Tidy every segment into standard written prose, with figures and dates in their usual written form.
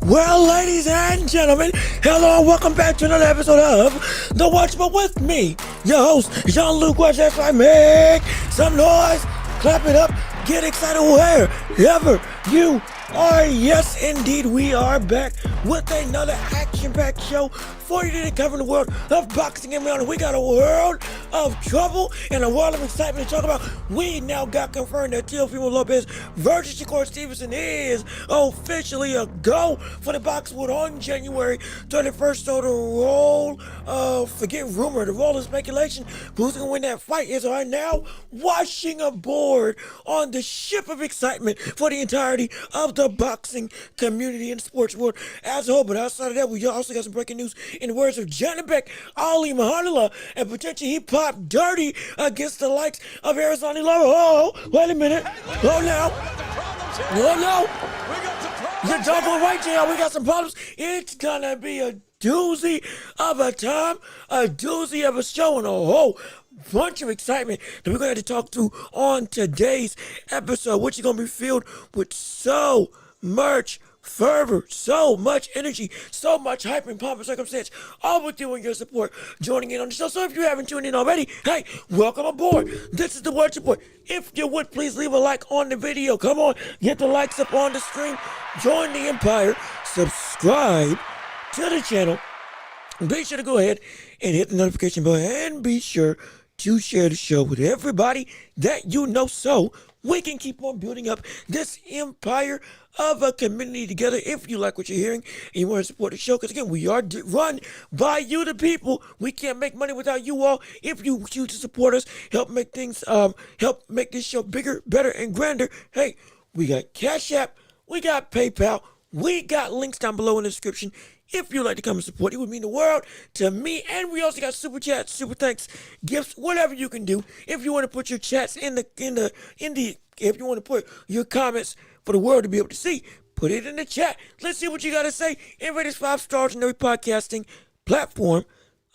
Well, ladies and gentlemen, hello and welcome back to another episode of The Watchable with me, your host, Jean-Luc Welch. That's right, make some noise, clap it up, get excited wherever you are. Yes, indeed, we are back with another action-packed show for you today, covering the world of boxing and beyond. We got a world of trouble and a world of excitement to talk about. We now got confirmed that Teofimo Lopez versus Shakur Stevenson is officially a go for the boxing world on January 31st. So the role of, forget rumor, the role of speculation, who's going to win that fight is right now washing aboard on the ship of excitement for the entirety of the boxing community and sports world as a whole. But outside of that, we also got some breaking news in the words of Janibek Ali Mahanala, and potentially he popped dirty against the likes of Arizona Lara. Oh, wait a minute. Oh, now. Oh, no. You're doggone right, JL. We got some problems. It's gonna be a doozy of a time, a doozy of a show, and a whole bunch of excitement that we're going to talk to on today's episode, which is going to be filled with so much fervor, so much energy, so much hype and pomp and circumstance, all with you and your support joining in on the show. So if you haven't tuned in already, hey, welcome aboard. This is the Welch Report. If you would, please leave a like on the video. Come on, get the likes up on the screen. Join the empire. Subscribe to the channel. Be sure to go ahead and hit the notification bell, and be sure to share the show with everybody that you know, so we can keep on building up this empire of a community together. If you like what you're hearing and you want to support the show, because again, we are run by you, the people. We can't make money without you all. If you choose to support us, help make things, help make this show bigger, better, and grander. Hey, we got Cash App, we got PayPal, we got links down below in the description. If you'd like to come and support, it would mean the world to me. And we also got super chats, super thanks, gifts, whatever you can do. If you want to put your chats if you want to put your comments for the world to be able to see, put it in the chat. Let's see what you got to say. And rate us 5 stars on every podcasting platform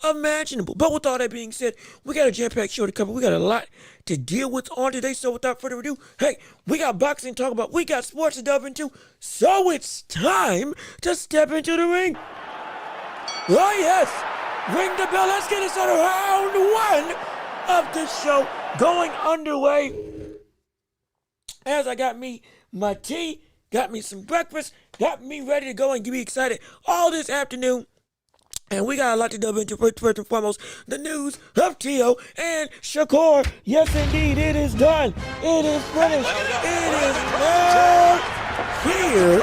imaginable. But with all that being said, we got a jam-packed show to cover. We got a lot to deal with on today. So without further ado, hey, we got boxing to talk about. We got sports to delve into. So it's time to step into the ring. Oh yes, ring the bell. Let's get it started. Round 1 of this show going underway. As I got me my tea, got me some breakfast, got me ready to go and get me excited all this afternoon. And we got a lot to delve into. First and foremost, the news of Teo and Shakur. Yes, indeed, it is done. It is finished. It is now here.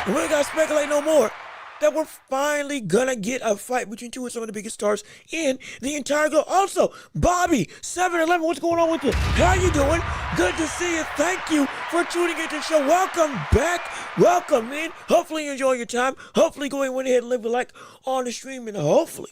And we ain't got to speculate no more that we're finally gonna get a fight between two of some of the biggest stars in the entire globe. Also, Bobby, 7-Eleven, what's going on with you? How you doing? Good to see you. Thank you for tuning into the show. Welcome back. Welcome in. Hopefully you enjoy your time. Hopefully go ahead and leave a like on the stream, and hopefully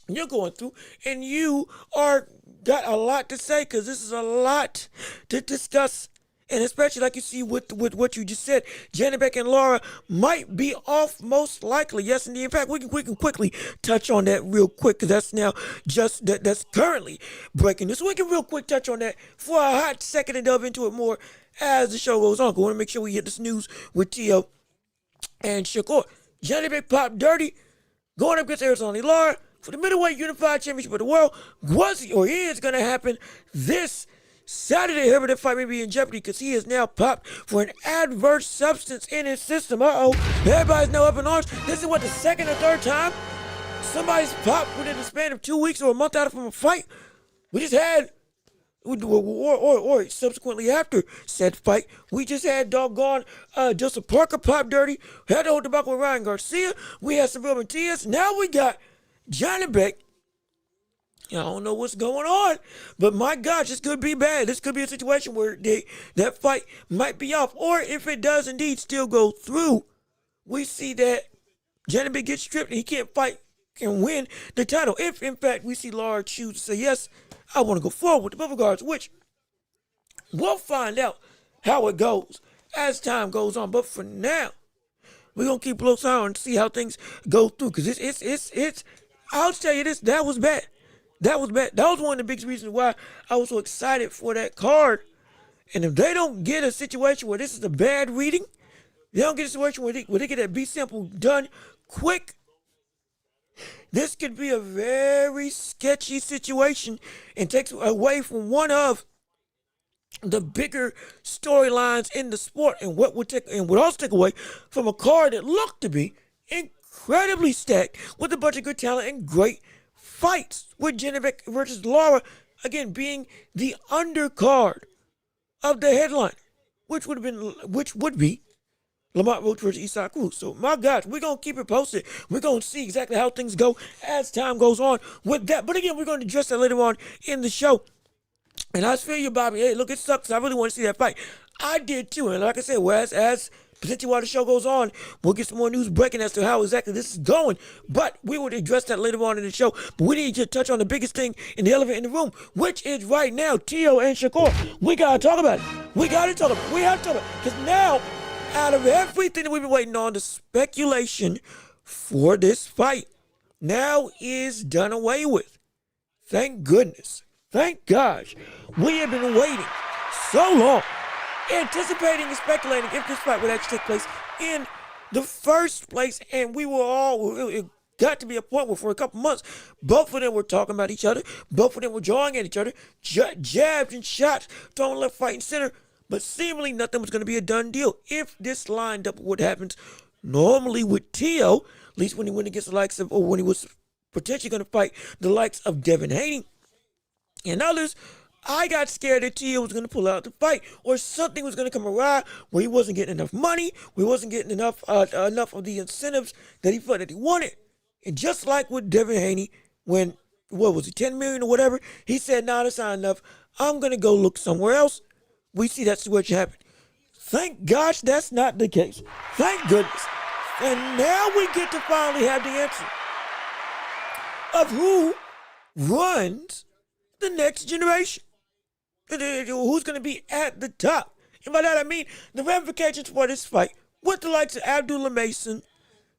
you're going through and you are got a lot to say, because this is a lot to discuss. And especially like you see with what you just said, Janibek and Laura might be off most likely. Yes, indeed. In fact, we can quickly touch on that real quick, because that's now just that's currently breaking news. So we can real quick touch on that for a hot second and delve into it more as the show goes on. We want to make sure we hit this news with Teo and Shakur. Janibek popped dirty, going up against Arizona Lara for the middleweight unified championship of the world. Was or is going to happen this Saturday. However, that fight may be in jeopardy because he is now popped for an adverse substance in his system. Everybody's now up in arms. This is what, the second or third time somebody's popped within the span of 2 weeks or a month out from a fight. We just had, or subsequently after said fight, we just had doggone Joseph Parker pop dirty. We had to hold the buck with Ryan Garcia. We had Seville Matias. Now we got Janibek. I don't know what's going on, but my gosh, this could be bad. This could be a situation where that fight might be off. Or if it does indeed still go through, we see that Janibek gets stripped and he can't fight and win the title. If, in fact, we see Lara choose to say, yes, I want to go forward with the both regards, which we'll find out how it goes as time goes on. But for now, we're going to keep a close eye on and see how things go through. Because it's, I'll tell you this, that was bad. That was bad. That was one of the biggest reasons why I was so excited for that card. And if they don't get a situation where this is a bad reading, They don't get a situation where they get that B sample done quick. This could be a very sketchy situation and takes away from one of the bigger storylines in the sport, and would also take away from a card that looked to be incredibly stacked with a bunch of good talent and great fights, with Genevieve versus Laura again being the undercard of the headline, which would be Lamont Roach versus Isaac Cruz. So my gosh, we're gonna keep it posted. We're gonna see exactly how things go as time goes on with that. But again, we're gonna address that later on in the show. And I feel you, Bobby. Hey, look, it sucks. I really want to see that fight. I did too. And like I said, as potentially while the show goes on, we'll get some more news breaking as to how exactly this is going. But we will address that later on in the show. But we need to touch on the biggest thing in the elephant in the room, which is right now, Teo and Shakur. We gotta talk about it. We have to talk about it. Because now, out of everything that we've been waiting on, the speculation for this fight now is done away with. Thank goodness. Thank gosh. We have been waiting so long, anticipating and speculating if this fight would actually take place in the first place. And it got to be a point where for a couple months, both of them were talking about each other. Both of them were drawing at each other, jabs and shots, throwing left, right, and center. But seemingly nothing was going to be a done deal if this lined up with what happens normally with Teo, at least when he went against the likes of, or when he was potentially going to fight the likes of Devin Haney and others. I got scared that Teo was going to pull out the fight, or something was going to come awry where he wasn't getting enough money, where he wasn't getting enough of the incentives that he felt that he wanted. And just like with Devin Haney, when, what was it, $10 million or whatever, he said, nah, that's not enough. I'm going to go look somewhere else. We see that situation happen. Thank gosh that's not the case. Thank goodness. And now we get to finally have the answer of who runs the next generation. Who's going to be at the top. And by that I mean the ramifications for this fight with the likes of Abdullah Mason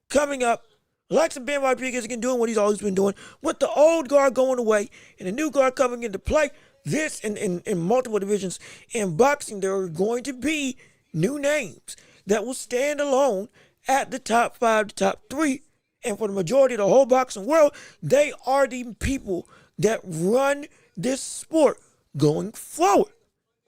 coming up, the likes of Ben Rodriguez again doing what he's always been doing, with the old guard going away and the new guard coming into play. This in multiple divisions in boxing, there are going to be new names that will stand alone at the top 5, the top 3. And for the majority of the whole boxing world, they are the people that run this sport going forward.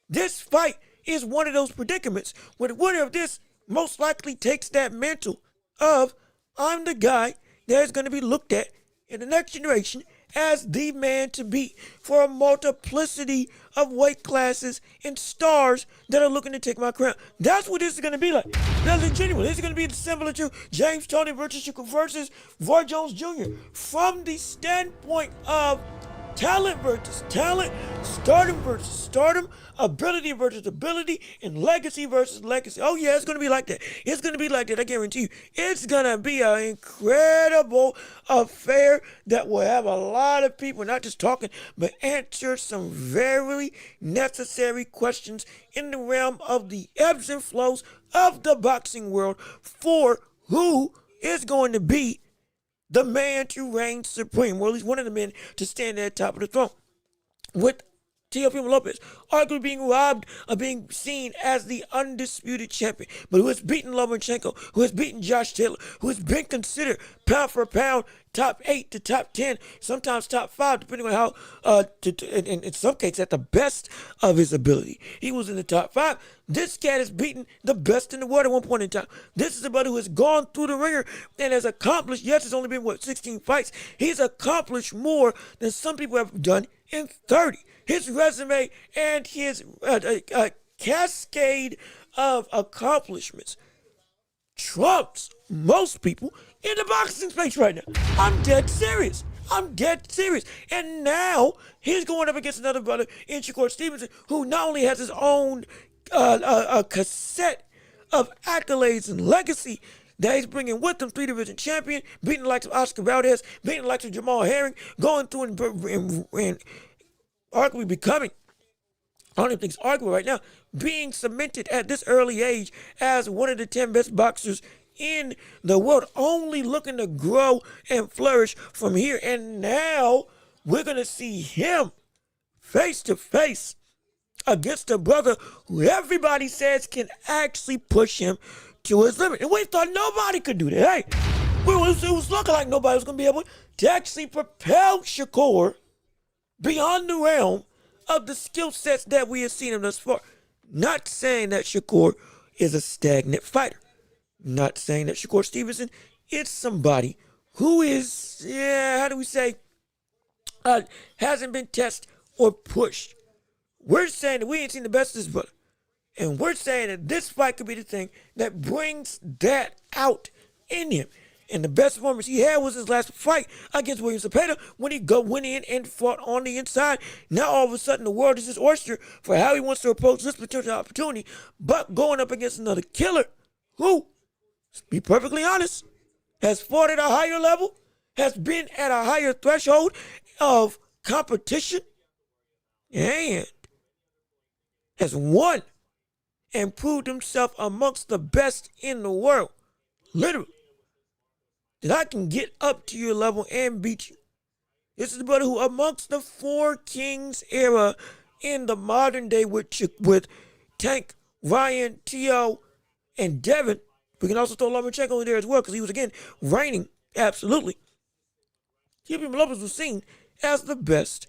This fight is one of those predicaments where the winner of this most likely takes that mantle of, I'm the guy that is going to be looked at in the next generation as the man to beat for a multiplicity of weight classes and stars that are looking to take my crown. That's what this is going to be like. That's genuine. This is going to be similar to James Toney versus Shakur versus Roy Jones Jr. From the standpoint of talent versus talent, stardom versus stardom, ability versus ability, and legacy versus legacy. Oh yeah, it's going to be like that. It's going to be like that, I guarantee you. It's going to be an incredible affair that will have a lot of people not just talking, but answer some very necessary questions in the realm of the ebbs and flows of the boxing world for who is going to be the man to reign supreme, or at least one of the men to stand at the top of the throne. With Teofimo Lopez arguably being robbed of being seen as the undisputed champion, but who has beaten Lomachenko, who has beaten Josh Taylor, who has been considered pound for pound top 8 to top 10, sometimes top 5, depending on how, in some cases, at the best of his ability. He was in the top 5. This cat has beaten the best in the world at one point in time. This is a brother who has gone through the ringer and has accomplished, yes, it's only been, 16 fights. He's accomplished more than some people have done in 30. His resume and his cascade of accomplishments trumps most people in the boxing space right now. I'm dead serious. And now he's going up against another brother in Shakur Stevenson, who not only has his own cassette of accolades and legacy that he's bringing with him, 3-division champion, beating the likes of Oscar Valdez, beating the likes of Jamal Herring, going through and arguably becoming, I don't even think it's arguable right now, being cemented at this early age as one of the 10 best boxers in the world, only looking to grow and flourish from here. And now we're going to see him face to face against a brother who everybody says can actually push him to his limit. And we thought nobody could do that. Hey, it was looking like nobody was going to be able to actually propel Shakur beyond the realm of the skill sets that we have seen him thus far. Not saying that Shakur is a stagnant fighter. Not saying that Shakur Stevenson is somebody who is, how do we say, hasn't been tested or pushed. We're saying that we ain't seen the best of this brother. And we're saying that this fight could be the thing that brings that out in him. And the best performance he had was his last fight against William Zepeda when he went in and fought on the inside. Now all of a sudden the world is his oyster for how he wants to approach this potential opportunity. But going up against another killer who, to be perfectly honest, has fought at a higher level, has been at a higher threshold of competition, and has won and proved himself amongst the best in the world. Literally. That I can get up to your level and beat you. This is the brother who, amongst the Four Kings era in the modern day with Tank, Ryan, Teo, and Devin. We can also throw Lomachenko in there as well because he was, again, reigning, absolutely. Teofimo Lopez was seen as the best,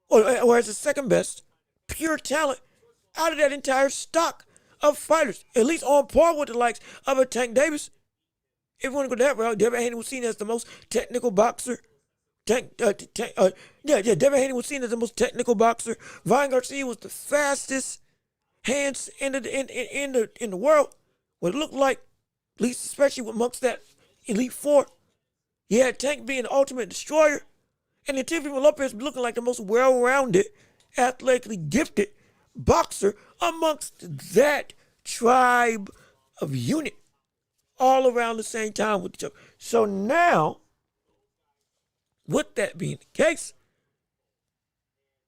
or as the second best, pure talent out of that entire stock of fighters, at least on par with the likes of a Tank Davis. If you want to go that route, Devin Haney was seen as the most technical boxer. Devin Haney was seen as the most technical boxer. Ryan Garcia was the fastest hands in the world. What it looked like, at least especially amongst that Elite Four. You had Tank being the ultimate destroyer, and then Teofimo Lopez looking like the most well-rounded, athletically gifted boxer amongst that tribe of unit, all around the same time with each other. So now, with that being the case,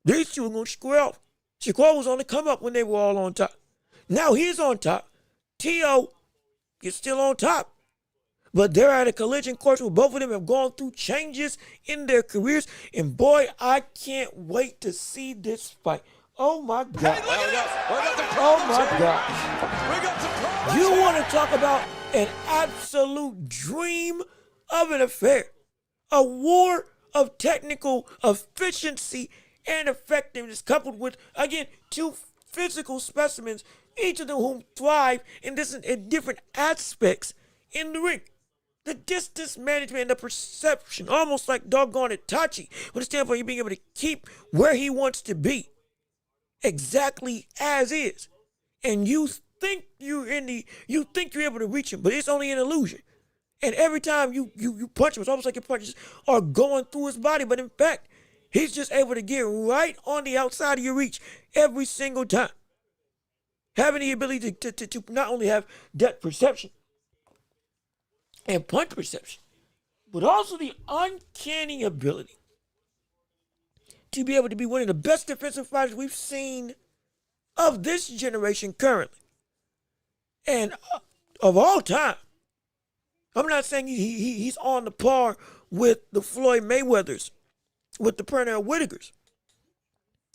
these two are going to square off. Shakur was on the come up when they were all on top. Now he's on top. Teo is still on top. But they're at a collision course where both of them have gone through changes in their careers. And boy, I can't wait to see this fight. Oh my God. Oh my God. You want to talk about an absolute dream of an affair. A war of technical efficiency and effectiveness coupled with, again, two physical specimens, each of them whom thrive in different aspects in the ring. The distance management and the perception, almost like doggone it, Tachi, with the standpoint of being able to keep where he wants to be exactly as is. And you think you're able to reach him, but it's only an illusion. And every time you punch him, it's almost like your punches are going through his body. But in fact, he's just able to get right on the outside of your reach every single time. Having the ability to not only have depth perception and punch perception, but also the uncanny ability to be able to be one of the best defensive fighters we've seen of this generation currently. And of all time. I'm not saying he's on the par with the Floyd Mayweathers, with the Pernell Whitakers,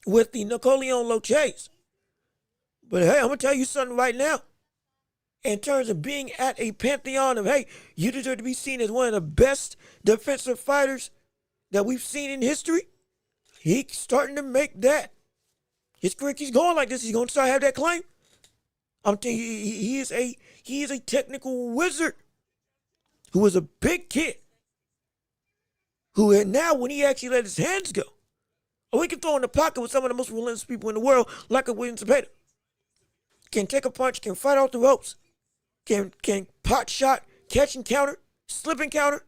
with the Napoleon Loches. But hey, I'm going to tell you something right now. In terms of being at a pantheon of, hey, you deserve to be seen as one of the best defensive fighters that we've seen in history, he's starting to make that. His career keeps going like this. He's going to start to have that claim. I'm telling you, he is a technical wizard who was a big kid, who had now, when he actually let his hands go, or he can throw in the pocket with some of the most relentless people in the world, like a William Zepeda. Can take a punch, can fight off the ropes, can pot shot, catch and counter, slip and counter,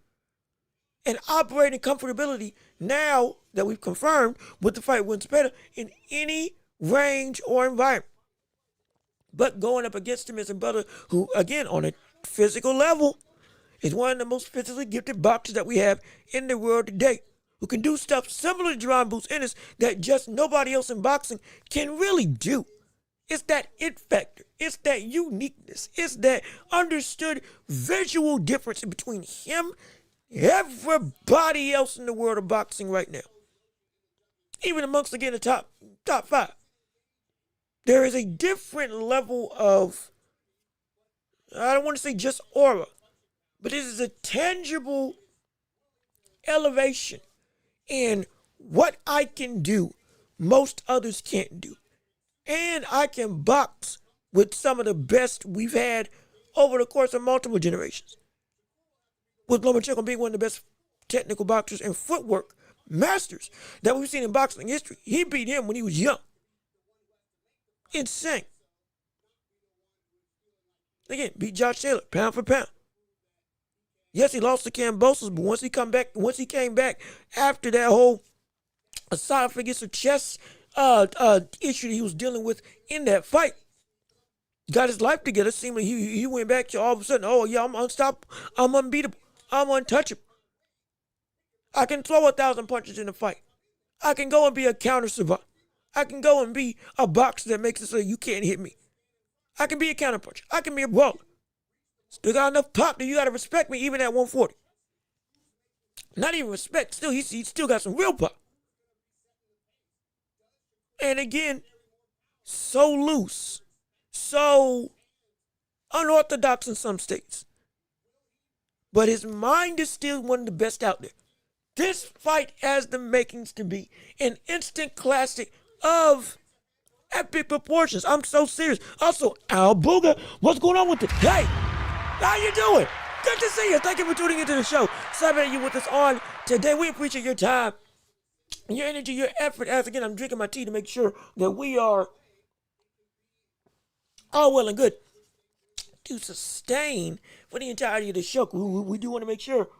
and operate in comfortability now that we've confirmed with the fight with Zepeda in any range or environment. But going up against him is a brother who, again, on a physical level, is one of the most physically gifted boxers that we have in the world today, who can do stuff similar to Jaron Boots Ennis that just nobody else in boxing can really do. It's that it factor. It's that uniqueness. It's that understood visual difference between him and everybody else in the world of boxing right now. Even amongst, again, the top five. There is a different level of I don't want to say just aura, but this is a tangible elevation in what I can do most others can't do. And I can box with some of the best we've had over the course of multiple generations. With Lomachenko being one of the best technical boxers and footwork masters that we've seen in boxing history. He beat him when he was young. Insane. Again, beat Josh Taylor, pound for pound. Yes, he lost to Kambosos, but once he came back after that whole esophagus or chest issue that he was dealing with in that fight, got his life together. Seemed like he went back to all of a sudden, oh yeah, I'm unstoppable, I'm unbeatable, I'm untouchable. I can throw 1,000 punches in a fight. I can go and be a counter survivor. I can go and be a boxer that makes it so you can't hit me. I can be a counter puncher. I can be a brawler. Still got enough pop that you got to respect me even at 140. Not even respect. Still, he still got some real pop. And again, so loose, so unorthodox in some states. But his mind is still one of the best out there. This fight has the makings to be an instant classic of epic proportions. I'm so serious. Also, Al Booga, what's going on with it? Hey, how you doing? Good to see you. Thank you for tuning into the show. Excited you with us on today. We appreciate your time, your energy, your effort. As again, I'm drinking my tea to make sure that we are all well and good to sustain for the entirety of the show. We do want to make sure,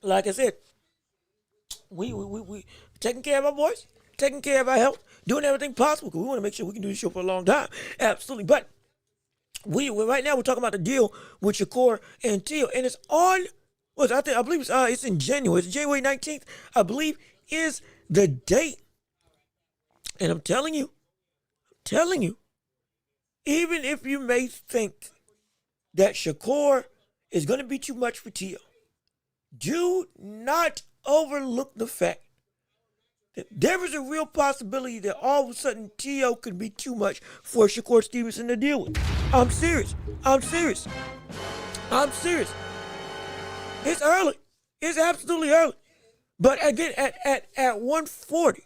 like I said, we taking care of our voice, taking care of our health, doing everything possible because we want to make sure we can do this show for a long time. Absolutely. But we right now we're talking about the deal with Shakur and Teo, and it's on. I believe it's in January. It's January 19th, I believe, is the date. And I'm telling you, even if you may think that Shakur is going to be too much for Teo, do not overlook the fact that there is a real possibility that all of a sudden Teo could be too much for Shakur Stevenson to deal with. I'm serious. It's early. It's absolutely early. But again, at 140.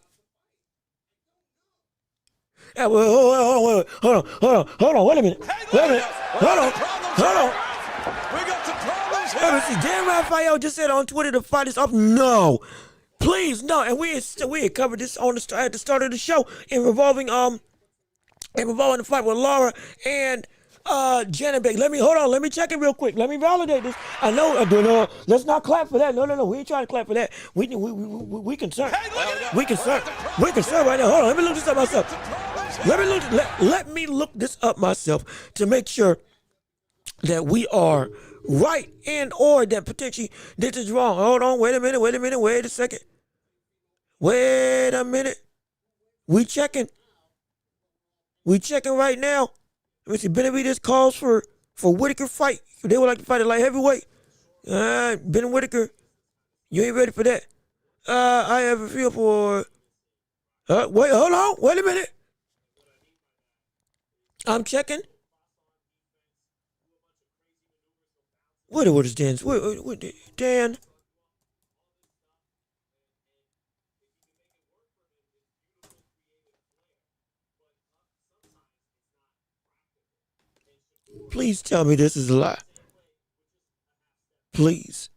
Hold on, wait a minute. Hold on. We got some problems here. See, Dan Raphael just said on Twitter the fight is up. No. Please, no. And we had covered this at the start of the show involving the fight with Laura and Janet Beck. Let me check it real quick. Let me validate this. I know, let's not clap for that. No, we ain't trying to clap for that. We concerned. We concerned right now. Hold on, let me look this up myself. Let me look this up myself to make sure that we are right and or that potentially this is wrong. Hold on, wait a minute, We checking right now. Let me see. Benavidez calls for Whitaker fight. They would like to fight at light heavyweight. Ben Whitaker, you ain't ready for that. I have a feel for. Wait, hold on. Wait a minute. I'm checking. What is Dan's? What, Dan? Please tell me this is a lie. Please.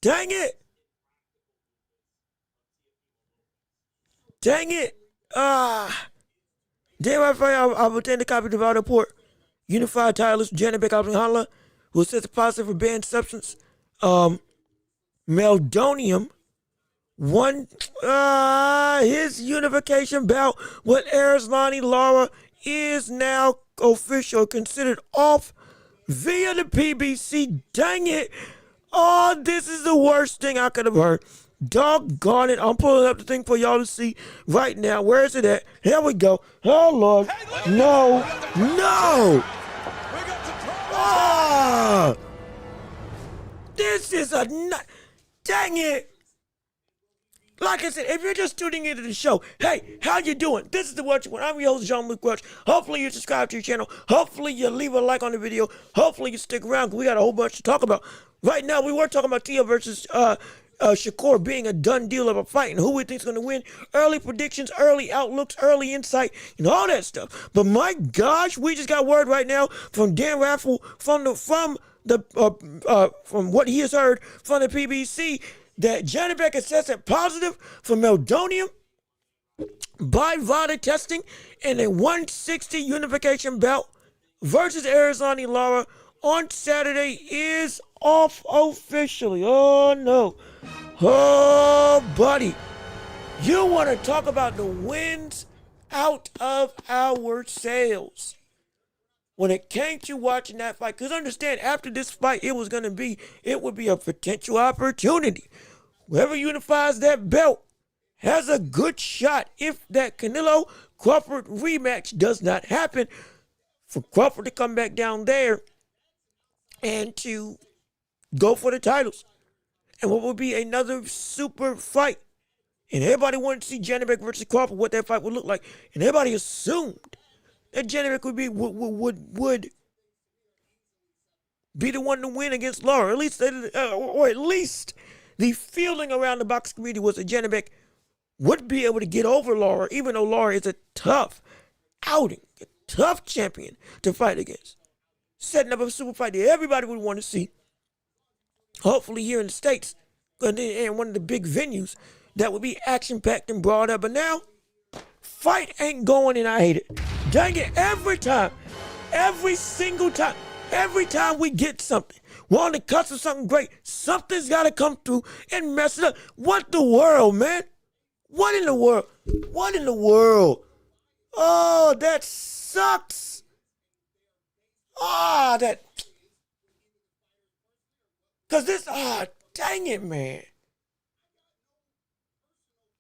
Dang it. Dan Raphael, I've obtained a copy of the Valdez report. Unified titleist Janet Beck Hanla, who says positive for banned substance. Meldonium won his unification bout with Arislani Lara is now official, considered off via the PBC. Dang it. Oh, this is the worst thing I could have heard. Doggone it. I'm pulling up the thing for y'all to see right now. Where is it at? Here we go. Oh, Lord. No. This is a nut. Dang it. Like I said, if you're just tuning into the show, hey, how you doing? This is the Welch One. I'm your host, Jean-Luc Welch. Hopefully you subscribe to your channel. Hopefully you leave a like on the video. Hopefully you stick around because we got a whole bunch to talk about. Right now, we were talking about Teo versus Shakur being a done deal of a fight and who we think's going to win. Early predictions, early outlooks, early insight, and all that stuff. But my gosh, we just got word right now from Dan Raffle from what he has heard from the PBC that Janibek is tested positive for meldonium by VADA testing in a 160 unification bout versus Arizona Lara on Saturday is off officially. Oh no. Oh buddy. You want to talk about the wins out of our sails. When it came to watching that fight, because understand, after this fight, it would be a potential opportunity. Whoever unifies that belt has a good shot if that Canelo-Crawford rematch does not happen for Crawford to come back down there and to go for the titles. And what would be another super fight. And everybody wanted to see Janibek versus Crawford, what that fight would look like. And everybody assumed that Janibek would be the one to win against Lara. At least, or at least the feeling around the boxing community was that Janibek would be able to get over Lara, even though Lara is a tough outing, a tough champion to fight against. Setting up a super fight that everybody would want to see. Hopefully here in the States, and one of the big venues that would be action-packed and brought up. But now, fight ain't going and I hate it. Dang it, every single time, every time we get something, we're on the cusp of something great, something's got to come through and mess it up. What the world, man? What in the world? What in the world? Oh, that sucks. Dang it, man.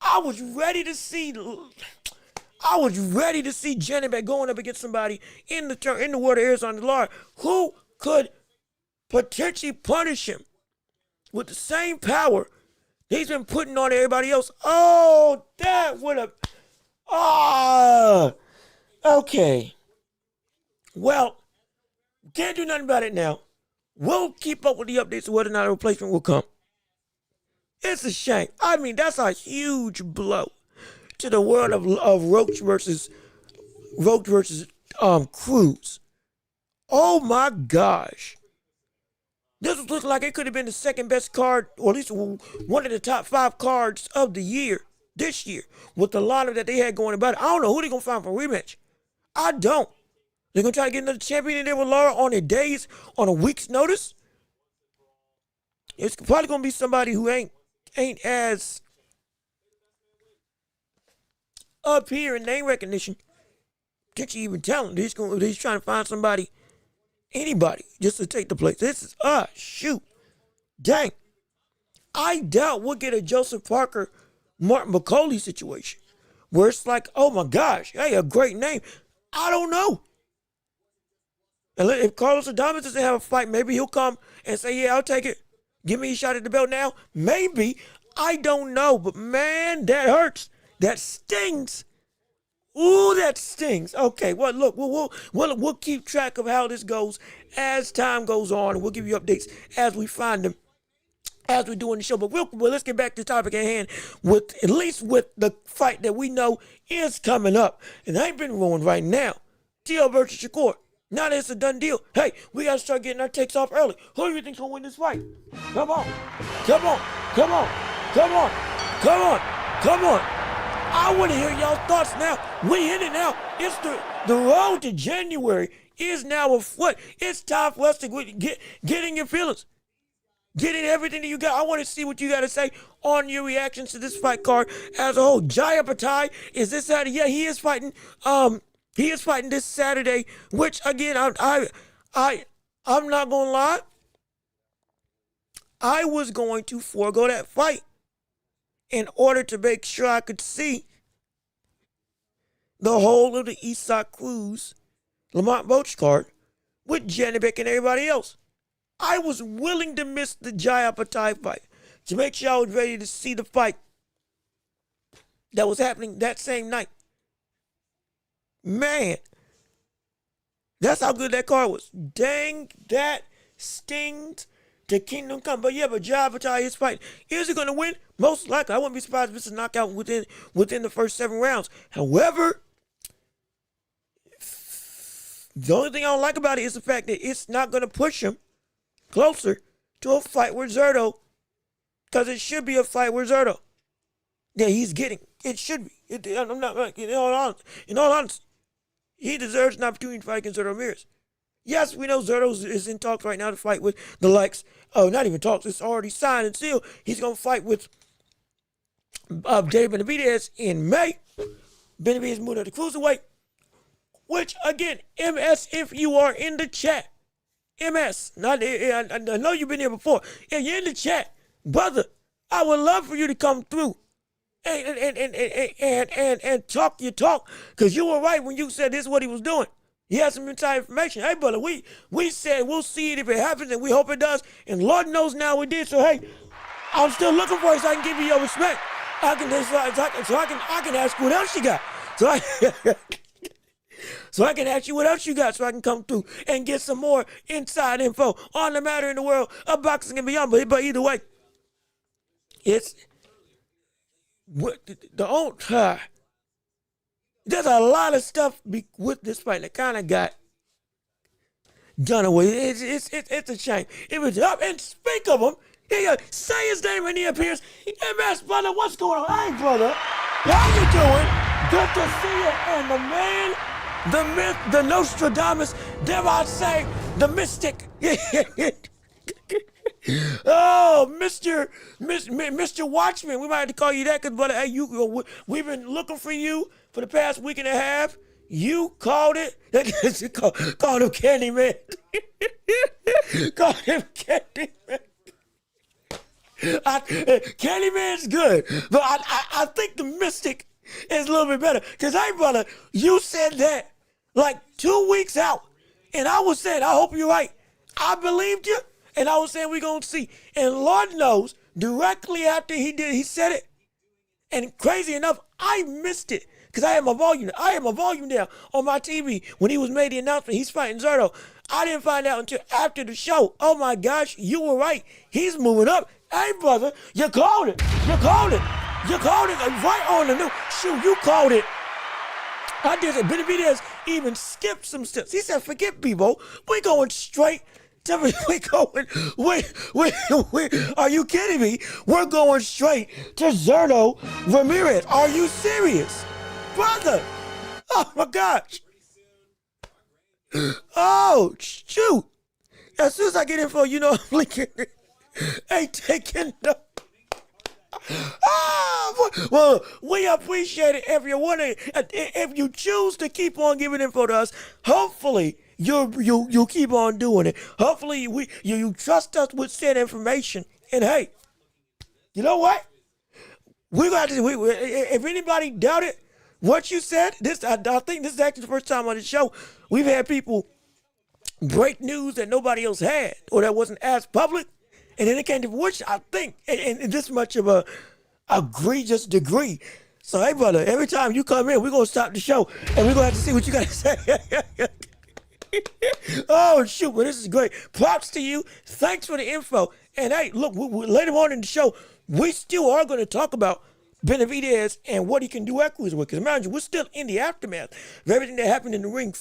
I was ready to see Janibek going up against somebody in the world of Arizona Lara who could potentially punish him with the same power he's been putting on everybody else. Oh, that would have. Okay. Well, can't do nothing about it now. We'll keep up with the updates of whether or not a replacement will come. It's a shame. I mean, that's a huge blow to the world of Roach versus Cruz. Oh my gosh. This was looking like it could have been the second best card, or at least one of the top 5 cards of the year, this year, with the lineup that they had going about it. I don't know who they're going to find for a rematch. I don't. They're going to try to get another champion in there with Lara on a week's notice. It's probably going to be somebody who ain't as up here in name recognition. Can't you even tell him? He's trying to find anybody, just to take the place. This is, shoot. Dang. I doubt we'll get a Joseph Parker, Martin McCauley situation where it's like, oh my gosh, hey, a great name. I don't know. And if Carlos Adames doesn't have a fight, maybe he'll come and say, yeah, I'll take it. Give me a shot at the belt now. Maybe. I don't know. But man, that hurts. That stings. Ooh, that stings. Okay, well, look, we'll keep track of how this goes as time goes on. And we'll give you updates as we find them, as we're doing the show. But let's get back to the topic at hand, with the fight that we know is coming up. And I ain't been ruined right now. Teo versus Shakur. Now that it's a done deal. Hey, we got to start getting our takes off early. Who do you think's going to win this fight? Come on. Come on. Come on. Come on. Come on. Come on. I want to hear y'all's thoughts now. We in it now. It's the road to January is now afoot. It's time for us to get in your feelings. Get in everything that you got. I want to see what you got to say on your reactions to this fight card as a whole. Jaya Patai is this Saturday. Yeah, he is fighting. He is fighting this Saturday, which again, I'm not gonna lie. I was going to forego that fight in order to make sure I could see the whole of the Isaac Cruz Lamont Welch card with Janibek and everybody else. I was willing to miss the Jai Apatai fight to make sure I was ready to see the fight that was happening that same night. Man, that's how good that card was. Dang, that stings to Kingdom Come. But yeah, but Jai Apatai is fighting. Is he going to win? Most likely. I wouldn't be surprised if it's a knockout within the first 7 rounds. However, the only thing I don't like about it is the fact that it's not going to push him closer to a fight with Zerto, because it should be a fight with Zerto. Yeah, he's getting. It should be. I'm not. In all honesty, he deserves an opportunity to fight against Zerto Ramirez. Yes, we know Zerto is in talks right now to fight with the likes. Oh, not even talks. It's already signed and sealed. He's going to fight with David Benavidez in May. Benavidez moved up to cruiserweight. Which, again, MS, if you are in the chat, MS, I know you've been here before. If you're in the chat, brother, I would love for you to come through and talk your talk, because you were right when you said this is what he was doing. He has some inside information. Hey, brother, we said we'll see it if it happens, and we hope it does. And Lord knows now we did. So, hey, I'm still looking for it so I can give you your respect. I can ask you what else you got. So I can ask you what else you got so I can come through and get some more inside info on the matter in the world of boxing and beyond. But either way, it's there's a lot of stuff with this fight that kind of got done away. It's a shame. It was up and speak of him. Say his name when he appears. MS, brother, what's going on? Hey, brother, how you doing? Good to see you. And the man, the myth, the Nostradamus, dare I say, the mystic. Oh, Mr. Watchman, we might have to call you that, because, brother, hey, we've been looking for you for the past week and a half. You called it. Called him Candyman. Called him Candyman. Candyman's good, but I think the mystic is a little bit better. Because, hey, brother, you said that like 2 weeks out, and I was saying, I hope you're right. I believed you, and I was saying we're going to see. And Lord knows, directly after he said it, and crazy enough, I missed it because I had my volume down on my TV when he was made the announcement he's fighting Zerto. I didn't find out until after the show. Oh, my gosh, you were right. He's moving up. Hey, brother, you called it. You called it right on the news. Shoot, you called it. I did it. Benavidez even skipped some steps. He said, forget Bebo. We're going straight to, are you kidding me? We're going straight to Zerto Ramirez. Are you serious? Brother. Oh, my gosh. Oh, shoot. As soon as I get info, you know I'm blinking. Ain't taking no. Well, we appreciate it, everyone. If you choose to keep on giving info to us, hopefully you keep on doing it. Hopefully you trust us with said information. And hey, you know what? If anybody doubted what you said, I think this is actually the first time on the show we've had people break news that nobody else had or that wasn't as public. And then it came to fruition, I think, in this much of a egregious degree. So, hey, brother, every time you come in, we're going to stop the show, and we're going to have to see what you got to say. Oh, shoot, well, this is great. Props to you. Thanks for the info. And, hey, look, later on in the show, we still are going to talk about Benavidez and what he can do equities with. Because, mind you, we're still in the aftermath of everything that happened in the ring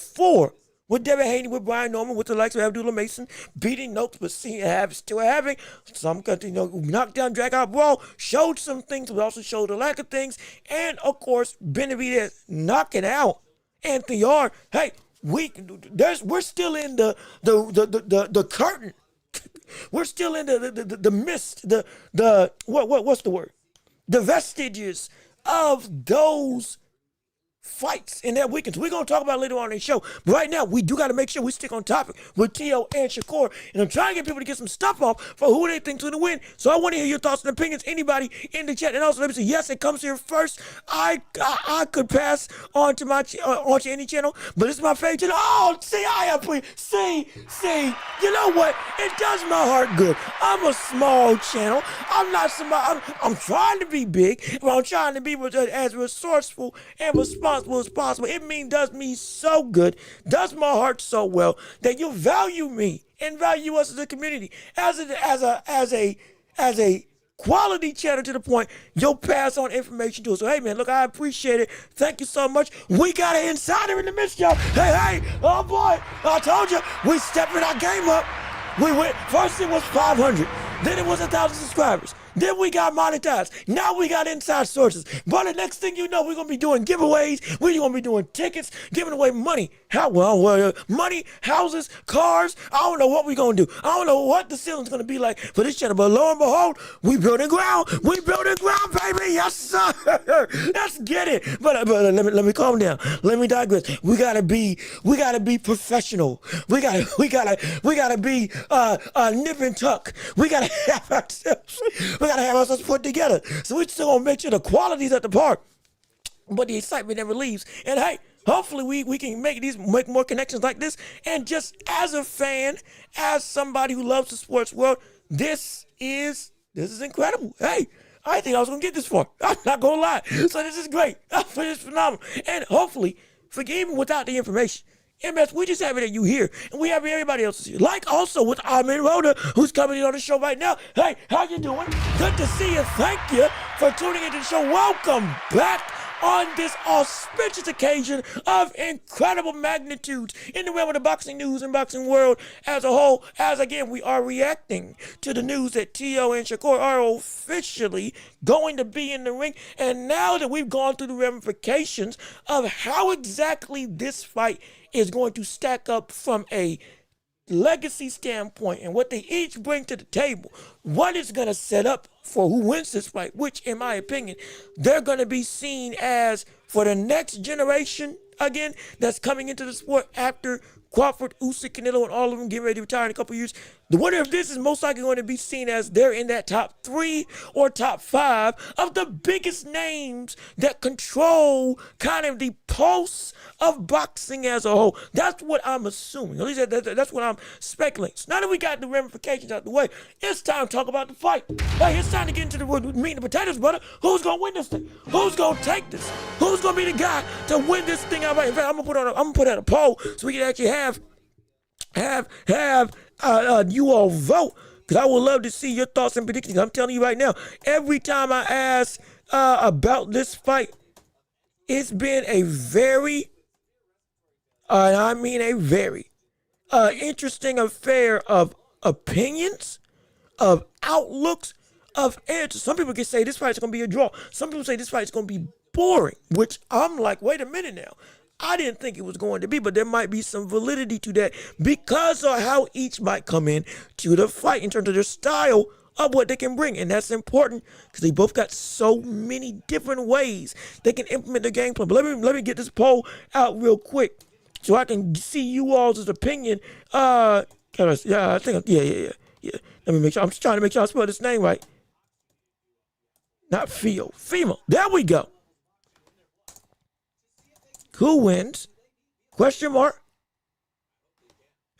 with Devin Haney, with Brian Norman, with the likes of Abdullah Mason, beating notes, but still having some, knockdown, drag out brawl, showed some things, but also showed a lack of things. And, of course, Benavidez knocking out Anthony Yarde. Hey, we're still in the curtain. We're still in the mist, what's the word? The vestiges of those fights in their weekends. We're going to talk about it later on in the show. But right now, we do got to make sure we stick on topic with Teo and Shakur. And I'm trying to get people to get some stuff off for who they think's going to win. So I want to hear your thoughts and opinions. Anybody in the chat. And also, let me say, yes, it comes here first. I could pass on to my onto any channel, but this is my favorite channel. Oh, see, see, you know what? It does my heart good. I'm a small channel. I'm not somebody. I'm trying to be big, but I'm trying to be as resourceful and responsible as possible. It does me so good, does my heart so well that you value me and value us as a community, as a quality channel to the point you'll pass on information to us. So hey man, look, I appreciate it. Thank you so much. We got an insider in the midst, y'all. Hey, oh boy, I told you we stepping our game up. We went first, it was 500, then it was 1,000 subscribers. Then we got monetized. Now we got inside sources. But the next thing you know, we're going to be doing giveaways. We're going to be doing tickets, giving away money. Money, houses, cars. I don't know what we're going to do. I don't know what the ceiling's going to be like for this channel. But lo and behold, we building ground. We building ground, baby. Yes, sir. Let's get it. But let me calm down. Let me digress. We gotta be professional. We gotta be nip and tuck. We gotta have ourselves put together. So we still gonna make sure the quality's at the park, but the excitement never leaves. And hey, hopefully we can make more connections like this. And just as a fan, as somebody who loves the sports world, this is incredible. Hey, I didn't think I was gonna get this far. I'm not gonna lie. So this is great. This is phenomenal. And hopefully, even without the information, MS, we just happy that you here, and we happy everybody else is here. Like also with Armin Rhoda, who's coming in on the show right now. Hey, how you doing? Good to see you. Thank you for tuning into the show. Welcome back on this auspicious occasion of incredible magnitudes in the realm of the boxing news and boxing world as a whole. As again, we are reacting to the news that Teo and Shakur are officially going to be in the ring. And now that we've gone through the ramifications of how exactly this fight is going to stack up from a legacy standpoint and what they each bring to the table, what is going to set up for who wins this fight, which in my opinion, they're going to be seen as for the next generation, again, that's coming into the sport after Crawford, Usyk, Canelo, and all of them getting ready to retire in a couple of years. The winner of this is most likely going to be seen as they're in that top 3 or top 5 of the biggest names that control kind of the pulse of boxing as a whole. That's what I'm assuming. At least that's what I'm speculating. So now that we got the ramifications out the way, it's time to talk about the fight. Hey, it's time to get into the meat and potatoes, brother. Who's going to win this thing? Who's going to take this? Who's going to be the guy to win this thing out? In fact, I'm going to put out a poll so we can actually have you all vote, because I would love to see your thoughts and predictions. I'm telling you right now, every time I ask about this fight, it's been a very, and I mean a very interesting affair of opinions, of outlooks, of answers. Some people can say this fight's going to be a draw. Some people say this fight's going to be boring, which I'm like, wait a minute now. I didn't think it was going to be, but there might be some validity to that because of how each might come in to the fight in terms of their style of what they can bring. And that's important because they both got so many different ways they can implement their game plan. But let me get this poll out real quick so I can see you all's opinion. Yeah. Let me make sure. I'm just trying to make sure I spell this name right. Not Teofimo. There we go. Who wins? Question mark.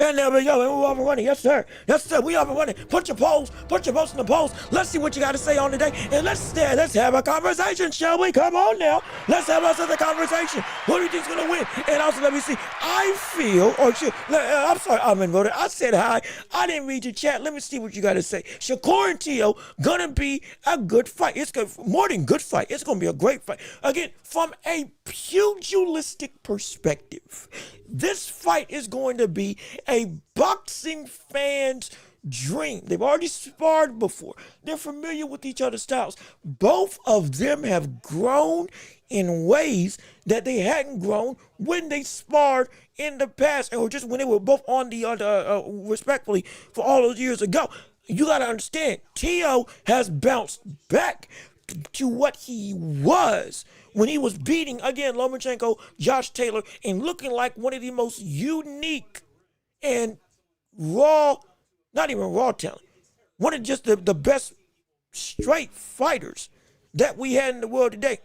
And there we go. We're off and running. Yes, sir. Yes, sir. We off and running. Put your votes in the polls. Let's see what you got to say on today. And let's have a conversation, shall we? Come on now. Let's have us a conversation. Who do you think's going to win? And also, let me see. I'm sorry, I'm in voter. I said hi. I didn't read your chat. Let me see what you got to say. Shakur and Teo going to be a good fight. It's more than good fight. It's going to be a great fight. Again, from a pugilistic perspective, this fight is going to be a boxing fan's dream. They've already sparred before. They're familiar with each other's styles. Both of them have grown in ways that they hadn't grown when they sparred in the past, or just when they were both on the respectfully for all those years ago. You got to understand, Teo has bounced back to what he was when he was beating, again, Lomachenko, Josh Taylor, and looking like one of the most unique and raw, not even raw talent, one of just the best straight fighters that we had in the world today,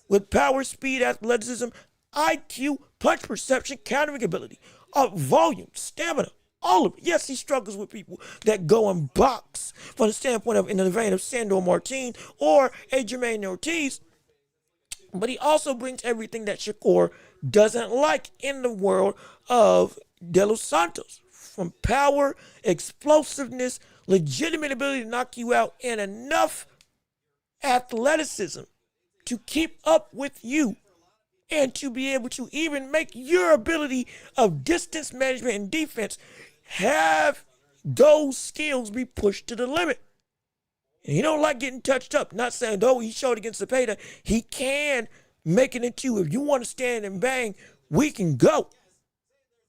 with power, speed, athleticism, IQ, punch perception, countering ability, volume, stamina, all of it. Yes, he struggles with people that go and box from the standpoint of, in the vein of Sandor Martin or a Jermaine Ortiz, but he also brings everything that Shakur doesn't like in the world of De Los Santos, from power, explosiveness, legitimate ability to knock you out, and enough athleticism to keep up with you and to be able to even make your ability of distance management and defense have those skills be pushed to the limit. And he don't like getting touched up. Not saying, though he showed against Cepeda, he can make it into, if you want to stand and bang, we can go.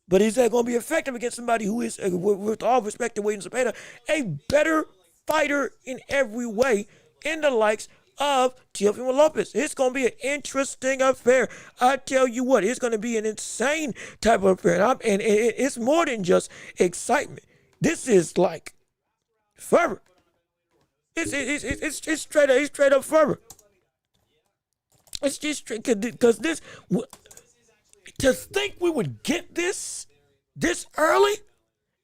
But is that going to be effective against somebody who is, with all respect to Wayne Cepeda, a better fighter in every way in the likes of Teofimo Lopez? It's going to be an interesting affair. I tell you what, it's going to be an insane type of affair. And it's more than just excitement. This is like fervor. It's straight up fervor. It's just straight, because this, to think we would get this early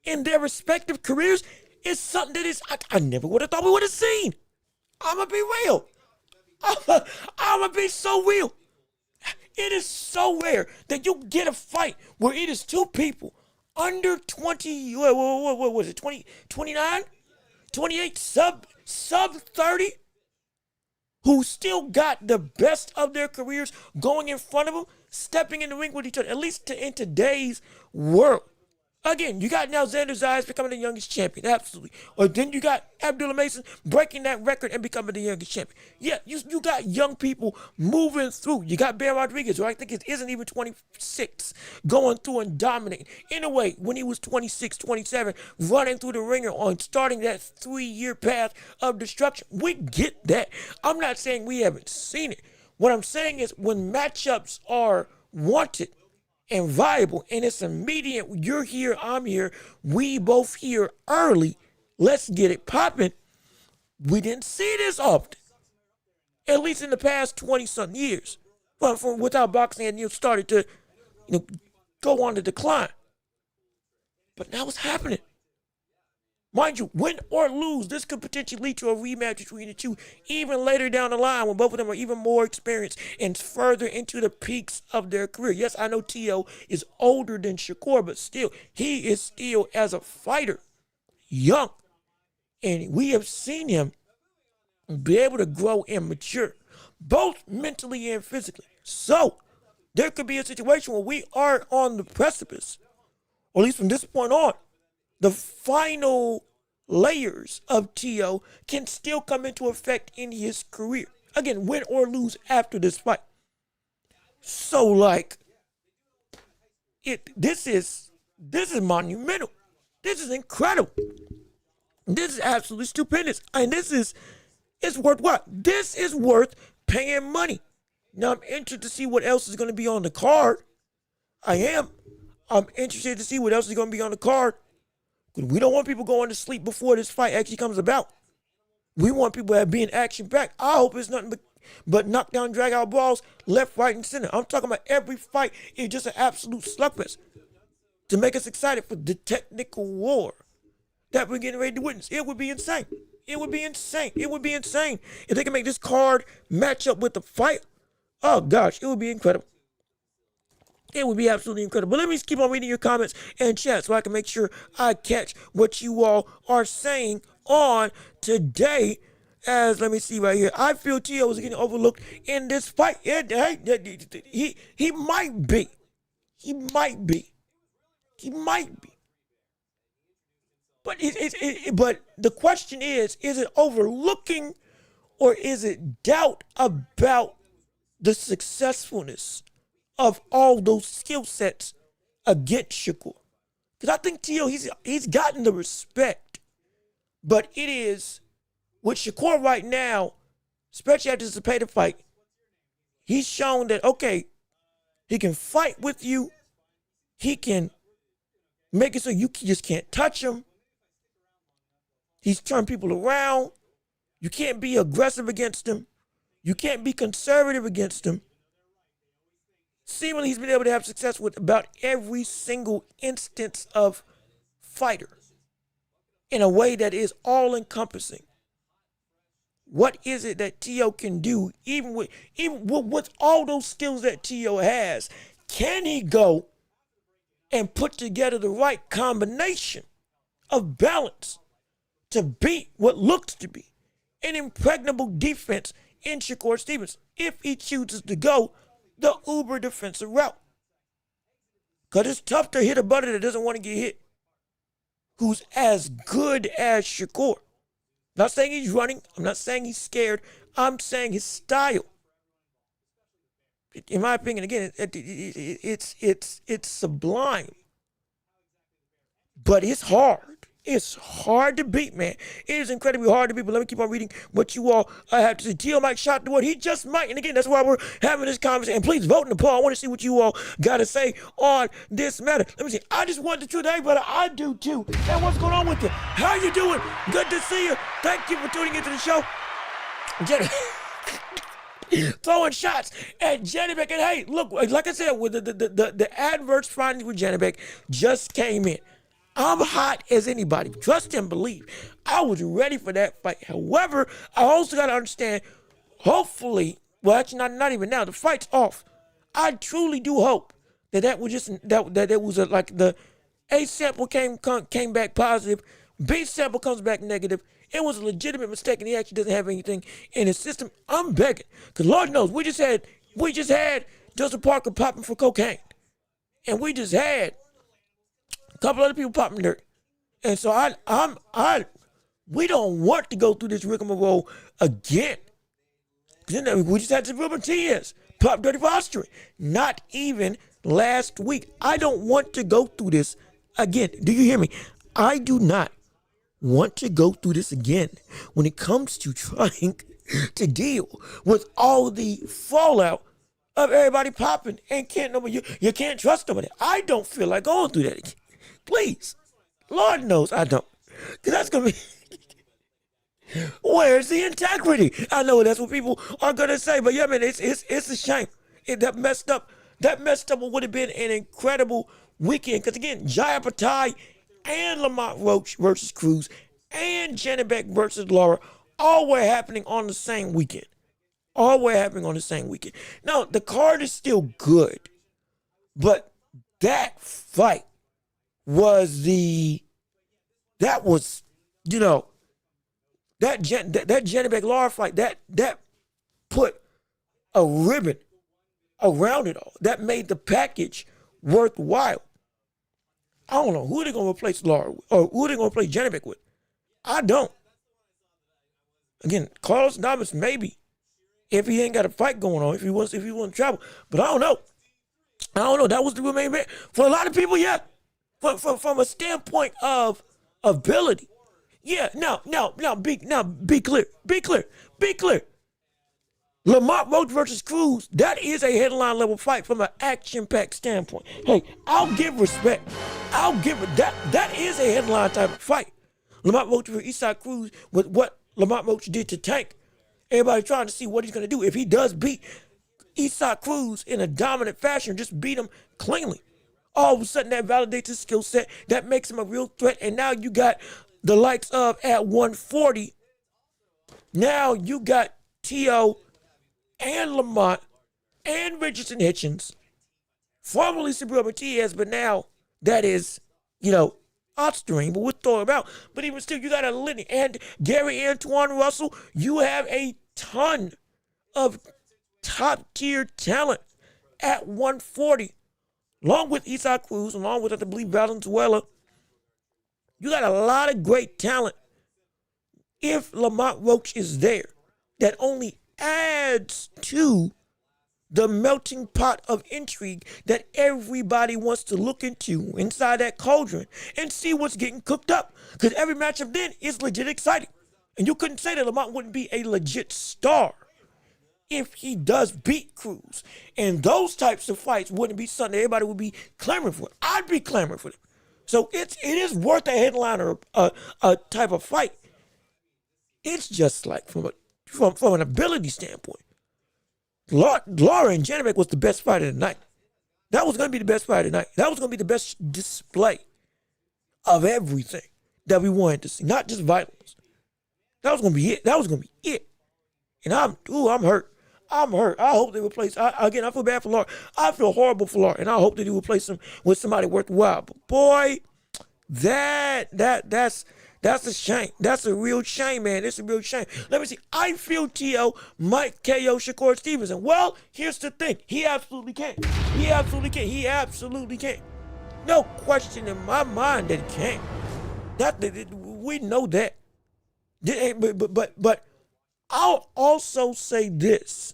in their respective careers is something that is, I never would have thought we would have seen. I'm going to be real. I'm going to be so real. It is so rare that you get a fight where it is two people under 20, what was it, 20, 29, 28, sub 30, who still got the best of their careers going in front of them, stepping in the ring with each other, at least in today's world. Again, you got now Xander Zayas becoming the youngest champion, absolutely. Or then you got Abdullah Mason breaking that record and becoming the youngest champion. Yeah, you got young people moving through. You got Bear Rodriguez, who I think isn't even 26, going through and dominating. In a way, when he was 26, 27, running through the ringer on starting that 3-year path of destruction. We get that. I'm not saying we haven't seen it. What I'm saying is when matchups are wanted and viable, and it's immediate, you're here, I'm here, we both here early, let's get it popping. We didn't see this often, at least in the past 20-something years. Well, from without boxing had started to go on the decline. But now it's happening. Mind you, win or lose, this could potentially lead to a rematch between the two even later down the line when both of them are even more experienced and further into the peaks of their career. Yes, I know Teo is older than Shakur, but still, he is still, as a fighter, young. And we have seen him be able to grow and mature, both mentally and physically. So, there could be a situation where we are on the precipice, or at least from this point on, the final layers of Teo can still come into effect in his career. Again, win or lose after this fight. So, like, this is monumental. This is incredible. This is absolutely stupendous. And it's worth what? This is worth paying money. Now, I'm interested to see what else is going to be on the card. I'm interested to see what else is going to be on the card. We don't want people going to sleep before this fight actually comes about. We want people that being action-packed. I hope it's nothing but knockdown, drag-out balls, left, right, and center. I'm talking about every fight is just an absolute slugfest to make us excited for the technical war that we're getting ready to witness. It would be insane. It would be insane. It would be insane if they can make this card match up with the fight. Oh, gosh, it would be incredible. It would be absolutely incredible. But let me just keep on reading your comments and chat so I can make sure I catch what you all are saying on today. As, let me see right here. I feel Teo is getting overlooked in this fight. He might be. He might be. He might be. But but the question is it overlooking or is it doubt about the successfulness of all those skill sets against Shakur? Because I think Teo, he's gotten the respect. But it is, with Shakur right now, especially after the Cepeda fight, He's shown that, okay, he can fight with you. He can make it so you just can't touch him. He's turned people around. You can't be aggressive against him. You can't be conservative against him. Seemingly, he's been able to have success with about every single instance of fighter in a way that is all-encompassing. What is it that Teo can do, even with all those skills that Teo has? Can he go and put together the right combination of balance to beat what looks to be an impregnable defense in Shakur Stevenson if he chooses to go the uber defensive route? Because it's tough to hit a buddy that doesn't want to get hit, who's as good as Shakur. I'm not saying he's running. I'm not saying he's scared. I'm saying his style. In my opinion, again, it's sublime. But it's hard. It's hard to beat, man. It is incredibly hard to beat. But let me keep on reading what you all have to say. Teo might shot the word. He just might. And again, that's why we're having this conversation. And please vote in the poll. I want to see what you all got to say on this matter. Let me see. I just want the truth, everybody. I do too. And what's going on with you? How you doing? Good to see you. Thank you for tuning into the show. Throwing shots at Janibek. And hey, look, like I said, with the adverse findings with Janibek just came in. I'm hot as anybody. Trust and believe. I was ready for that fight. However, I also got to understand, hopefully, well, actually, not even now. The fight's off. I truly do hope that was just that it was like the A sample came back positive, B sample comes back negative. It was a legitimate mistake, and he actually doesn't have anything in his system. I'm begging, because Lord knows we just had Joseph Parker popping for cocaine, and we just had a couple other people popping dirt, and so we don't want to go through this rigmarole again. Because we just had Javier Martinez pop dirty posturing, not even last week. I don't want to go through this again. Do you hear me? I do not want to go through this again when it comes to trying to deal with all the fallout of everybody popping and you can't trust nobody. I don't feel like going through that again. Please. Lord knows I don't. Because that's going to be, where's the integrity? I know that's what people are going to say, but yeah, man, it's a shame. That messed up what would have been an incredible weekend. Because again, Jaya Patai and Lamont Roach versus Cruz and Janibek versus Lara all were happening on the same weekend. All were happening on the same weekend. Now, the card is still good, but that fight was that Janibek Lara fight, that put a ribbon around it all. That made the package worthwhile. I don't know who they're going to replace Lara with, or who they're going to replace Janibek with. I don't. Again, Carlos Navas, maybe, if he ain't got a fight going on, if he wants to travel. But I don't know. That was the main man. For a lot of people, yeah. From a standpoint of ability. Yeah, be clear. Lamont Roach versus Cruz, that is a headline level fight from an action-packed standpoint. Hey, I'll give respect. I'll give it that is a headline type of fight. Lamont Roach versus Isaac Cruz, with what Lamont Roach did to Tank. Everybody trying to see what he's going to do. If he does beat Isaac Cruz in a dominant fashion, just beat him cleanly, all of a sudden that validates his skill set. That makes him a real threat. And now you got the likes of at 140. Now you got Teo and Lamont and Richardson Hitchens, formerly Sabrina Matias, but now that is, Osterring, but we'll throw him out. But even still, you got a litany. And Gary Antoine Russell, you have a ton of top-tier talent at 140, along with Isaac Cruz, along with, I believe, Valenzuela. You got a lot of great talent. If Lamont Roach is there, that only adds to the melting pot of intrigue that everybody wants to look into inside that cauldron and see what's getting cooked up. Because every matchup then is legit exciting. And you couldn't say that Lamont wouldn't be a legit star if he does beat Cruz. And those types of fights wouldn't be something everybody would be clamoring for. I'd be clamoring for them. So it is worth a headliner, a type of fight. It's just like from an ability standpoint. Lara and Janibek was the best fight of the night. That was going to be the best fight of the night. That was going to be the best display of everything that we wanted to see, not just violence. That was going to be it. That was going to be it. And I'm hurt. I'm hurt. I hope they replace. I feel bad for Lara. I feel horrible for Lara, and I hope they do replace him with somebody worthwhile. But boy, that's a shame. That's a real shame, man. It's a real shame. Let me see. I feel T.O. might KO Shakur Stevenson. Well, here's the thing. He absolutely can. He absolutely can. He absolutely can. No question in my mind that he can. We know that. But I'll also say this.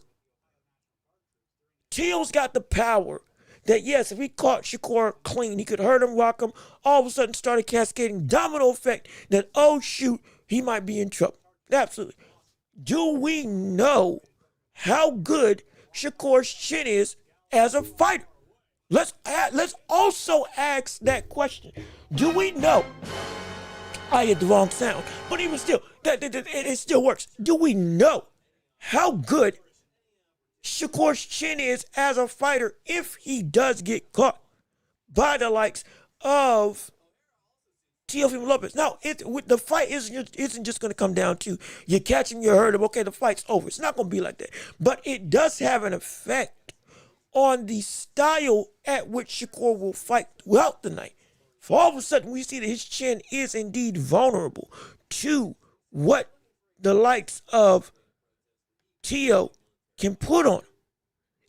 T.O.'s got the power that, yes, if he caught Shakur clean, he could hurt him, rock him, all of a sudden started cascading domino effect that, oh, shoot, he might be in trouble. Absolutely. Do we know how good Shakur's chin is as a fighter? Let's also ask that question. Do we know? I hit the wrong sound, but even still, it still works. Do we know how good Shakur's chin is as a fighter if he does get caught by the likes of Teofimo Lopez? Now, the fight isn't just going to come down to you catch him, you hurt him, okay, the fight's over. It's not going to be like that. But it does have an effect on the style at which Shakur will fight throughout the night. For all of a sudden, we see that his chin is indeed vulnerable to what the likes of Teo can put on him.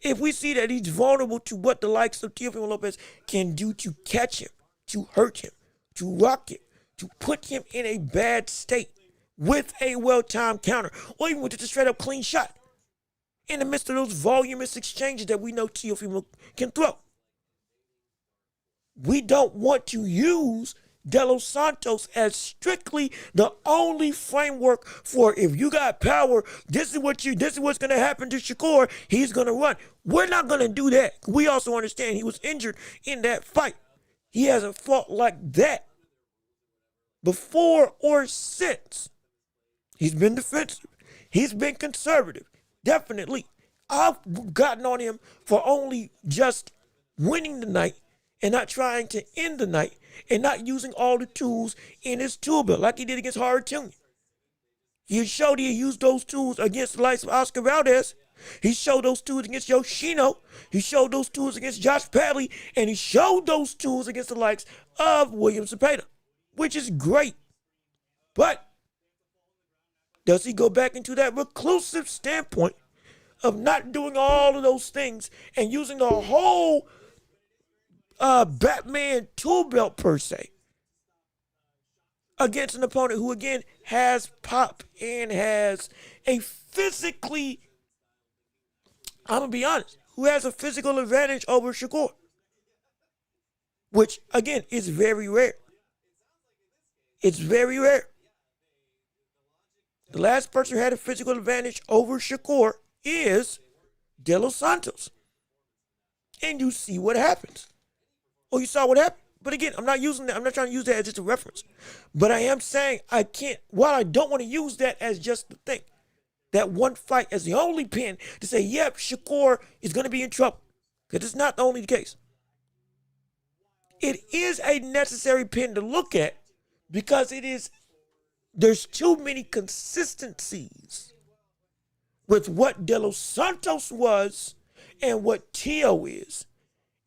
If we see that he's vulnerable to what the likes of Teofimo Lopez can do to catch him, to hurt him, to rock him, to put him in a bad state with a well-timed counter, or even with just a straight-up clean shot in the midst of those voluminous exchanges that we know Teofimo can throw. We don't want to use De Los Santos as strictly the only framework for if you got power, this is what's going to happen to Shakur, he's going to run. We're not going to do that. We also understand he was injured in that fight. He hasn't fought like that before or since. He's been defensive. He's been conservative. Definitely. I've gotten on him for only just winning the night and not trying to end the night and not using all the tools in his tool belt like he did against Hard Jr. He showed he used those tools against the likes of Oscar Valdez. He showed those tools against Yoshino. He showed those tools against Josh Padley. And he showed those tools against the likes of William Zepeda, which is great. But does he go back into that reclusive standpoint of not doing all of those things and using the whole Batman tool belt per se against an opponent who again has pop and has a physically, I'm gonna be honest, who has a physical advantage over Shakur, which again is very rare. It's very rare. The last person who had a physical advantage over Shakur is De Los Santos, and you see what happens. Oh, you saw what happened? But again, I'm not trying to use that as just a reference. But I am saying while I don't want to use that as just the thing, that one fight as the only pin to say, yep, Shakur is going to be in trouble. Because it's not the only case. It is a necessary pin to look at because there's too many consistencies with what De Los Santos was and what Teo is.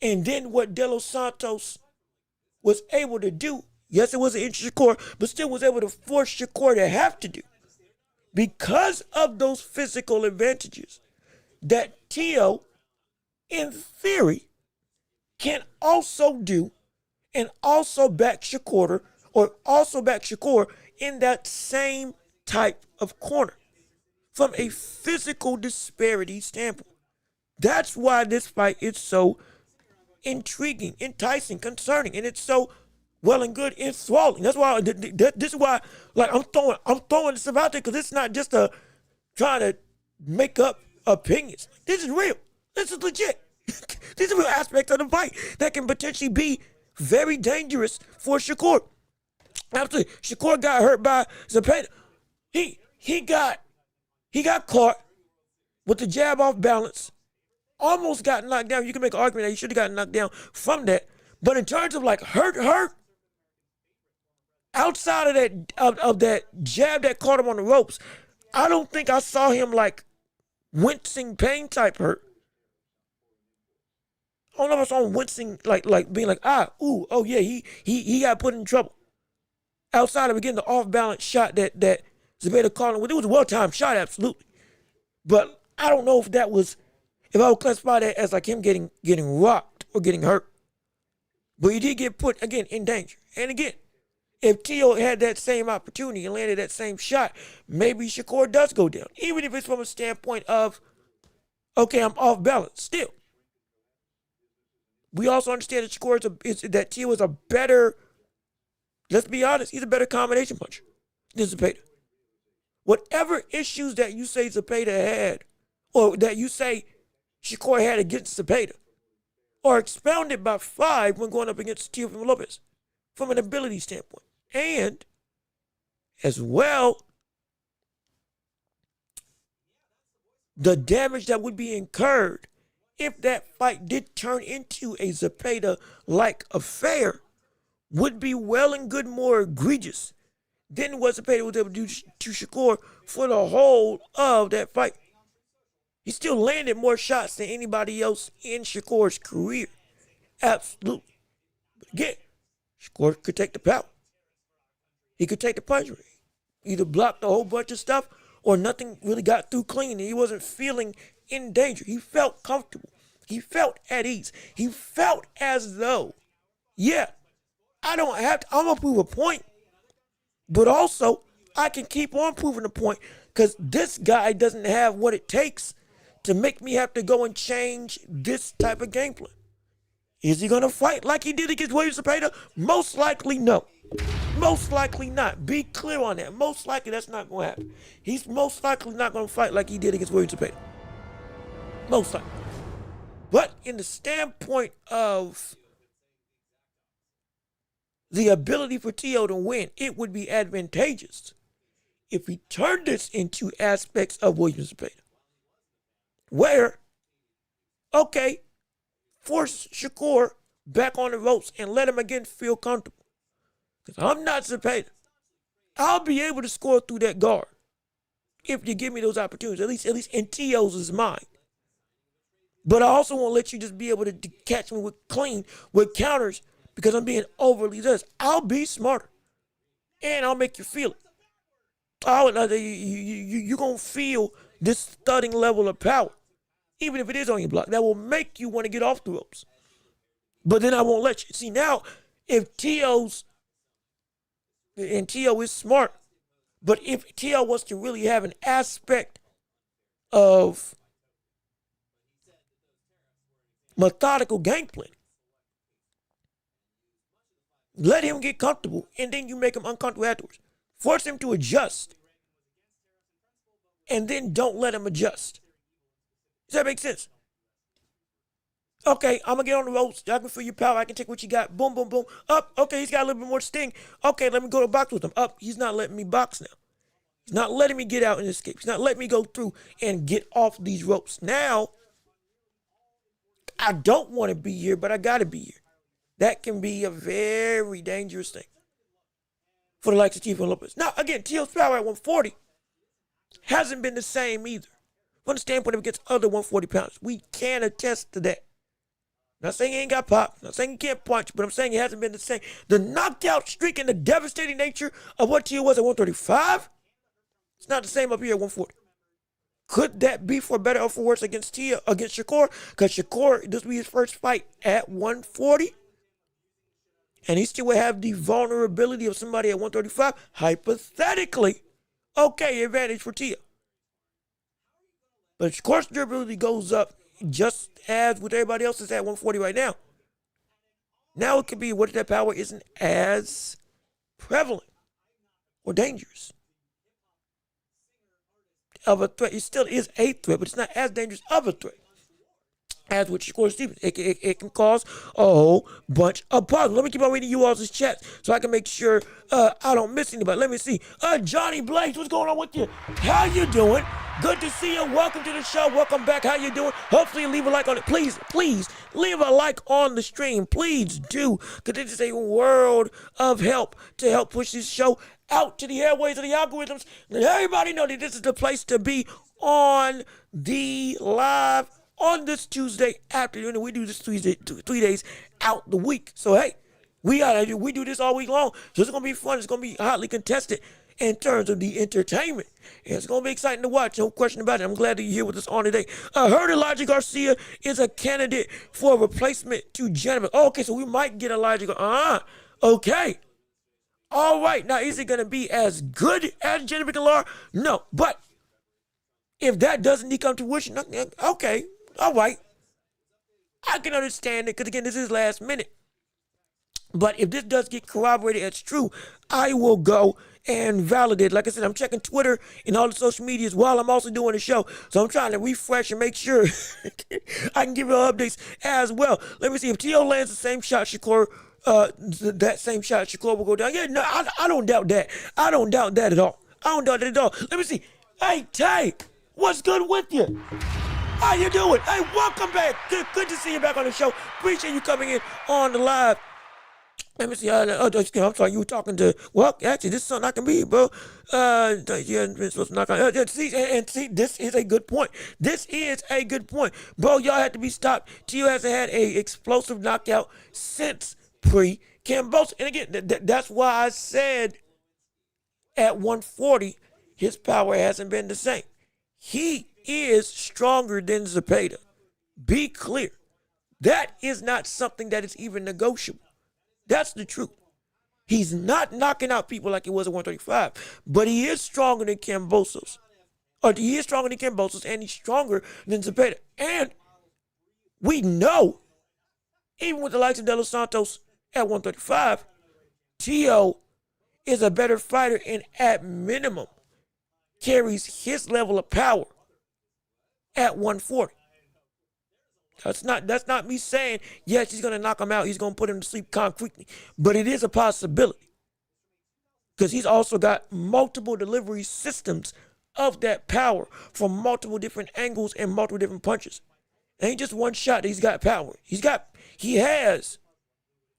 And then what De Los Santos was able to do, yes, it was an inch Shakur, but still was able to force Shakur to have to do because of those physical advantages that Teo, in theory, can also do and also back Shakur in that same type of corner from a physical disparity standpoint. That's why this fight is so intriguing, enticing, concerning, and it's so well and good, enthralling. That's why this is why, like, I'm throwing this stuff out there because it's not just trying to make up opinions. This is real. This is legit. These are real aspects of the fight that can potentially be very dangerous for Shakur. Absolutely. Shakur got hurt by Zepeda. He got caught with the jab off balance. Almost got knocked down. You can make an argument that he should have gotten knocked down from that. But in terms of like hurt, outside of that jab that caught him on the ropes, I don't think I saw him like wincing pain type hurt. I don't know if I saw him wincing like being like, oh yeah, he got put in trouble. Outside of again the off balance shot that Zepeda caught him with. It was a well timed shot, absolutely. But I don't know if I would classify that as like him getting rocked or getting hurt. But he did get put, again, in danger. And again, if Teo had that same opportunity and landed that same shot, maybe Shakur does go down. Even if it's from a standpoint of, okay, I'm off balance. Still. We also understand that that Teo is a better, let's be honest, he's a better combination puncher than Zepeda. Whatever issues that you say Zepeda had, or that you say Shakur had against Zepeda, are expounded by 5 when going up against Teofimo Lopez from an ability standpoint. And, as well, the damage that would be incurred if that fight did turn into a Zepeda-like affair would be well and good more egregious than what Zepeda was able to do to Shakur for the whole of that fight. He still landed more shots than anybody else in Shakur's career. Absolutely. But again, Shakur could take the power. He could take the punch. Either blocked a whole bunch of stuff or nothing really got through clean and he wasn't feeling in danger. He felt comfortable. He felt at ease. He felt as though, yeah, I'm going to prove a point, but also I can keep on proving a point because this guy doesn't have what it takes to make me have to go and change this type of game plan. Is he going to fight like he did against William Zepeda? Most likely no. Most likely not. Be clear on that. Most likely that's not going to happen. He's most likely not going to fight like he did against William Zepeda. Most likely. But in the standpoint of the ability for Teo to win, it would be advantageous if he turned this into aspects of William Zepeda. Where, okay, force Shakur back on the ropes and let him again feel comfortable. Because I'm not Zepeda. I'll be able to score through that guard if you give me those opportunities, at least in Teo's mind. But I also won't let you just be able to catch me with counters because I'm being overly zealous. I'll be smarter. And I'll make you feel it. You're going to feel this stunning level of power. Even if it is on your block, that will make you want to get off the ropes. But then I won't let you. See, now, if Teo is smart, but if Teo wants to really have an aspect of methodical game plan, let him get comfortable, and then you make him uncomfortable afterwards. Force him to adjust, and then don't let him adjust. Does that make sense? Okay, I'm going to get on the ropes. I can feel your power. I can take what you got. Boom, boom, boom. Up. Okay, he's got a little bit more sting. Okay, let me go to box with him. Up. He's not letting me box now. He's not letting me get out and escape. He's not letting me go through and get off these ropes. Now, I don't want to be here, but I got to be here. That can be a very dangerous thing for the likes of Teofimo Lopez. Now, again, Teo's power at 140 hasn't been the same either. From the standpoint of against other 140 pounds, we can attest to that. Not saying he ain't got pop, not saying he can't punch, but I'm saying it hasn't been the same. The knockout streak and the devastating nature of what Teo was at 135, it's not the same up here at 140. Could that be for better or for worse against Shakur? Because Shakur, this will be his first fight at 140. And he still would have the vulnerability of somebody at 135. Hypothetically, okay, advantage for Teo. But Shakur's durability goes up just as with everybody else is at 140 right now. Now it could be what if that power isn't as prevalent or dangerous. of a threat. It still is a threat, but it's not as dangerous of a threat as with Shakur Stevenson. It can cause a whole bunch of problems. Let me keep on reading you all's chat so I can make sure I don't miss anybody. Let me see. Johnny Blake, what's going on with you? How you doing? Good to see you. Welcome to the show. Welcome back. How you doing? Hopefully leave a like on it. Please leave a like on the stream. Please do, because it is a world of help to help push this show out to the airways of the algorithms. Let everybody know that this is the place to be on the live on this Tuesday afternoon, and we do this 3 days out the week. So hey, we do this all week long. So it's gonna be fun. It's gonna be hotly contested in terms of the entertainment. And it's gonna be exciting to watch. No question about it. I'm glad that you're here with us on today. I heard Elijah Garcia is a candidate for a replacement to Jennifer. Oh, okay, so we might get Elijah. Okay. All right. Now, is it gonna be as good as Jennifer Gallar? No, but if that doesn't come to fruition, okay. All right, I can understand it, because again, this is last minute. But if this does get corroborated as true, I will go and validate. Like I said, I'm checking Twitter and all the social medias while I'm also doing the show. So I'm trying to refresh and make sure I can give you updates as well. Let me see if T.O. lands the same shot, Shakur. That same shot, Shakur will go down. Yeah, no, I don't doubt that. I don't doubt that at all. Let me see. Hey, Tay, what's good with you? How you doing? Hey, welcome back. Good to see you back on the show. Appreciate you coming in on the live. Let me see. I'm sorry, you were talking to. Well, actually, this is something I can read, bro. Supposed to knock on. See, this is a good point. Bro, y'all had to be stopped. Tio hasn't had a explosive knockout since pre-Cambosa. And again, that's why I said at 140, his power hasn't been the same. He is stronger than Zepeda. Be clear. That is not something that is even negotiable. That's the truth. He's not knocking out people like he was at 135, but he is stronger than Cambosos. And he's stronger than Zepeda. And we know, even with the likes of De Los Santos at 135, Tio is a better fighter and at minimum carries his level of power at 140. That's not me saying, yes, he's going to knock him out. He's going to put him to sleep concretely. But it is a possibility. Because he's also got multiple delivery systems of that power from multiple different angles and multiple different punches. It ain't just one shot that he's got power. He has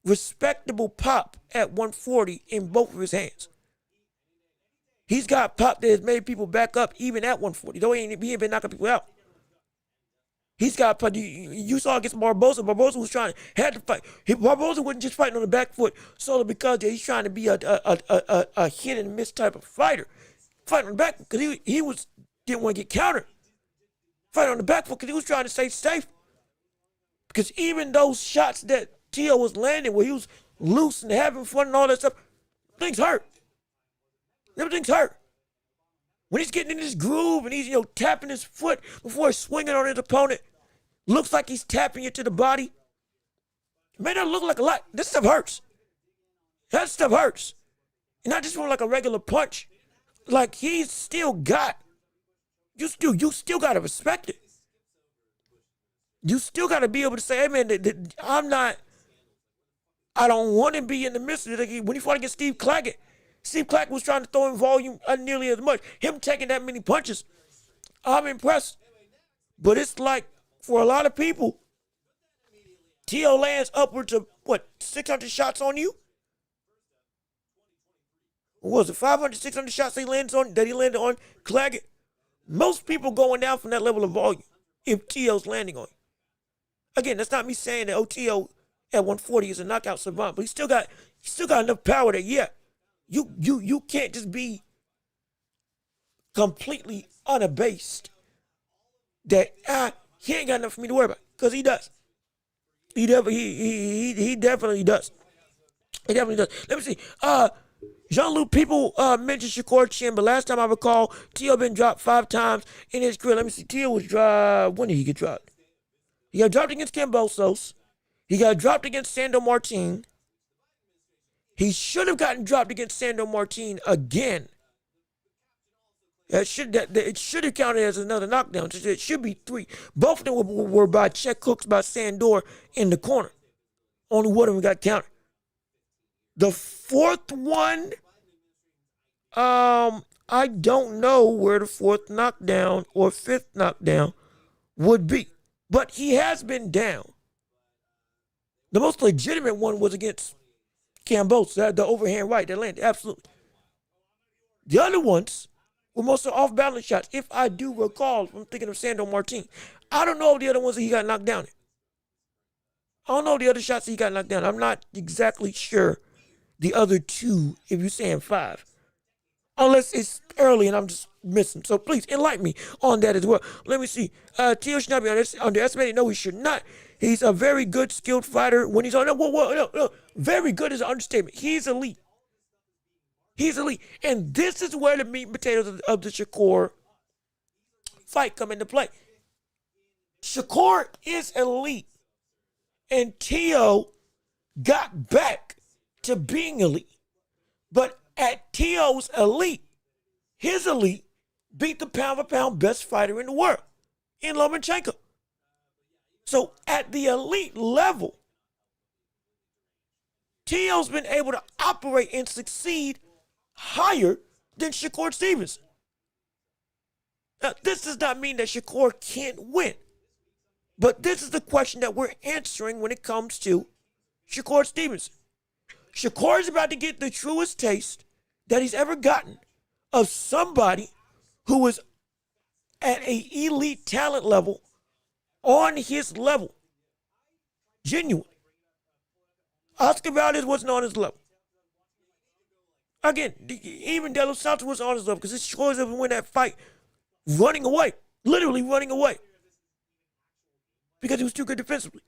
respectable pop at 140 in both of his hands. He's got pop that has made people back up even at 140. Though he ain't been knocking people out. He's got pop. You saw against Barboza. Barboza had to fight. Barboza wasn't just fighting on the back foot solely because he's trying to be a hit and miss type of fighter. Fighting on the back because he didn't want to get countered. Fighting on the back foot because he was trying to stay safe. Because even those shots that Tio was landing where he was loose and having fun and all that stuff, things hurt. Everything's hurt. When he's getting in this groove and he's, tapping his foot before he's swinging on his opponent, looks like he's tapping it to the body. It may not look like a lot. This stuff hurts. That stuff hurts. And not just from like a regular punch. Like he's still got, you still got to respect it. You still got to be able to say, hey man, I don't want to be in the midst of it. When he fought against Steve Claggett was trying to throw in volume nearly as much. Him taking that many punches, I'm impressed. But it's like, for a lot of people, Tio lands upwards of, 600 shots on you? What was it, 500, 600 shots that he landed on Claggett? Most people going down from that level of volume if Tio's landing on you. Again, that's not me saying that Tio at 140 is a knockout savant, but he's still got enough power that, yeah, you can't just be completely unabased that he ain't got enough for me to worry about, because he does. He definitely does. He definitely does. Let me see. Jean-Luc, people mentioned Shakur Chin, but last time I recall, Tio been dropped 5 times in his career. Let me see. Tio was dropped. When did he get dropped? He got dropped against Cambosos. He got dropped against Sandor Martin. He should have gotten dropped against Sandor Martin again. It should have counted as another knockdown. It should be 3. Both of them were by check hooks by Sandor in the corner. Only one of them got counted. The 4th one, I don't know where the 4th knockdown or 5th knockdown would be. But he has been down. The most legitimate one was against Kambosos, the overhand right that landed. Absolutely. The other ones were mostly off-balance shots, if I do recall. I'm thinking of Sandor Martin. I don't know the other ones that he got knocked down in. I don't know the other shots that he got knocked down. I'm not exactly sure the other 2, if you're saying 5. Unless it's early and I'm just missing. So please enlighten me on that as well. Let me see. Teo should not be underestimated. No, he should not. He's a very good, skilled fighter. When he's on, no. Very good is an understatement. He's elite. He's elite. And this is where the meat and potatoes of the Shakur fight come into play. Shakur is elite. And Teo got back to being elite. But at Teo's elite, his elite beat the pound-for-pound best fighter in the world, in Lomachenko. So at the elite level, Teo's been able to operate and succeed higher than Shakur Stevenson. Now, this does not mean that Shakur can't win. But this is the question that we're answering when it comes to Shakur Stevenson. Shakur is about to get the truest taste that he's ever gotten of somebody who is at an elite talent level, on his level. Genuine. Oscar Valdez wasn't on his level. Again, even De Los Santos was on his level because his choice to win that fight running away. Literally running away. Because he was too good defensively.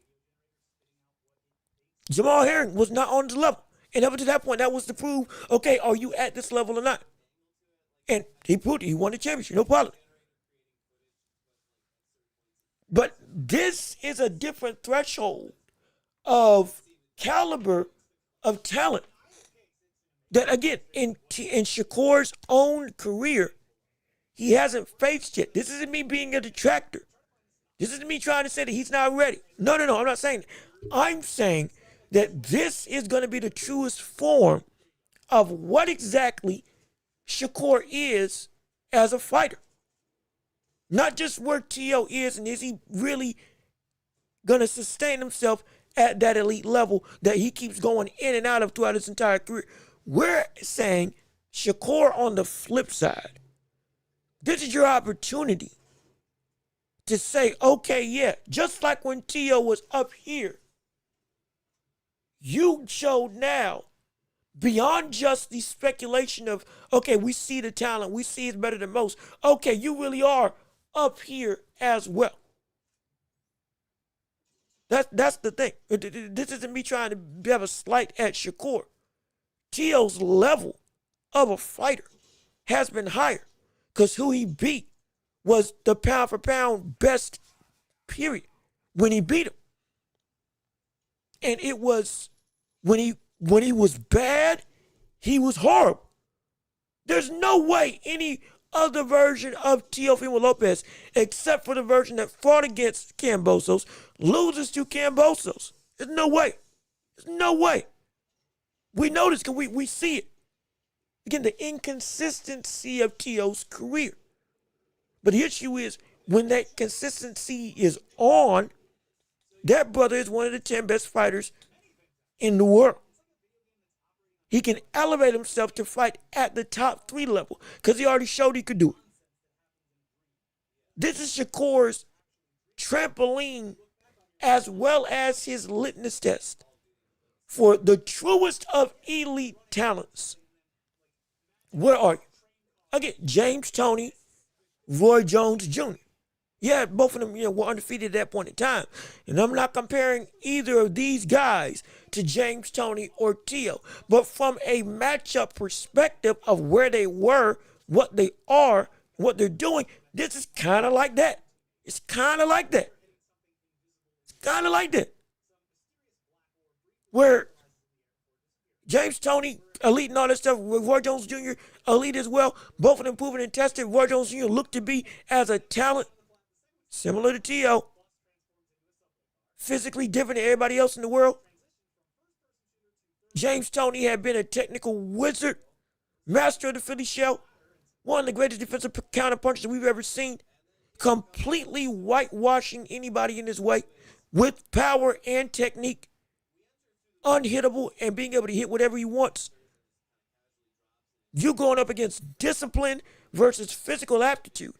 Jamal Herring was not on his level. And up to that point, that was to prove, okay, are you at this level or not? And he proved it. He won the championship. No problem. But this is a different threshold of caliber of talent that, again, in Shakur's own career, he hasn't faced yet. This isn't me being a detractor. This isn't me trying to say that he's not ready. No, I'm not saying that. I'm saying that this is going to be the truest form of what exactly Shakur is as a fighter. Not just where Teo is, and is he really going to sustain himself at that elite level that he keeps going in and out of throughout his entire career. We're saying Shakur on the flip side. This is your opportunity to say, okay, yeah, just like when Teo was up here, you showed now, beyond just the speculation of, okay, we see the talent, we see it's better than most. Okay, you really are up here as well. That's the thing. This isn't me trying to have a slight at Shakur. Teo's level of a fighter has been higher because who he beat was the pound for pound best, period, when he beat him. And it was when he was bad, he was horrible. There's no way any other version of Teofimo Lopez, except for the version that fought against Kambosos, loses to Kambosos. There's no way. There's no way. We know this because we see it. Again, the inconsistency of Teo's career. But the issue is, when that consistency is on, that brother is one of the 10 best fighters in the world. He can elevate himself to fight at the top 3 level because he already showed he could do it. This is Shakur's trampoline as well as his litmus test for the truest of elite talents. Where are you? Again, James Toney, Roy Jones Jr. Yeah, both of them were undefeated at that point in time. And I'm not comparing either of these guys to James Toney or Teo. But from a matchup perspective of where they were, what they are, what they're doing, this is kind of like that. It's kind of like that. It's kind of like that. Where James Toney elite and all that stuff. Roy Jones Jr. elite as well. Both of them proven and tested. Roy Jones Jr. looked to be as a talent similar to Teo. Physically different than everybody else in the world. James Toney had been a technical wizard, master of the Philly shell, one of the greatest defensive counterpunchers we've ever seen, completely whitewashing anybody in his way with power and technique, unhittable and being able to hit whatever he wants. You going up against discipline versus physical aptitude.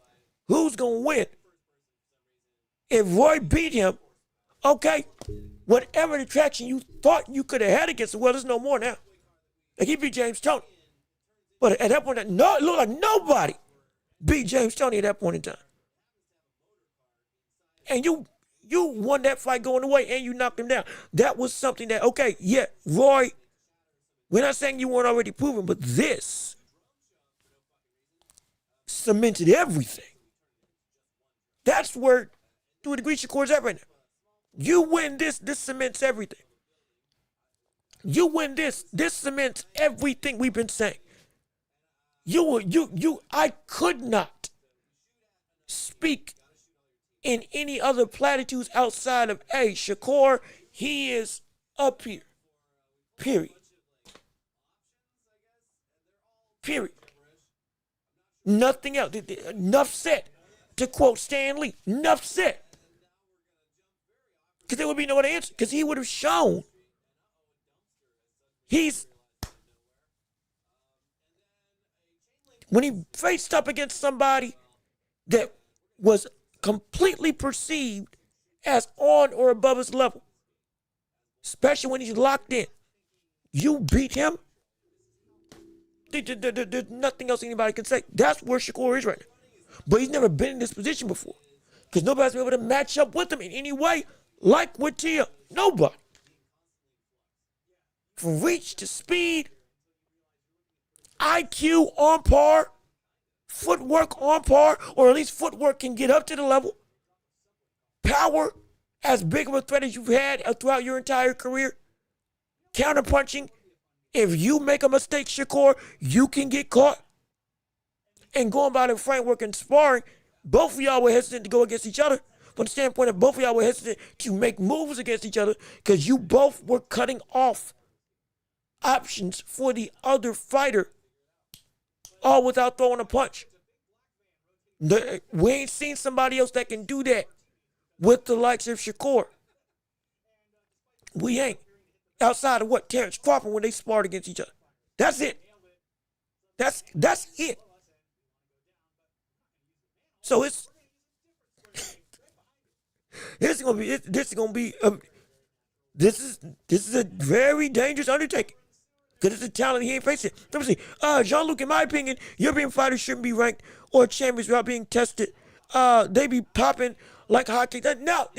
Who's going to win? If Roy beat him, okay, whatever the traction you thought you could have had against him, well, there's no more now. Like he beat James Toney. But at that point, it looked like nobody beat James Toney at that point in time. And you won that fight going away and you knocked him down. That was something that, okay, yeah, Roy, we're not saying you weren't already proven, but this cemented everything. That's where, to a degree, Shakur's at right now. You win this cements everything. You win this cements everything we've been saying. I could not speak in any other platitudes outside of, hey, Shakur, he is up here. Period. Nothing else. Enough said. To quote Stan Lee, enough said. Because there would be no other answer. Because he would have shown when he faced up against somebody that was completely perceived as on or above his level, especially when he's locked in, you beat him, there's nothing else anybody can say. That's where Shakur is right now. But he's never been in this position before because nobody's been able to match up with him in any way like with Tia. Nobody. From reach to speed, IQ on par, footwork on par, or at least footwork can get up to the level. Power, as big of a threat as you've had throughout your entire career. Counterpunching, if you make a mistake, Shakur, you can get caught. And going by the framework and sparring, both of y'all were hesitant to go against each other. From the standpoint of both of y'all were hesitant to make moves against each other because you both were cutting off options for the other fighter, all without throwing a punch. We ain't seen somebody else that can do that with the likes of Shakur. We ain't. Outside of what? Terrence Crawford when they sparred against each other. That's it. That's it. So this is a very dangerous undertaking. Because it's a talent he ain't facing. Let me see. Jean-Luc, in my opinion, European fighters shouldn't be ranked or champions without being tested. They be popping like hotcakes. No,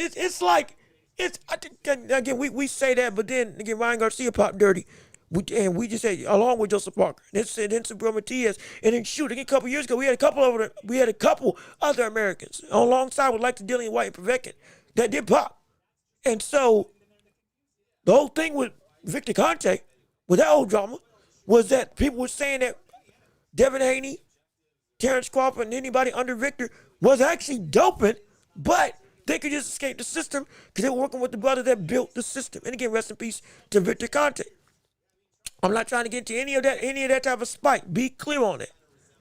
again, we say that, but then, again, Ryan Garcia popped dirty. We just say, along with Joseph Parker. Then Sabrina Matias. And then, shoot, again, a couple years ago, we had a couple other Americans alongside with like the Dillian White and Povetkin that did pop. And so, the whole thing with Victor Conte, with that old drama, was that people were saying that Devin Haney, Terrence Crawford, and anybody under Victor was actually doping, but they could just escape the system because they were working with the brother that built the system. And again, rest in peace to Victor Conte. I'm not trying to get into any of that type of spite. Be clear on it.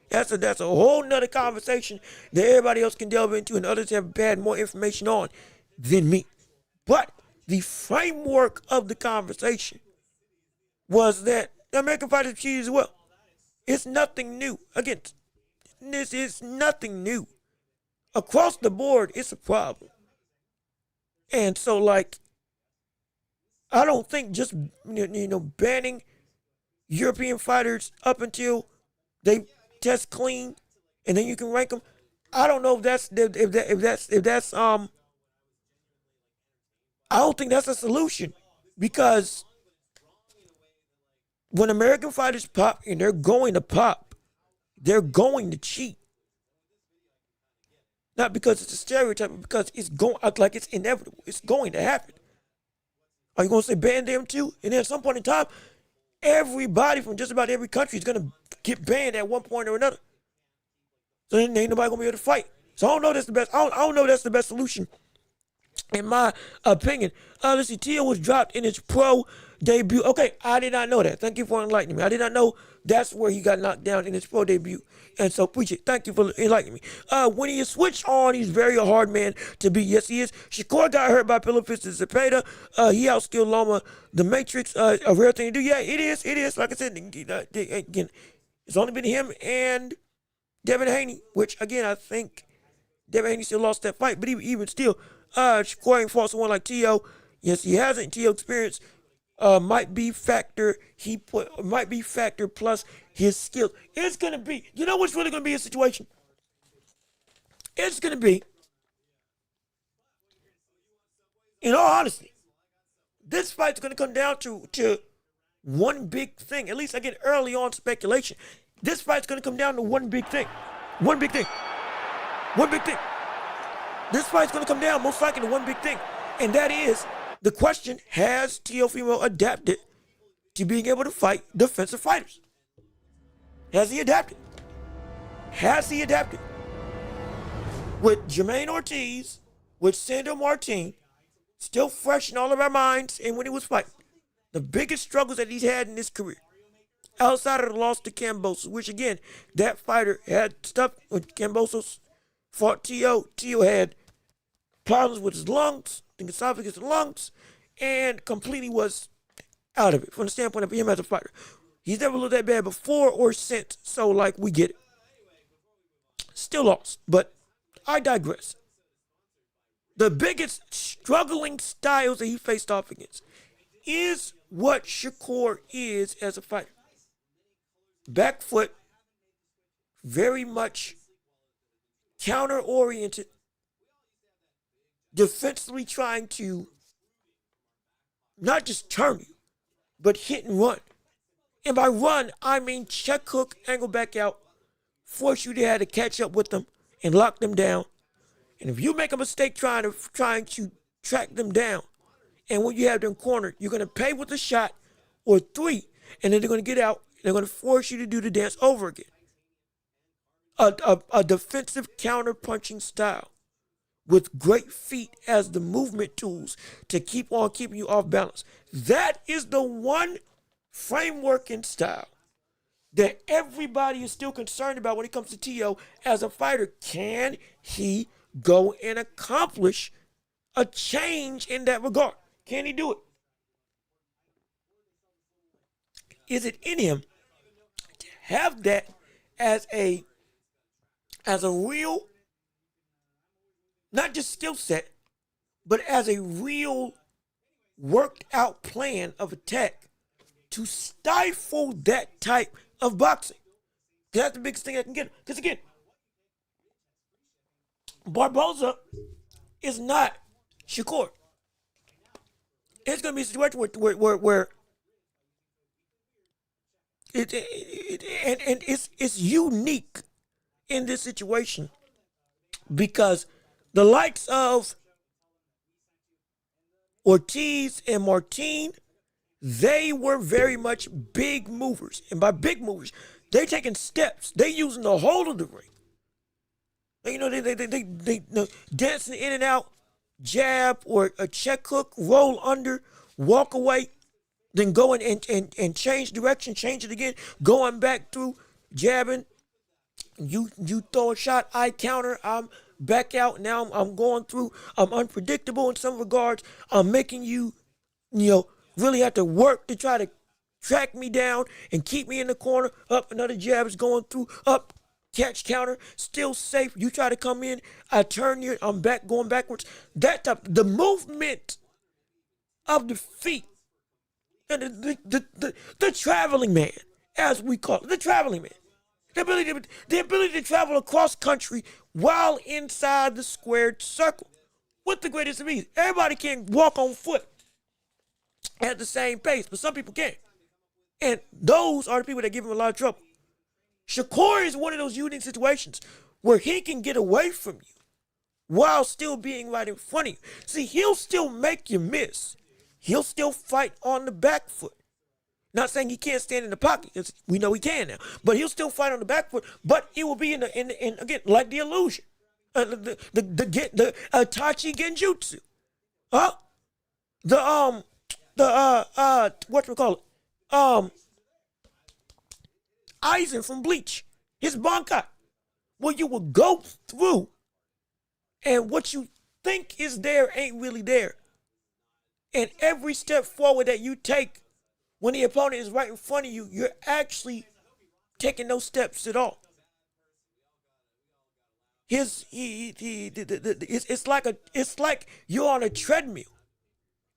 That's a whole nother conversation that everybody else can delve into and others have had more information on than me. But the framework of the conversation was that the American fighters cheated as well. It's nothing new. Again, this is nothing new. Across the board, it's a problem. And so, I don't think just, banning European fighters up until they test clean and then you can rank them. I don't know if that's I don't think that's a solution because when American fighters pop, and they're going to pop, they're going to cheat. Not because it's a stereotype, but because it's going like it's inevitable. It's going to happen. Are you going to say ban them too? And then at some point in time, everybody from just about every country is gonna get banned at one point or another. So then ain't nobody gonna be able to fight. So I don't know that's the best. I don't know that's the best solution, in my opinion. Let's see, Tio was dropped in his pro debut. Okay, I did not know that. Thank you for enlightening me. I did not know that's where he got knocked down in his pro debut. And so appreciate it. Thank you for enlightening me. When he is switched on, he's very a hard man to beat. Yes, he is. Shakur got hurt by pillow fist and Zepeda. He outskilled Loma, the Matrix. A rare thing to do. Yeah, it is. It is. Like I said, again, it's only been him and Devin Haney, which again I think Devin Haney still lost that fight, but even still, Shakur ain't fought someone like Tio. Yes, he hasn't. Tio experience might be factor. Might be factor plus his skills. It's gonna be. You know what's really gonna be a situation? It's gonna be, in all honesty, this fight's gonna come down to one big thing. At least I get early on speculation. This fight's gonna come down to one big thing. One big thing. One big thing. This fight's gonna come down most likely to one big thing. And that is the question, has Teofimo adapted to being able to fight defensive fighters? Has he adapted? Has he adapted? With Jermaine Ortiz, with Sandor Martin, still fresh in all of our minds, and when he was fighting, the biggest struggles that he's had in his career, outside of the loss to Kambosos, which again, that fighter had stuff when Kambosos fought Tio. Tio had problems with his lungs, I think esophagus and lungs, and completely was out of it from the standpoint of him as a fighter. He's never looked that bad before or since, so like we get it. Still lost, but I digress. The biggest struggling styles that he faced off against is what Shakur is as a fighter. Back foot, very much counter-oriented, defensively trying to not just turn you, but hit and run. And by run, I mean check hook, angle back out, force you to have to catch up with them and lock them down. And if you make a mistake trying to track them down, and when you have them cornered, you're going to pay with a shot or three, and then they're going to get out, and they're going to force you to do the dance over again. A defensive counter-punching style with great feet as the movement tools to keep on keeping you off balance. That is the one framework and style that everybody is still concerned about when it comes to Tio as a fighter. Can he go and accomplish a change in that regard? Can he do it? Is it in him to have that as a real, not just skill set, but as a real worked out plan of attack to stifle that type of boxing? That's the biggest thing I can get. Because again, Barboza is not Shakur. It's going to be a situation where it's unique in this situation because the likes of Ortiz and Martin, they were very much big movers. And by big movers, they taking steps. They using the whole of the ring. You know, they dancing in and out, jab or a check hook, roll under, walk away, then go and change direction, change it again, going back through, jabbing. You throw a shot, I counter, I'm back out. Now I'm going through. I'm unpredictable in some regards. I'm making you really have to work to try to track me down and keep me in the corner. Up, another jab is going through. Up, catch, counter, still safe. You try to come in, I turn you, I'm back, going backwards. That type, the movement of the feet, and the traveling man, as we call it, the traveling man. The ability to travel across country while inside the squared circle. With the greatest of ease. Everybody can't walk on foot at the same pace, but some people can. And those are the people that give him a lot of trouble. Shakur is one of those unique situations where he can get away from you while still being right in front of you. See, he'll still make you miss. He'll still fight on the back foot. Not saying he can't stand in the pocket, because we know he can now. But he'll still fight on the back foot. But it will be in again, like the illusion. The Itachi Genjutsu. Huh? What we call it? Aizen from Bleach. His Bankai. Where you will go through, and what you think is there ain't really there. And every step forward that you take when the opponent is right in front of you, you're actually taking those steps at all. It's like you're on a treadmill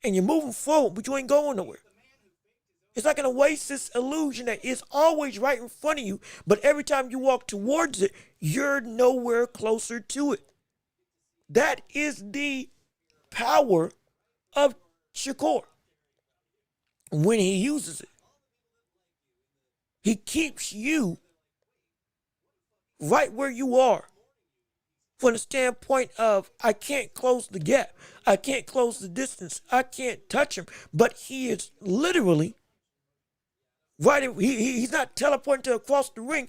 and you're moving forward, but you ain't going nowhere. It's like an oasis illusion that is always right in front of you, but every time you walk towards it, you're nowhere closer to it. That is the power of Shakur. When he uses it, he keeps you right where you are from the standpoint of, I can't close the gap. I can't close the distance. I can't touch him. But he is literally right in, he's not teleporting to across the ring.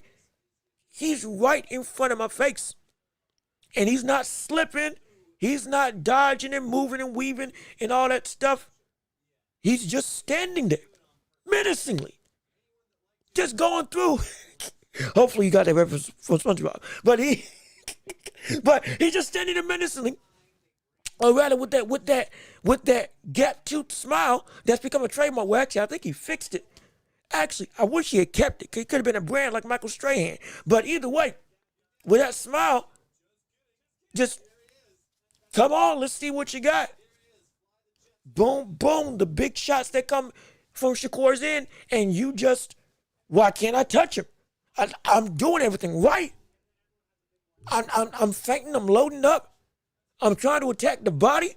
He's right in front of my face. And he's not slipping. He's not dodging and moving and weaving and all that stuff. He's just standing there, menacingly. Just going through. Hopefully you got that reference from SpongeBob. But he's just standing there menacingly. Or rather with that gap tooth smile that's become a trademark. Well, actually, I think he fixed it. Actually, I wish he had kept it. It could have been a brand like Michael Strahan. But either way, with that smile, just come on, let's see what you got. Boom, boom, the big shots that come from Shakur's end, and you just, why can't I touch him? I'm doing everything right. I'm feinting, I'm loading up. I'm trying to attack the body.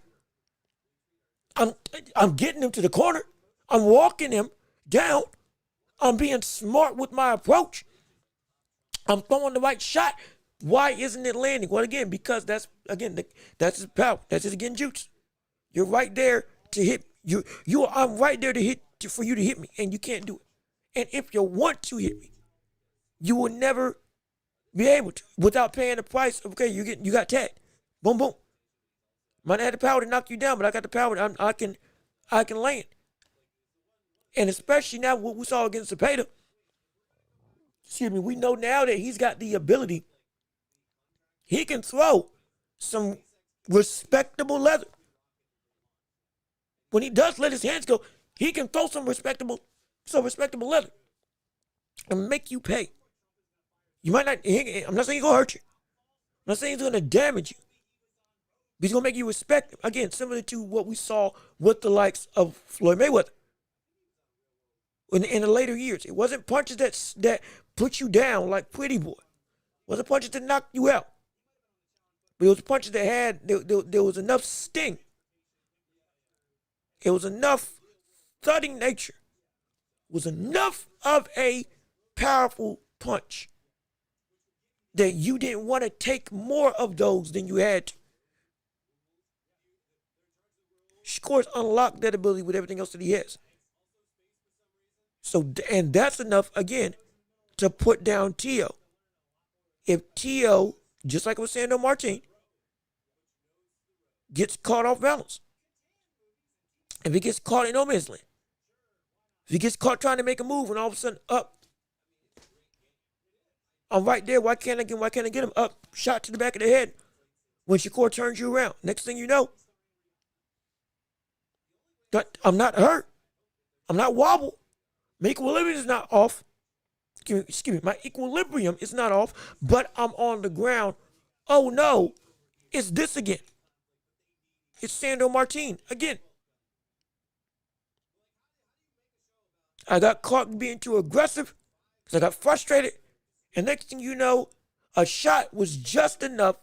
I'm getting him to the corner. I'm walking him down. I'm being smart with my approach. I'm throwing the right shot. Why isn't it landing? Well, again, because that's his power. That's his genjutsu. You're right there to hit you. I'm right there to hit for you to hit me, and you can't do it. And if you want to hit me, you will never be able to without paying the price. Okay, you got tagged. Boom, boom. Might not have the power to knock you down, but I got the power. I can land. And especially now what we saw against Zepeda. Excuse me. We know now that he's got the ability. He can throw some respectable leather. When he does let his hands go, he can throw some respectable leather and make you pay. You might not, I'm not saying he's going to hurt you. I'm not saying he's going to damage you. But he's going to make you respect him. Again, similar to what we saw with the likes of Floyd Mayweather. In the later years, it wasn't punches that put you down like Pretty Boy. It wasn't punches that knocked you out. But it was punches that had, there was enough sting. It was enough thudding nature. It was enough of a powerful punch that you didn't want to take more of those than you had to. Shakur's unlocked that ability with everything else that he has. So, and that's enough, again, to put down Teo. If Teo, just like with Sandor Martin, gets caught off balance, if he gets caught in no man's land, if he gets caught trying to make a move and all of a sudden up, I'm right there, why can't I get him up, shot to the back of the head when Shakur turns you around? Next thing you know, I'm not hurt. I'm not wobbled. My equilibrium is not off. Excuse me. My equilibrium is not off, but I'm on the ground. Oh no, it's this again. It's Sandor Martin again. I got caught being too aggressive because I got frustrated. And next thing you know, a shot was just enough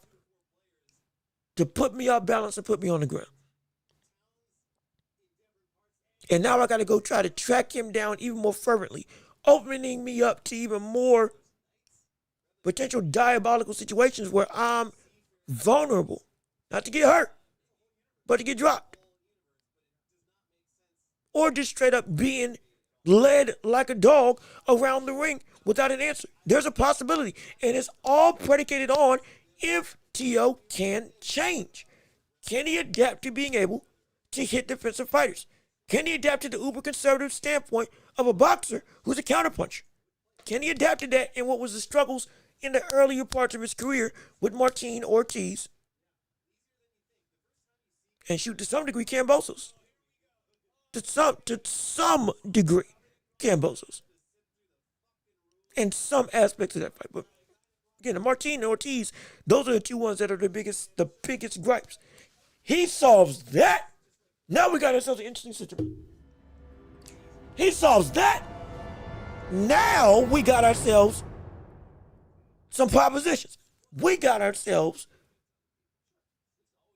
to put me off balance and put me on the ground. And now I got to go try to track him down even more fervently, opening me up to even more potential diabolical situations where I'm vulnerable, not to get hurt, but to get dropped. Or just straight up being led like a dog around the ring without an answer. There's a possibility, and it's all predicated on if Teo can change. Can he adapt to being able to hit defensive fighters? Can he adapt to the uber conservative standpoint of a boxer who's a counterpuncher? Can he adapt to that in what was the struggles in the earlier parts of his career with Martin Ortiz? And shoot, to some degree, Kambosos. To some degree, Kambosos. In some aspects of that fight. But again, the Martin and Ortiz, those are the two ones that are the biggest gripes. He solves that. Now we got ourselves an interesting situation. He solves that. Now we got ourselves some propositions. We got ourselves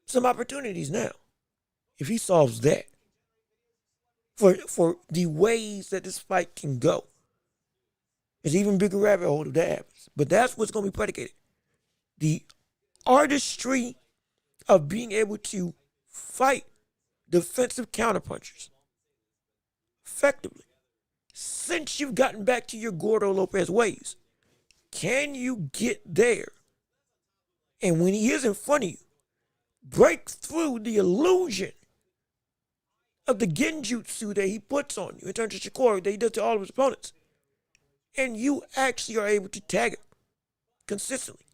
some opportunities now. If he solves that, for the ways that this fight can go, it's even bigger rabbit hole if that happens. But that's what's going to be predicated. The artistry of being able to fight defensive counterpunchers effectively. Since you've gotten back to your Gordo Lopez ways, can you get there? And when he is in front of you, break through the illusion of the genjutsu that he puts on you in terms of Shakur that he does to all of his opponents. And you actually are able to tag him consistently.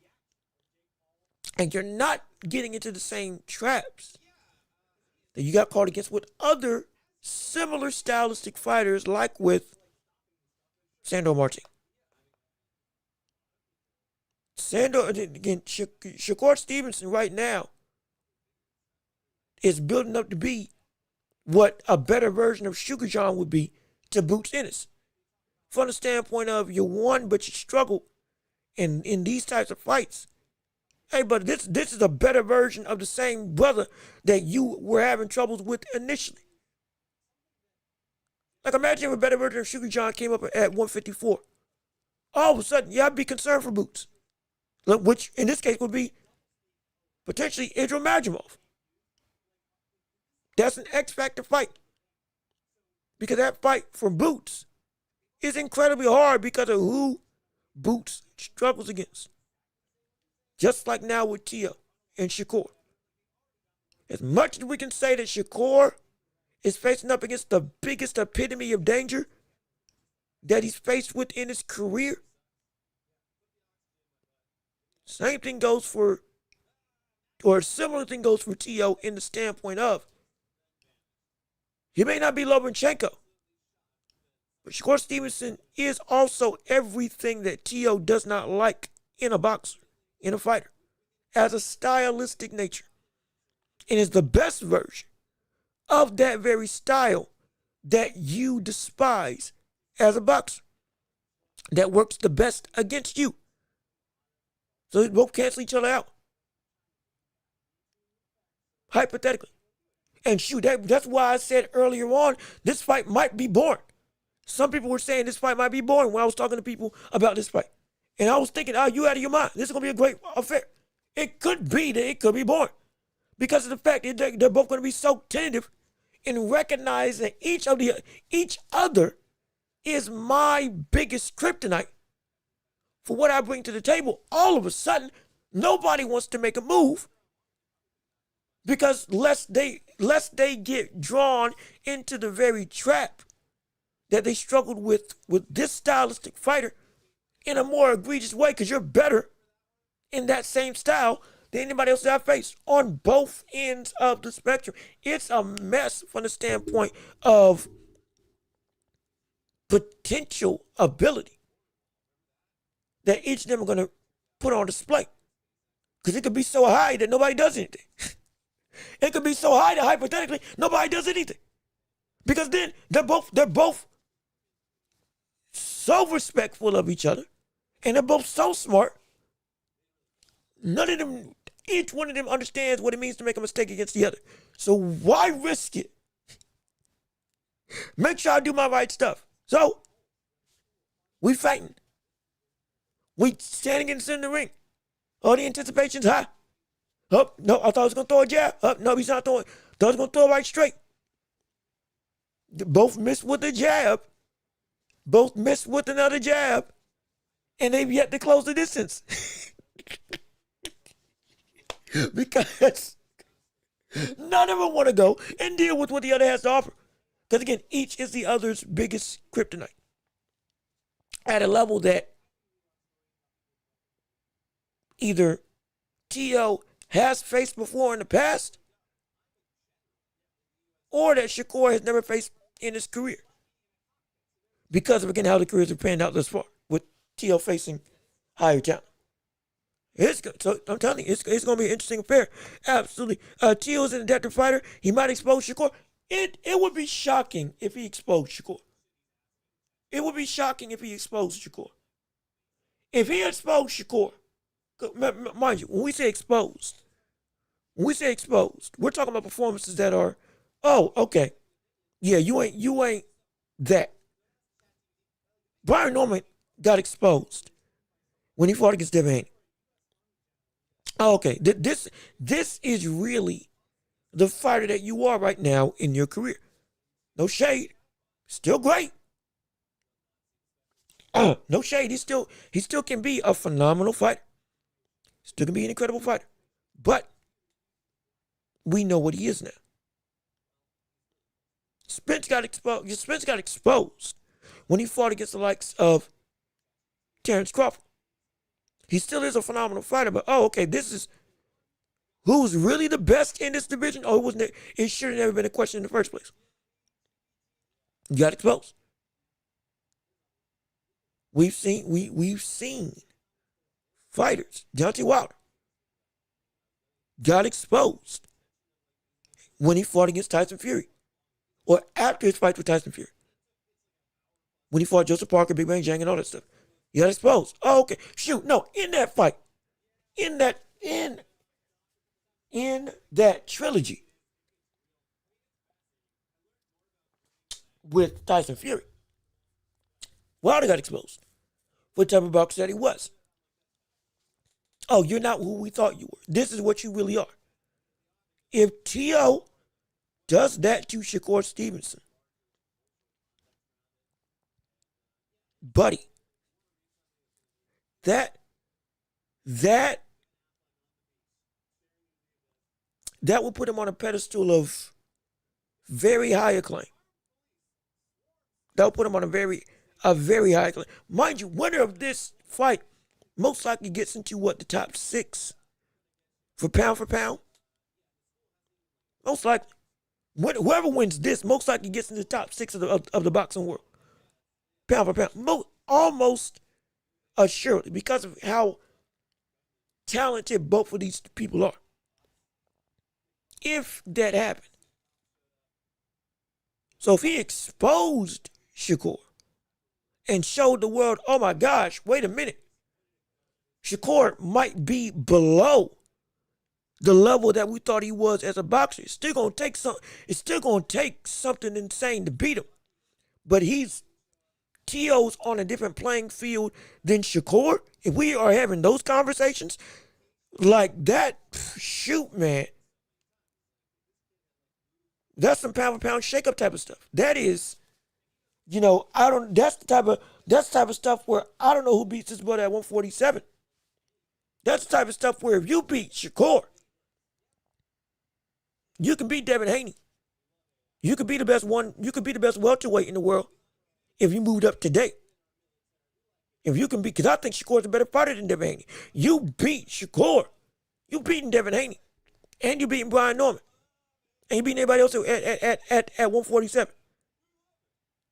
And you're not getting into the same traps that you got caught against with other similar stylistic fighters like with Sandor Martin. Shakur Stevenson right now is building up to be what a better version of Sugar John would be to Boots Ennis. From the standpoint of you won, but you struggled in these types of fights. Hey, but this is a better version of the same brother that you were having troubles with initially. Like imagine if a better version of Sugar John came up at 154. All of a sudden, yeah, I'd be concerned for Boots. Which in this case would be potentially Idris Majimov. That's an X-Factor fight. Because that fight for Boots is incredibly hard because of who Boots struggles against. Just like now with Teo and Shakur. As much as we can say that Shakur is facing up against the biggest epitome of danger that he's faced with in his career, same thing goes for, or a similar thing goes for Teo in the standpoint of, he may not be Lomachenko, but Shakur Stevenson is also everything that Teo does not like in a boxer, in a fighter, as a stylistic nature. And is the best version of that very style that you despise as a boxer, that works the best against you. So they both cancel each other out. Hypothetically. And shoot, that's why I said earlier on, this fight might be boring. Some people were saying this fight might be boring when I was talking to people about this fight. And I was thinking, oh, you out of your mind. This is going to be a great affair. It could be that it could be boring. Because of the fact that they're both going to be so tentative in recognizing each other is my biggest kryptonite for what I bring to the table. All of a sudden, nobody wants to make a move because lest they get drawn into the very trap that they struggled with this stylistic fighter in a more egregious way, because you're better in that same style than anybody else that I face on both ends of the spectrum. It's a mess from the standpoint of potential ability that each of them are going to put on display. Because it could be so high that nobody does anything. It could be so high that hypothetically nobody does anything. Because then they're both so respectful of each other, and they're both so smart. Each one of them understands what it means to make a mistake against the other. So why risk it? Make sure I do my right stuff. So, we fighting. We standing in the ring. All the anticipation's high. Oh, no, I thought I was going to throw a jab. Oh, no, he's not throwing. Thought I was going to throw it right straight. They both missed with the jab. both missed with another jab, and they've yet to close the distance. Because none of them want to go and deal with what the other has to offer. Because again, each is the other's biggest kryptonite at a level that either T.O. has faced before in the past or that Shakur has never faced in his career. Because of, again, how the careers have panned out thus far with T.O. facing higher talent. So I'm telling you, it's going to be an interesting affair. Absolutely. T.O. is an adaptive fighter. He might expose Shakur. It would be shocking if he exposed Shakur. It would be shocking if he exposed Shakur. If he exposed Shakur, mind you, when we say exposed, we're talking about performances that are, oh, okay, yeah, you ain't that. Brian Norman got exposed when he fought against Devin Haney. Oh, okay, this is really the fighter that you are right now in your career. No shade, still great. No shade, he still can be a phenomenal fighter. Still can be an incredible fighter. But we know what he is now. Spence got exposed when he fought against the likes of Terrence Crawford. He still is a phenomenal fighter, but okay, this is who's really the best in this division. Oh, it should have never been a question in the first place. You got exposed. We've seen fighters, Deontay Wilder, got exposed when he fought against Tyson Fury, or after his fight with Tyson Fury. When he fought Joseph Parker, Big Bang Jang, and all that stuff. He got exposed. Oh, okay. Shoot, no, in that fight, in that trilogy with Tyson Fury, Wilder got exposed for the type of boxer that he was. Oh, you're not who we thought you were. This is what you really are. If T.O. does that to Shakur Stevenson, buddy, that will put him on a pedestal of very high acclaim. That will put him on a very high acclaim. Mind you, winner of this fight most likely gets into the top 6 for pound. Most likely. Whoever wins this most likely gets into the top 6 of the boxing world. Pound for pound. Almost assuredly, because of how talented both of these people are. If that happened. So if he exposed Shakur and showed the world, oh my gosh, wait a minute, Shakur might be below the level that we thought he was as a boxer. It's still gonna take something insane to beat him. But T.O.'s on a different playing field than Shakur. If we are having those conversations like that, shoot, man. That's some pound for pound shake-up type of stuff. That is, that's the type of stuff where I don't know who beats his butt at 147. That's the type of stuff where if you beat Shakur, you can beat Devin Haney. You could be the best welterweight in the world if you moved up today. If you can beat, because I think Shakur's a better fighter than Devin Haney. You beat Shakur. You beating Devin Haney. And you beating Brian Norman. And you beating everybody else at 147.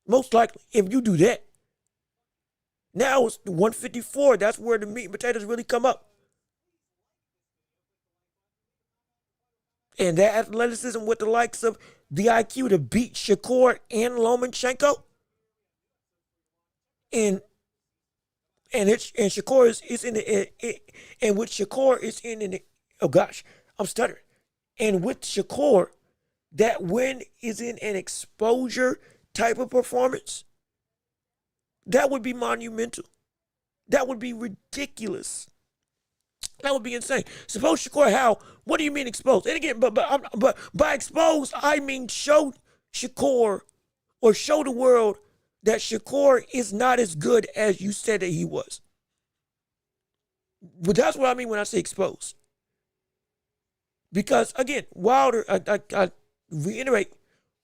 Most likely, if you do that. Now it's 154. That's where the meat and potatoes really come up. And that athleticism with the likes of the IQ to beat Shakur and Lomachenko. And Shakur is in the and with Shakur is in the oh gosh, I'm stuttering. And with Shakur, that win is in an exposure type of performance. That would be monumental. That would be ridiculous. That would be insane. Suppose Shakur, what do you mean exposed? And again, but by exposed, I mean show Shakur or show the world that Shakur is not as good as you said that he was. But that's what I mean when I say exposed. Because again, Wilder, I reiterate,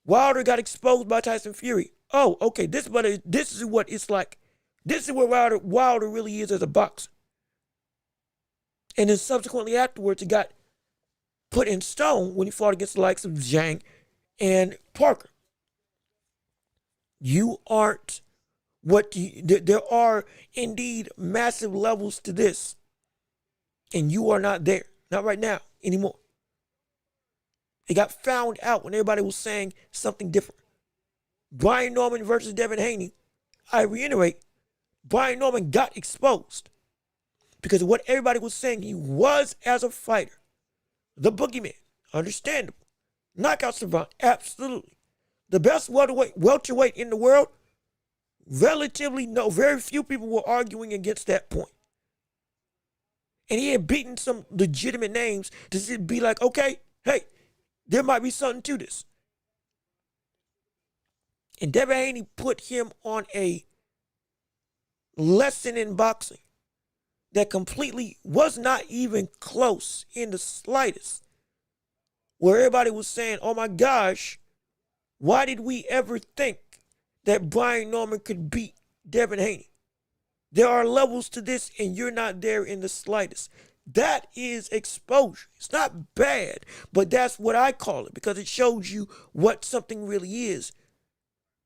Wilder got exposed by Tyson Fury. Oh, okay, this is what it's like. This is where Wilder really is as a boxer. And then subsequently afterwards, it got put in stone when he fought against the likes of Zhang and Parker. You aren't there are indeed massive levels to this. And you are not there. Not right now anymore. It got found out when everybody was saying something different. Brian Norman versus Devin Haney. I reiterate, Brian Norman got exposed because of what everybody was saying he was as a fighter. The boogeyman, understandable. Knockout savant, absolutely. The best welterweight in the world, relatively no. Very few people were arguing against that point. And he had beaten some legitimate names to be like, okay, hey, there might be something to this. And Devin Haney put him on a lesson in boxing that completely was not even close in the slightest. Where everybody was saying, oh my gosh, why did we ever think that Brian Norman could beat Devin Haney? There are levels to this and you're not there in the slightest. That is exposure. It's not bad, but that's what I call it because it shows you what something really is.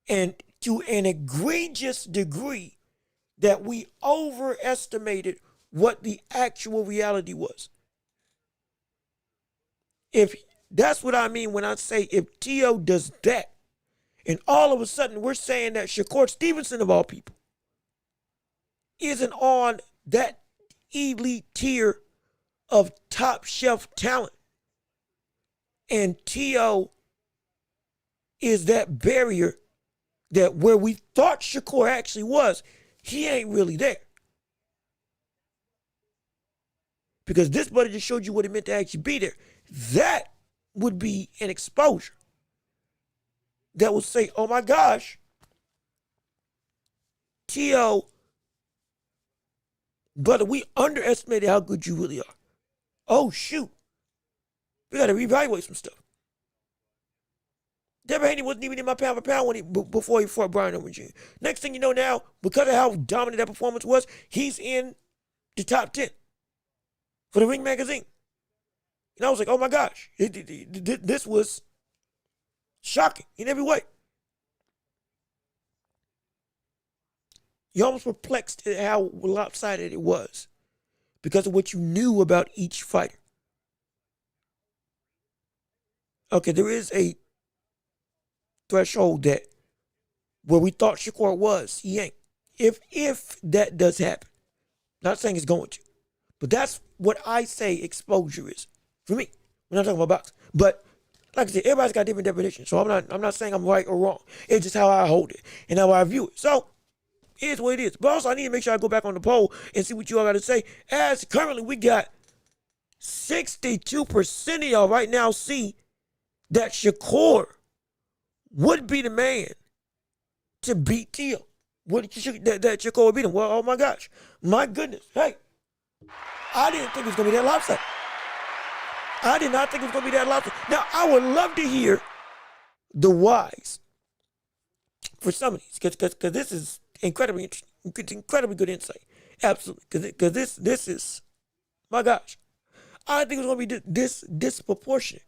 And to an egregious degree that we overestimated what the actual reality was. If that's what I mean when I say if Teo does that, and all of a sudden we're saying that Shakur Stevenson of all people isn't on that elite tier of top shelf talent, and Teo is that barrier that where we thought Shakur actually was, he ain't really there. Because this buddy just showed you what it meant to actually be there. That would be an exposure that would say, oh my gosh, Teo, brother, we underestimated how good you really are. Oh shoot, we got to reevaluate some stuff. Devin Haney wasn't even in my pound for pound before he fought Brian Norman Jr. Next thing you know now, because of how dominant that performance was, he's in the top 10 for the Ring magazine. And I was like, oh my gosh, this was shocking in every way. You're almost perplexed at how lopsided it was because of what you knew about each fighter. Okay, there is a threshold that where we thought Shakur was, he ain't. If that does happen, not saying it's going to, but that's what I say exposure is for me when I'm talking about boxing. But like I said, everybody's got different definitions, so I'm not saying I'm right or wrong. It's just how I hold it and how I view it. So here's what it is. But also I need to make sure I go back on the poll and see what you all got to say. As currently we got 62% of y'all right now see that Shakur would be the man to beat Teo. That Shakur would beat him. Well, oh my gosh. My goodness. Hey, I didn't think it was going to be that lopsided. I did not think it was going to be that lopsided. Now, I would love to hear the whys for some of these because this is incredibly interesting. It's incredibly good insight. Absolutely. Because this is, my gosh. I think it was going to be this disproportionate.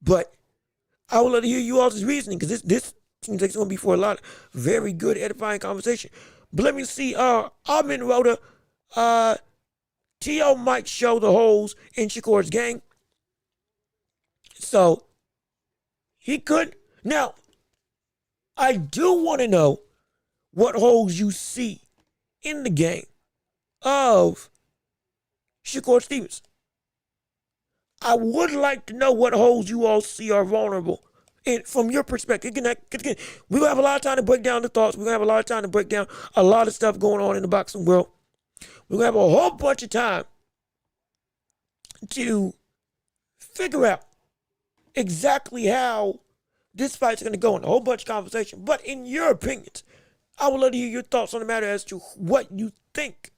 But I would love to hear you all's reasoning because this seems like it's going to be for a lot of very good edifying conversation. But let me see. Armin wrote Teo might show the holes in Shakur's game. So he could. Now, I do want to know what holes you see in the game of Shakur Stevenson. I would like to know what holes you all see are vulnerable. And from your perspective, again, we're going to have a lot of time to break down the thoughts. We're going to have a lot of time to break down a lot of stuff going on in the boxing world. We're going to have a whole bunch of time to figure out exactly how this fight's going to go in a whole bunch of conversation. But in your opinions, I would love to hear your thoughts on the matter as to what you think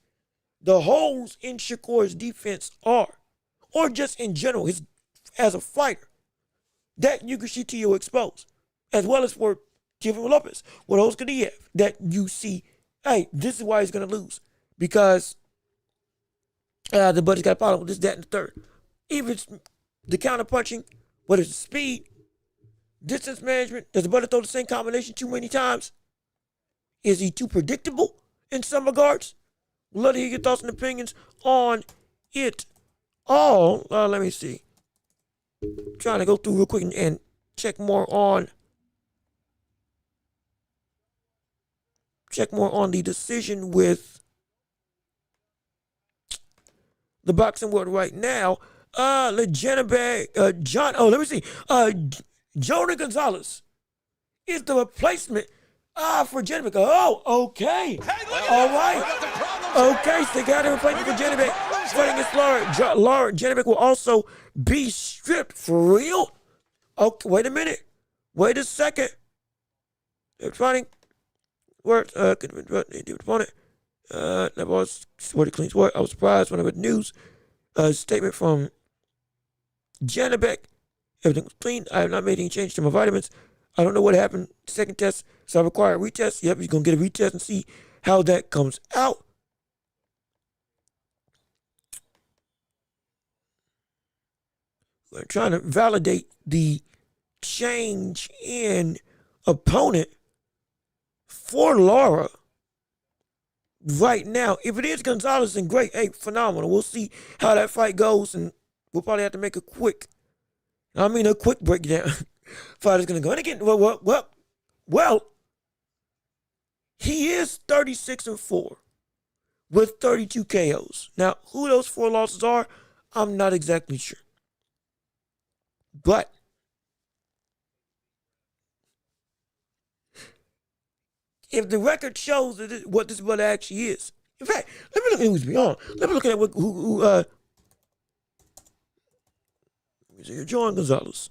the holes in Shakur's defense are, or just in general, as a fighter, that you could see Tio expose, as well as for Teofimo Lopez. What holes could he have that you see, hey, this is why he's going to lose? Because the buddy's got a problem with this, that, and the third. Even the counter punching, whether it's the speed, distance management, does the buddy throw the same combination too many times? Is he too predictable in some regards? Love to hear your thoughts and opinions on it all. Let me see. Trying to go through real quick and check more on the decision with the boxing world right now. John. Oh, let me see. Jonah Gonzalez is the replacement for Janibek. Oh, okay. All right. Okay, so they got a replacement for Janibek. Fighting against Laura. Janibek will also be stripped. For real? Okay, wait a minute. Wait a second. They're fighting. Could have been the opponent. That was sort of clean sport. I was surprised when I read the news. Statement from Janibek. Everything was clean. I have not made any change to my vitamins. I don't know what happened. Second test, so I require a retest. Yep, he's going to get a retest and see how that comes out. We're trying to validate the change in opponent for Laura right now. If it is Gonzalez, then great. Hey, phenomenal. We'll see how that fight goes, and we'll probably have to make a quick breakdown. Fight is going to go. And again, well, he is 36-4 with 32 KOs. Now, who those 4 losses are, I'm not exactly sure. But if the record shows that what this brother actually is, in fact, let me look at who's beyond. Let me look at who let me see here, John Gonzalez.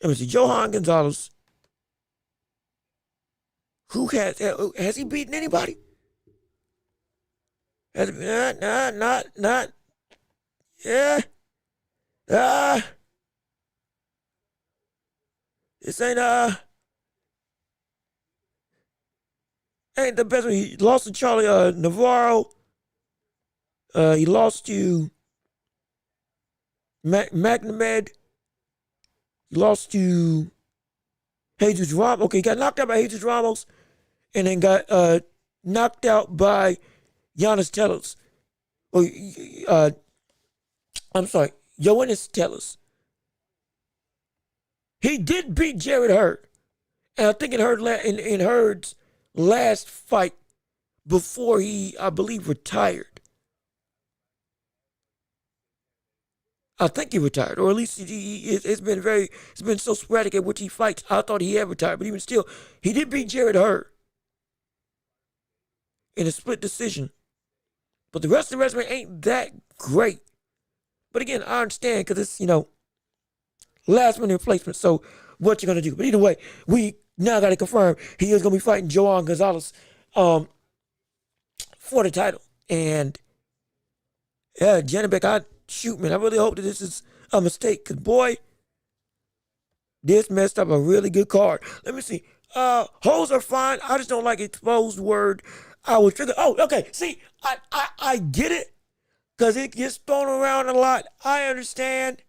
Let me see, Johan Gonzalez. Who has he beaten anybody? Has he been, not. Yeah. This ain't the best one. He lost to Charlie Navarro. He lost to McNamara. He lost to Jesus Ramos. Okay, he got knocked out by Jesus Ramos, and then got knocked out by Giannis Tellers. I'm sorry, Yoenis Tellers. He did beat Jared Hurd, and I think in Hurd's last fight before he, I believe, retired. I think he retired, or at least it's been so sporadic at which he fights. I thought he had retired, but even still, he did beat Jared Hurd in a split decision. But the rest of the resume ain't that great. But again, I understand because it's, last minute replacement. So what you're going to do. But either way, we now got to confirm he is going to be fighting Joan Gonzalez for the title. And yeah, Janibek, I really hope that this is a mistake. Because boy, this messed up a really good card. Let me see. Holes are fine. I just don't like exposed word. I was triggered. Oh, okay. See, I get it. Because it gets thrown around a lot. I understand.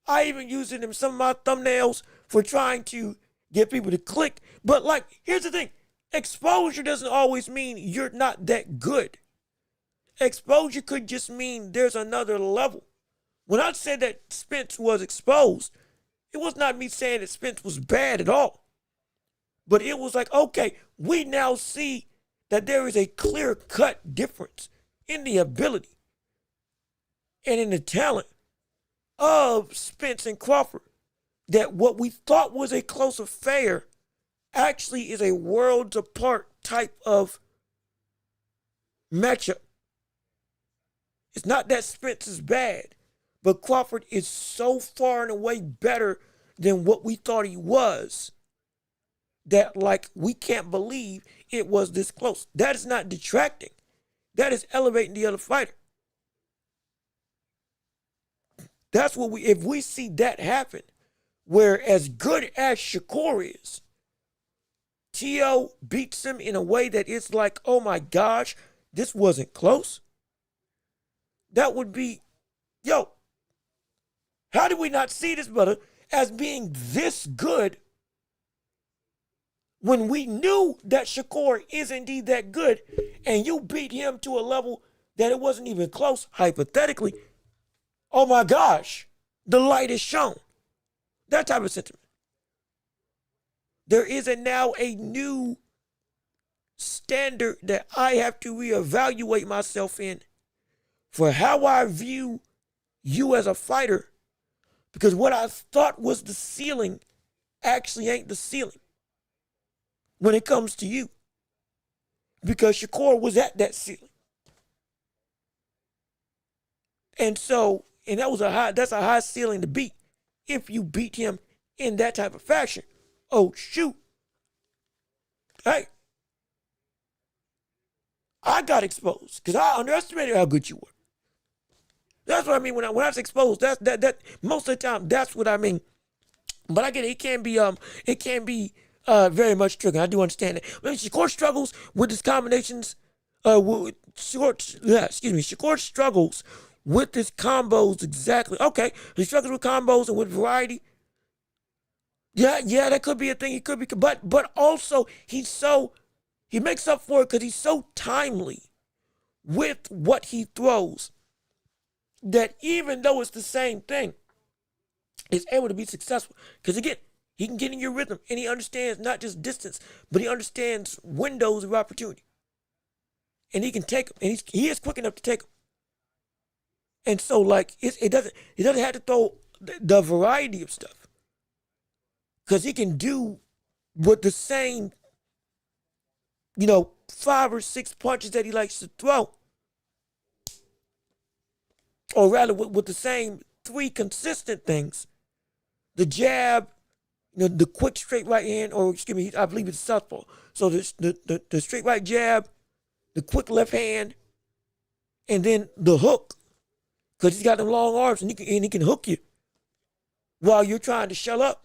I even use it in some of my thumbnails for trying to get people to click. But here's the thing. Exposure doesn't always mean you're not that good. Exposure could just mean there's another level. When I said that Spence was exposed, it was not me saying that Spence was bad at all. But it was okay, we now see that there is a clear-cut difference in the ability and in the talent of Spence and Crawford. That what we thought was a close affair actually is a worlds apart type of matchup. It's not that Spence is bad, but Crawford is so far and away better than what we thought he was that, like, we can't believe it was this close. That is not detracting. That is elevating the other fighter. That's what if we see that happen, where as good as Shakur is, Teo beats him in a way that it's like, oh my gosh, this wasn't close. That would be, yo, how did we not see this brother as being this good when we knew that Shakur is indeed that good and you beat him to a level that it wasn't even close, hypothetically? Oh my gosh, the light is shown. That type of sentiment. There is now a new standard that I have to reevaluate myself in for how I view you as a fighter, because what I thought was the ceiling actually ain't the ceiling when it comes to you, because Shakur was at that ceiling. And so, and that's a high ceiling to beat if you beat him in that type of fashion. Oh shoot. Hey, I got exposed because I underestimated how good you were. That's what I mean when I was exposed. That most of the time that's what I mean. But I get it. It can be very much tricky. I do understand it. I mean, Shakur struggles with his combinations. Shakur struggles with his combos exactly. Okay, he struggles with combos and with variety. Yeah, that could be a thing. He could be, but also he makes up for it because he's so timely with what he throws that even though it's the same thing, is able to be successful. Because again, he can get in your rhythm and he understands not just distance, but he understands windows of opportunity. And he can take them, and he is quick enough to take them. And so, like, he doesn't have to throw the variety of stuff, because he can do with the same, 5 or 6 punches that he likes to throw, or rather with the same 3 consistent things: the jab, the quick straight right hand, or excuse me, I believe it's southpaw. So the straight right jab, the quick left hand, and then the hook, because he's got them long arms and he can hook you while you're trying to shell up.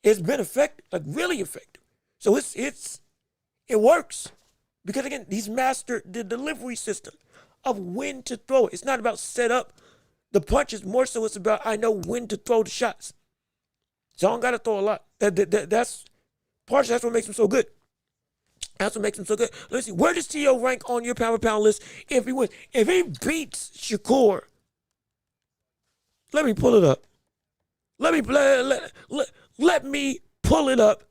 It's been effective, like really effective. So it works, because again, he's mastered the delivery system of when to throw it. It's not about set up the punches, more so it's about I know when to throw the shots. So I don't gotta throw a lot. That's partially that's what makes him so good. That's what makes him so good. Let's see, where does Teo rank on your pound for pound list if he wins? If he beats Shakur, let me pull it up. Let me pull it up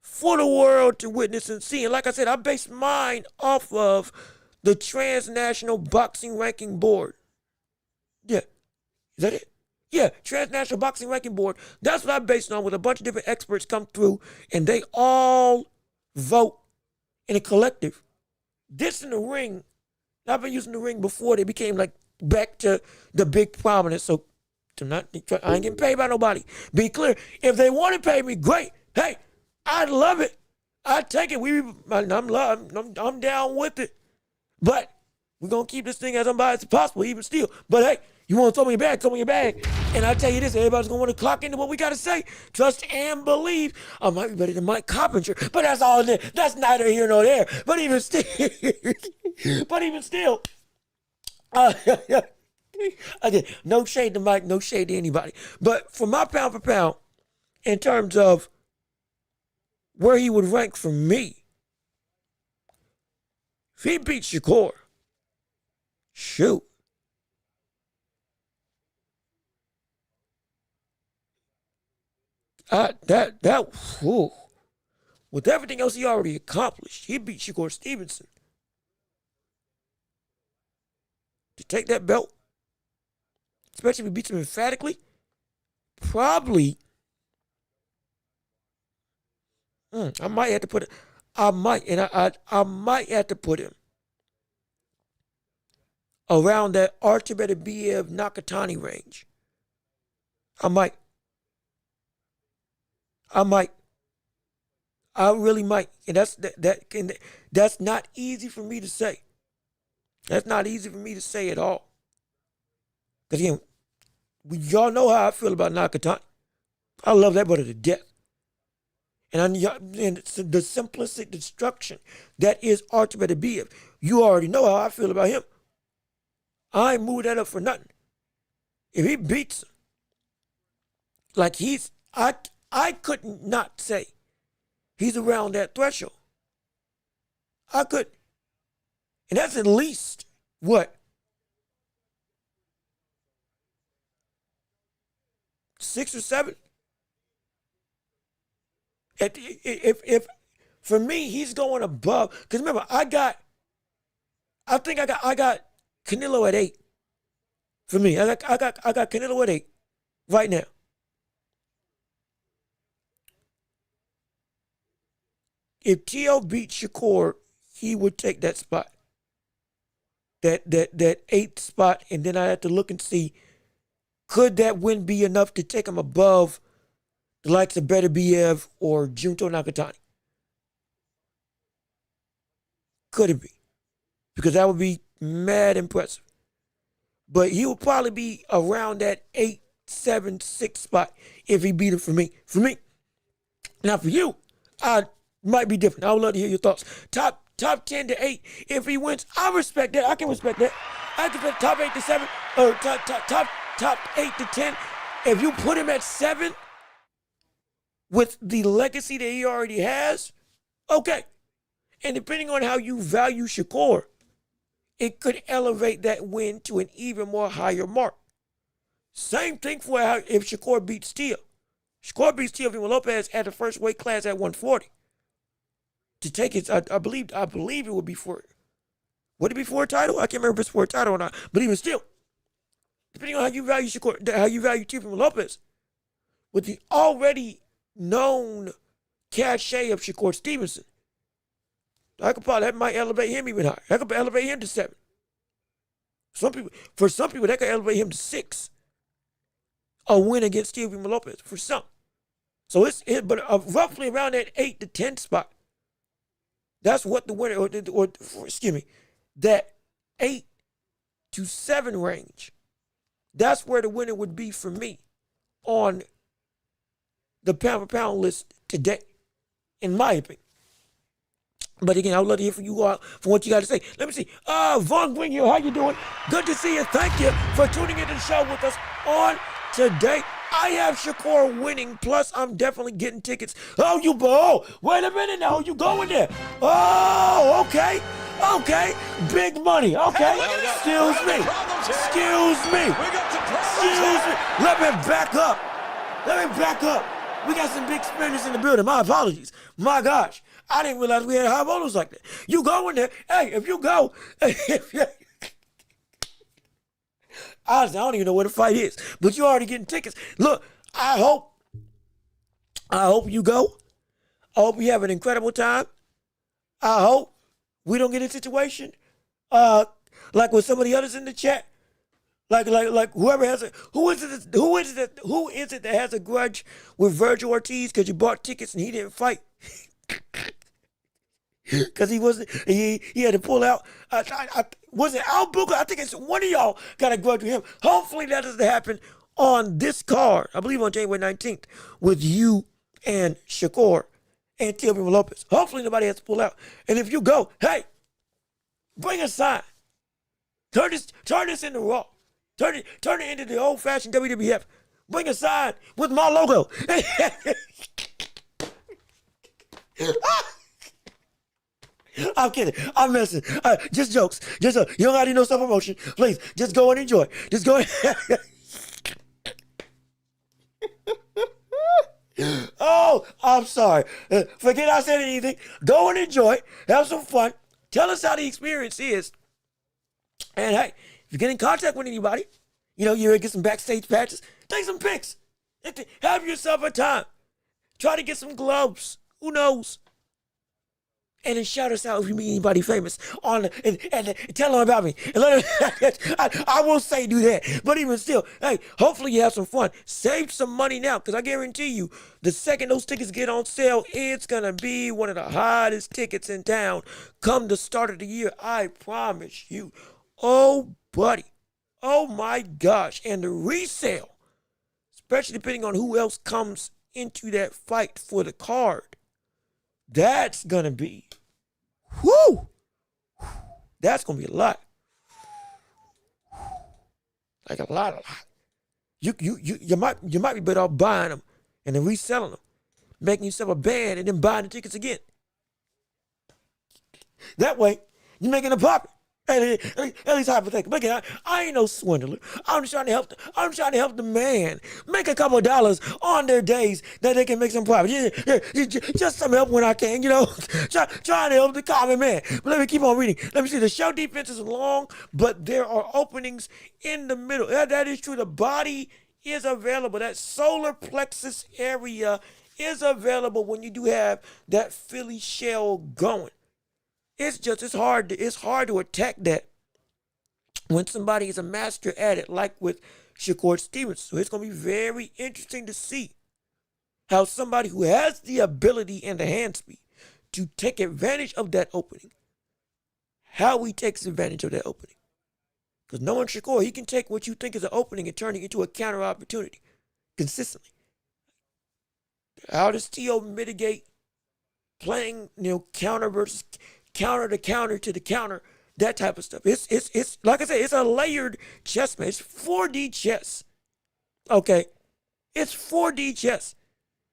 for the world to witness and see. And like I said, I based mine off of the Transnational Boxing Ranking Board. Yeah. Is that it? Yeah, Transnational Boxing Ranking Board. That's what I based on, with a bunch of different experts come through, and they all vote in a collective. This in the ring, I've been using the ring before they became like back to the big prominence. So I ain't getting paid by nobody. Be clear. If they want to pay me, great. Hey, I'd love it. I'd take it. I'm down with it. But we're going to keep this thing as unbiased as possible, even still. But hey, you want to throw me your bag. And I tell you this, everybody's going to want to clock into what we got to say. Trust and believe. I might be better than Mike Coppinger, but that's all there. That's neither here nor there. But even still, again, no shade to Mike, no shade to anybody. But for my pound for pound, in terms of where he would rank for me, if he beats Shakur, shoot. With everything else he already accomplished, he beat Shakur Stevenson to take that belt. Especially if he beats him emphatically, probably. I might have to put it. I might have to put him around that Archibald Nakatani range. I might. I really might. And that's not easy for me to say. That's not easy for me to say at all. Because again, y'all know how I feel about Nakatani. I love that brother to death. And it's the simplistic destruction that is Archibald. You already know how I feel about him. I ain't moved that up for nothing. If he beats him, like I couldn't not say he's around that threshold. I could. And that's at least what? 6 or 7? If for me, he's going above. Because remember, I got Canelo at 8. For me, I got Canelo at 8 right now. If Teo beat Shakur, he would take that spot. That 8th spot, and then I have to look and see, could that win be enough to take him above the likes of Beterbiev or Junto Nakatani? Could it be? Because that would be mad impressive. But he would probably be around that 8, 7, 6 spot if he beat him for me. For me. Now for you, I might be different. I would love to hear your thoughts. Top 10 to 8. If he wins, I respect that. I can respect that. I can respect top 8 to 7 or top 8 to 10. If you put him at 7 with the legacy that he already has, okay. And depending on how you value Shakur, it could elevate that win to an even more higher mark. Same thing for how if Shakur beats Teo. Shakur beats Teofimo Lopez at the first weight class at 140. To take it, I believe it would be would it be for a title? I can't remember if it's for a title or not. But even still, depending on how you value Shakur, how you value Teofimo Lopez, with the already known cachet of Shakur Stevenson, that might elevate him even higher. That could elevate him to 7. For some people, that could elevate him to 6. A win against Teofimo Lopez for some. So but roughly around that 8 to 10 spot. That's what the winner, that 8 to 7 range. That's where the winner would be for me on the pound for pound list today, in my opinion. But again, I would love to hear from you all for what you got to say. Let me see. Von Green here, how you doing? Good to see you. Thank you for tuning into the show with us on today. I have Shakur winning, plus I'm definitely getting tickets. Wait a minute now, you going there? Oh, okay. Big money, okay. Excuse me. Let me back up. We got some big spenders in the building. My apologies. My gosh. I didn't realize we had high rollers like that. You go in there. Hey, if you go, honestly, I don't even know where the fight is, but you're already getting tickets. Look, I hope you go. I hope you have an incredible time. I hope we don't get in a situation like with some of the others in the chat. Like whoever has who is it that has a grudge with Virgil Ortiz because you bought tickets and he didn't fight? Because he had to pull out. Was it Al Booker? I think it's one of y'all got a grudge with him. Hopefully that doesn't happen on this card. I believe on January 19th with you and Shakur and Teofimo Lopez. Hopefully nobody has to pull out. And if you go, hey, bring a sign. Turn this into Raw. Turn it into the old-fashioned WWF. Bring a sign with my logo. I'm kidding. I'm messing. Just jokes. You don't gotta do no self-promotion. Please, just go and enjoy. Just go and... Oh, I'm sorry. Forget I said anything. Go and enjoy. Have some fun. Tell us how the experience is. And hey, if you get in contact with anybody, you get some backstage patches, take some pics. Have yourself a time. Try to get some gloves. Who knows? And then shout us out if you meet anybody famous on and tell them about me. And let them, I will say do that. But even still, hey, hopefully you have some fun. Save some money now, because I guarantee you, the second those tickets get on sale, it's going to be one of the hottest tickets in town come the start of the year. I promise you. Oh, buddy. Oh, my gosh. And the resale, especially depending on who else comes into that fight for the card, that's going to be, whoo, that's going to be a lot. Like a lot. You might be better off buying them and then reselling them, making yourself a band and then buying the tickets again. That way, you're making a profit. At least hypothetically. Again, I ain't no swindler. I'm just trying to help the man make a couple of dollars on their days that they can make some profit. Just some help when I can, trying to help the common man. But let me keep on reading. Let me see. The show defense is long, but there are openings in the middle. That is true. The body is available. That solar plexus area is available when you do have that Philly shell going. It's hard to attack that when somebody is a master at it, like with Shakur Stevenson. So it's going to be very interesting to see how somebody who has the ability and the hand speed to take advantage of that opening, how he takes advantage of that opening. Because knowing Shakur, he can take what you think is an opening and turn it into a counter opportunity consistently. How does T.O. mitigate playing, counter versus counter to counter to the counter, that type of stuff? It's like I said, it's a layered chess, man. It's 4D chess. Okay? It's 4D chess.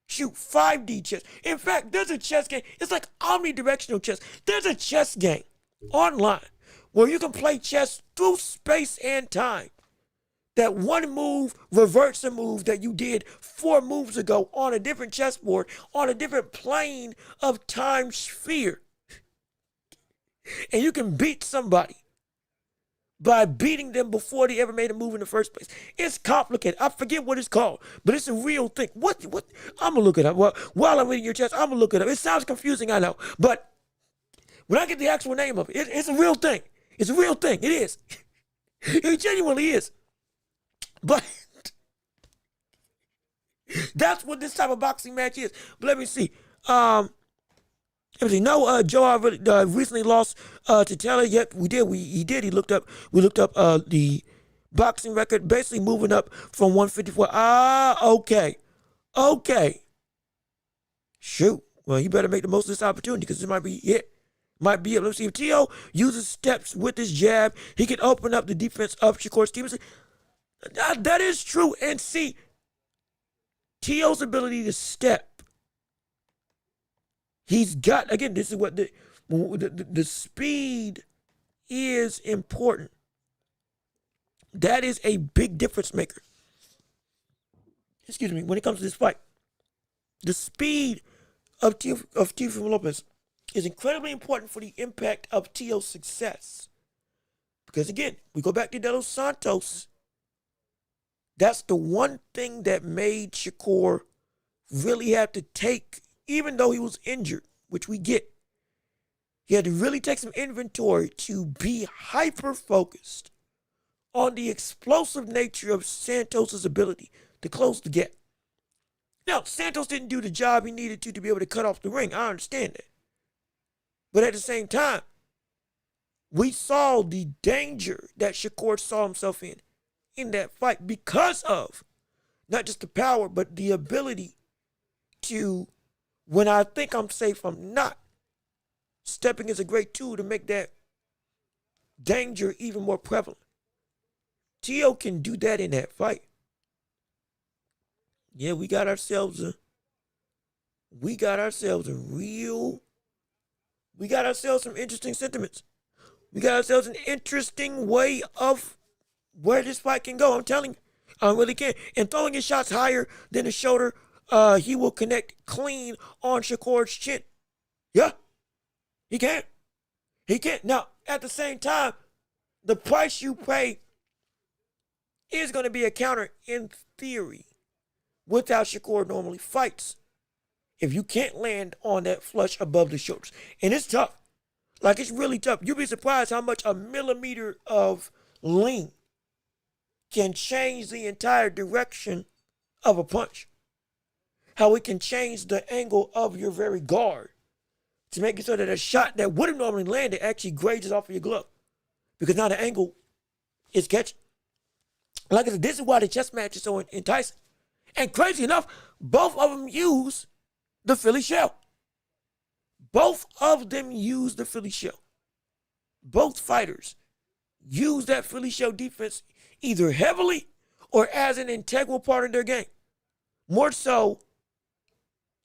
Shoot, 5D chess. In fact, there's a chess game. It's like omnidirectional chess. There's a chess game online where you can play chess through space and time. That one move reverts a move that you did 4 moves ago on a different chessboard, on a different plane of time sphere. And you can beat somebody by beating them before they ever made a move in the first place. It's complicated. I forget what it's called, but it's a real thing. What? I'm going to look it up. While I'm reading your chess, I'm going to look it up. It sounds confusing, I know. But when I get the actual name of it, it's a real thing. It's a real thing. It is. It genuinely is. But that's what this type of boxing match is. But let me see. No, Joe recently lost to Taylor. Yet we did. He did. We looked up the boxing record, basically moving up from 154. Okay. Shoot. Well, you better make the most of this opportunity because this might be it. Might be it. Let's see if T.O. uses steps with his jab. He can open up the defense of Shakur Stevenson. That is true. And see, T.O.'s ability to step. He's got, again, this is what the speed is important. That is a big difference maker. Excuse me, when it comes to this fight. The speed of Teofimo Lopez is incredibly important for the impact of T.O.'s success. Because again, we go back to De Los Santos. That's the one thing that made Shakur really have to take, even though he was injured, which we get. He had to really take some inventory to be hyper-focused on the explosive nature of Santos' ability to close the gap. Now, Santos didn't do the job he needed to be able to cut off the ring. I understand that. But at the same time, we saw the danger that Shakur saw himself in that fight because of not just the power, but the ability to, when I think I'm safe, I'm not. Stepping is a great tool to make that danger even more prevalent. T.O. can do that in that fight. Yeah, we got ourselves some interesting sentiments. We got ourselves an interesting way of where this fight can go. I'm telling you, I really can. And throwing his shots higher than the shoulder, he will connect clean on Shakur's chin. Yeah, he can. He can. Now, at the same time, the price you pay is going to be a counter in theory with how Shakur normally fights. if you can't land on that flush above the shoulders. And it's tough. Like, it's really tough. You'll be surprised how much a millimeter of lean can change the entire direction of a punch. How it can change the angle of your very guard to make it so that a shot that would have normally landed actually grazes off of your glove. Because now the angle is catching. Like I said, this is why the chess match is so enticing. And crazy enough, both of them use the Philly shell. Both of them use the Philly shell. Both fighters use that Philly shell defense either heavily or as an integral part of their game. More so,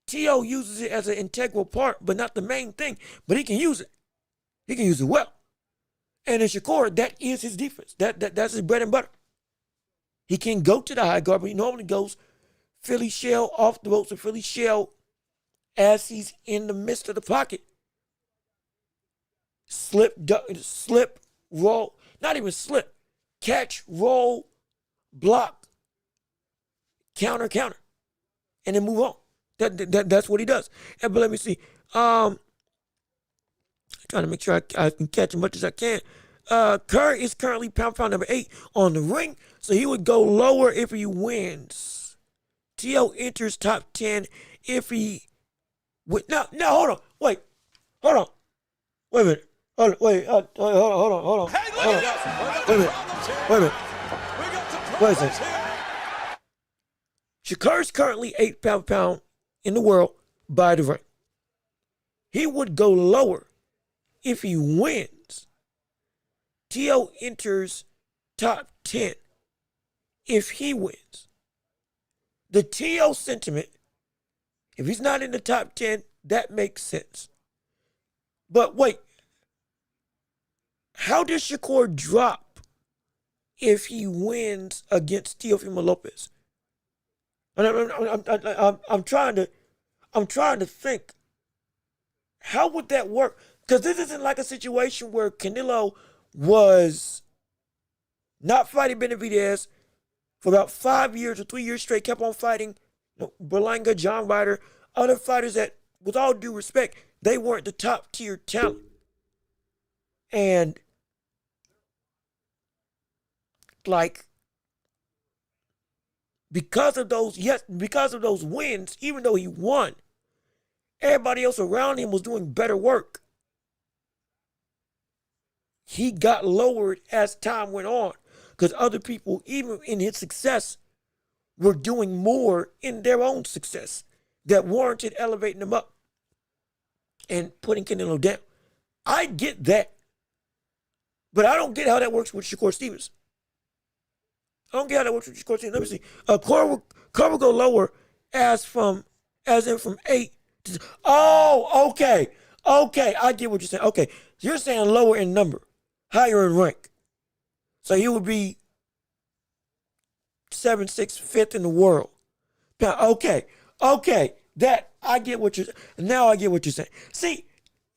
T.O. uses it as an integral part, but not the main thing. But he can use it. He can use it well. And in Shakur, that is his defense. That's his bread and butter. He can go to the high guard, but he normally goes Philly shell off the ropes or Philly shell as he's in the midst of the pocket. Slip, roll, not even slip. Catch, roll, block, counter, and then move on. That's what he does. But let me see. Trying to make sure I can catch as much as I can. Kerr is currently pound number 8 on the ring, so he would go lower if he wins. T.O. enters top 10 if he would. No, hold on. Wait a minute. Hold on. Wait a minute. Wait a second. Shakur's currently 8th pound in the world by the ring. He would go lower if he wins. T.O. enters top 10 if he wins. The T.O. sentiment, if he's not in the top 10, that makes sense. But wait, how does Shakur drop if he wins against Teofimo Lopez? I'm trying to think. How would that work? Because this isn't like a situation where Canelo was not fighting Benavidez for about 5 years or 3 years straight, kept on fighting Berlanga, John Ryder, other fighters that, with all due respect, they weren't the top tier talent. And like, because of those wins, even though he won, everybody else around him was doing better work. He got lowered as time went on because other people, even in his success, were doing more in their own success that warranted elevating them up and putting Canelo down. I get that, but I don't get how that works with Shakur Stevenson. Let me see. Kerr will go lower as in from 8 to. Oh, okay. I get what you're saying. Okay, you're saying lower in number, higher in rank. So he would be 7, 6, 5th in the world. Okay. That I get what you're. Now I get what you're saying. See,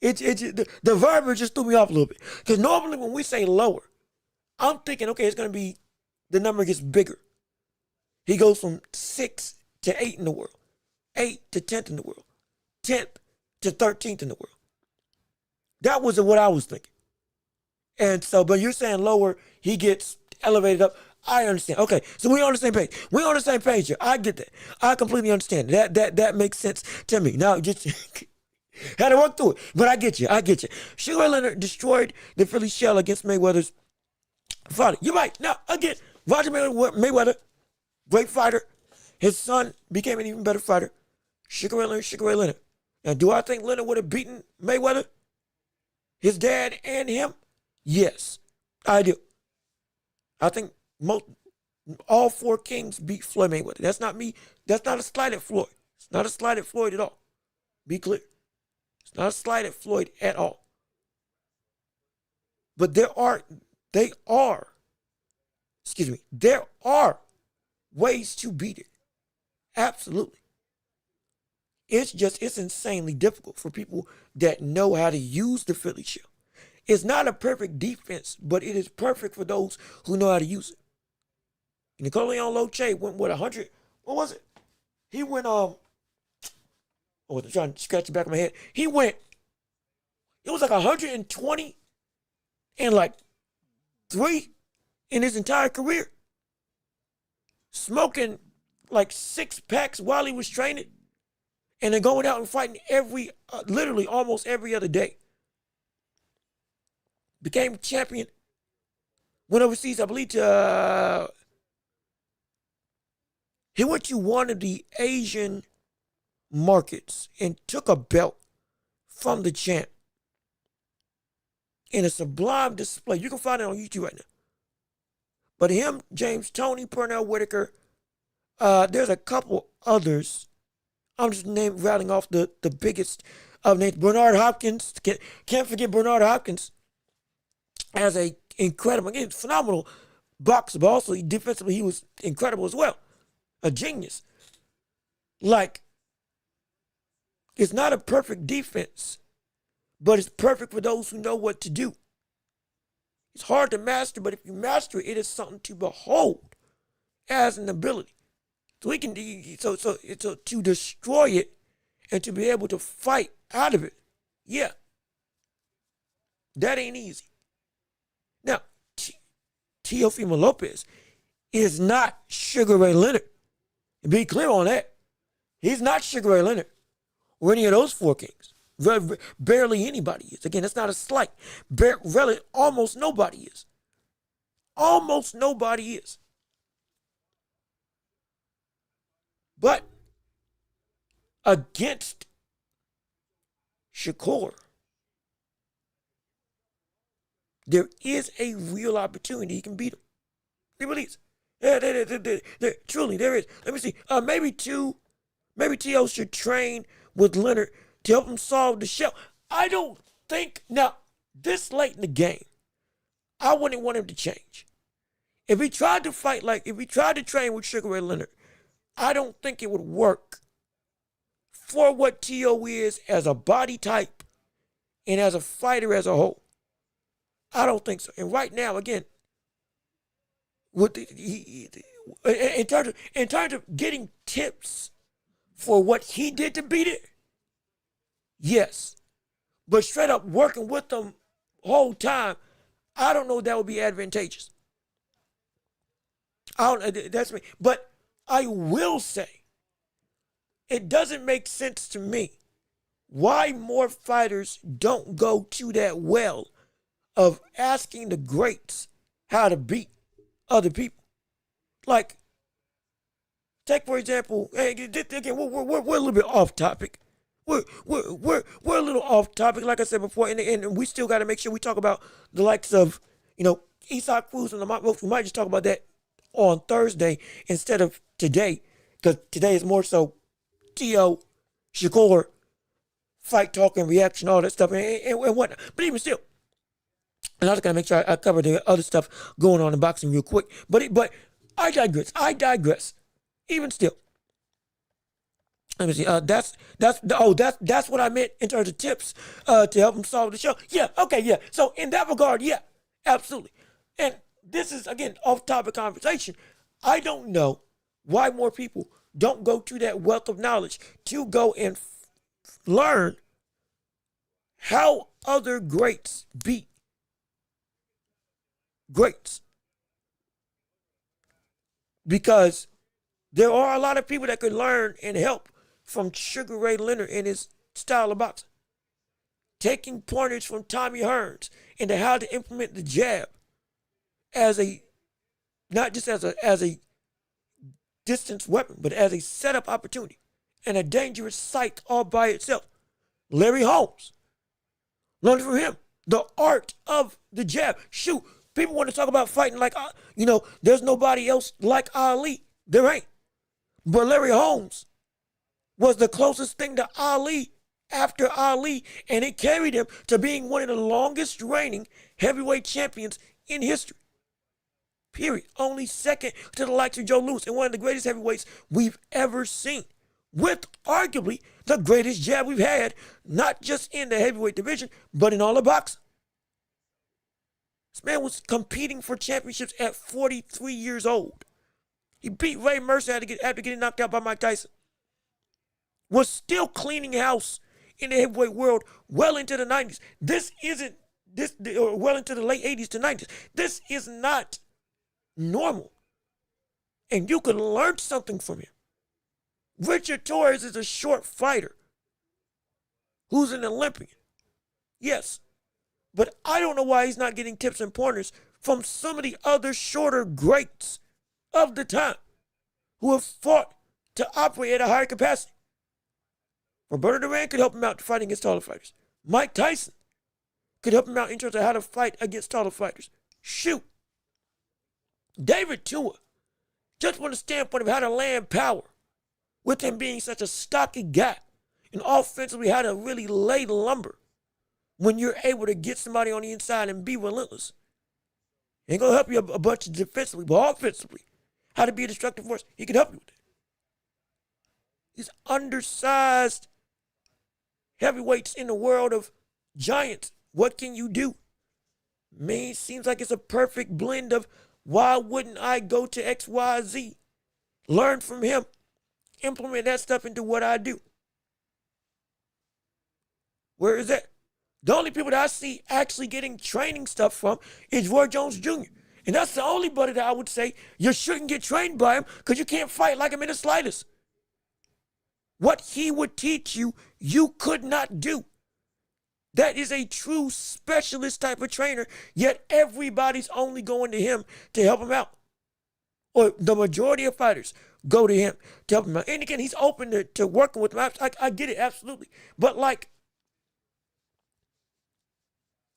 the verbiage just threw me off a little bit because normally when we say lower, I'm thinking, okay, it's going to be. The number gets bigger. He goes from 6 to 8 in the world, 8 to 10th in the world, 10th to 13th in the world. That was what I was thinking. And so, but you're saying lower, he gets elevated up. I understand. Okay, so we're on the same page. We're on the same page here. I get that. I completely understand. That makes sense to me. Now, just had to work through it. But I get you. Sugar Leonard destroyed the Philly shell against Mayweather's fighter. You're right. Now, again, Roger Mayweather, great fighter. His son became an even better fighter. Sugar Ray Leonard. Now, do I think Leonard would have beaten Mayweather? His dad and him? Yes, I do. I think all 4 kings beat Floyd Mayweather. That's not me. That's not a slight at Floyd. It's not a slight at Floyd at all. Be clear. It's not a slight at Floyd at all. But there are ways to beat it. Absolutely. It's insanely difficult for people that know how to use the Philly shell. It's not a perfect defense, but it is perfect for those who know how to use it. Napoleon Loche went, 100? What was it? He went, Oh, I'm trying to scratch the back of my head. It was like 120 and like 3 in his entire career. Smoking like 6 packs while he was training. And then going out and fighting literally almost every other day. Became champion. Went overseas, I believe, he went to one of the Asian markets and took a belt from the champ in a sublime display. You can find it on YouTube right now. But him, James Toney, Pernell Whitaker, there's a couple others. I'm just rattling off the biggest of names. Bernard Hopkins, can't forget Bernard Hopkins as a incredible, again, phenomenal boxer, but also defensively he was incredible as well. A genius. Like, it's not a perfect defense, but it's perfect for those who know what to do. It's hard to master, but if you master it, it is something to behold as an ability. So we can to destroy it and to be able to fight out of it. Yeah. That ain't easy. Now, Teofimo Lopez is not Sugar Ray Leonard. Be clear on that. He's not Sugar Ray Leonard or any of those 4 kings. Barely anybody is. Again, that's not a slight. Really, almost nobody is. Almost nobody is. But against Shakur, there is a real opportunity he can beat him. He really is. Yeah, truly, there is. Let me see. Maybe T.O. should train with Leonard to help him solve the shell. I don't think, now, this late in the game, I wouldn't want him to change. If he tried to train with Sugar Ray Leonard, I don't think it would work for what T.O. is as a body type and as a fighter as a whole. I don't think so. And right now, again, in terms of getting tips for what he did to beat it, yes. But straight up working with them whole time, I don't know if that would be advantageous. That's me. But I will say, it doesn't make sense to me why more fighters don't go to that well of asking the greats how to beat other people. Like, take for example, again, we're a little bit off topic. We're a little off topic, like I said before, and we still got to make sure we talk about the likes of, Isak Cruz and we might just talk about that on Thursday instead of today, because today is more so T.O., Shakur, fight talk and reaction, all that stuff, and whatnot. But even still, and I just got to make sure I cover the other stuff going on in boxing real quick. But I digress. Even still. Let me see. That's what I meant in terms of tips to help him solve the show. Yeah. Okay. Yeah. So in that regard, yeah, absolutely. And this is again off-topic conversation. I don't know why more people don't go to that wealth of knowledge to go and learn how other greats beat greats. Because there are a lot of people that could learn and help from Sugar Ray Leonard and his style of boxing. Taking pointers from Tommy Hearns into how to implement the jab as not just as a distance weapon, but as a setup opportunity and a dangerous sight all by itself. Larry Holmes, learned from him the art of the jab. Shoot, people want to talk about fighting like, there's nobody else like Ali. There ain't. But Larry Holmes was the closest thing to Ali after Ali, and it carried him to being one of the longest reigning heavyweight champions in history. Period. Only second to the likes of Joe Louis and one of the greatest heavyweights we've ever seen. With arguably the greatest jab we've had, not just in the heavyweight division, but in all of boxing. This man was competing for championships at 43 years old. He beat Ray Mercer after getting knocked out by Mike Tyson. was still cleaning house in the heavyweight world well into the 90s. This isn't or well into the late 80s to 90s. This is not normal. And you can learn something from him. Richard Torres is a short fighter who's an Olympian. Yes. But I don't know why he's not getting tips and pointers from some of the other shorter greats of the time who have fought to operate at a higher capacity. Roberto Duran could help him out fighting against taller fighters. Mike Tyson could help him out in terms of how to fight against taller fighters. Shoot. David Tua, just from the standpoint of how to land power, with him being such a stocky guy, and offensively how to really lay lumber when you're able to get somebody on the inside and be relentless. Ain't gonna help you a bunch defensively, but offensively, how to be a destructive force, he can help you with it. These undersized heavyweights in the world of giants, what can you do? Man, seems like it's a perfect blend of why wouldn't I go to XYZ, learn from him, implement that stuff into what I do. Where is that? The only people that I see actually getting training stuff from is Roy Jones Jr. And that's the only buddy that I would say you shouldn't get trained by him because you can't fight like him in the slightest. What he would teach you, you could not do. That is a true specialist type of trainer, yet everybody's only going to him to help him out. Or the majority of fighters go to him to help him out. And again, he's open to working with him. I get it, absolutely. But like,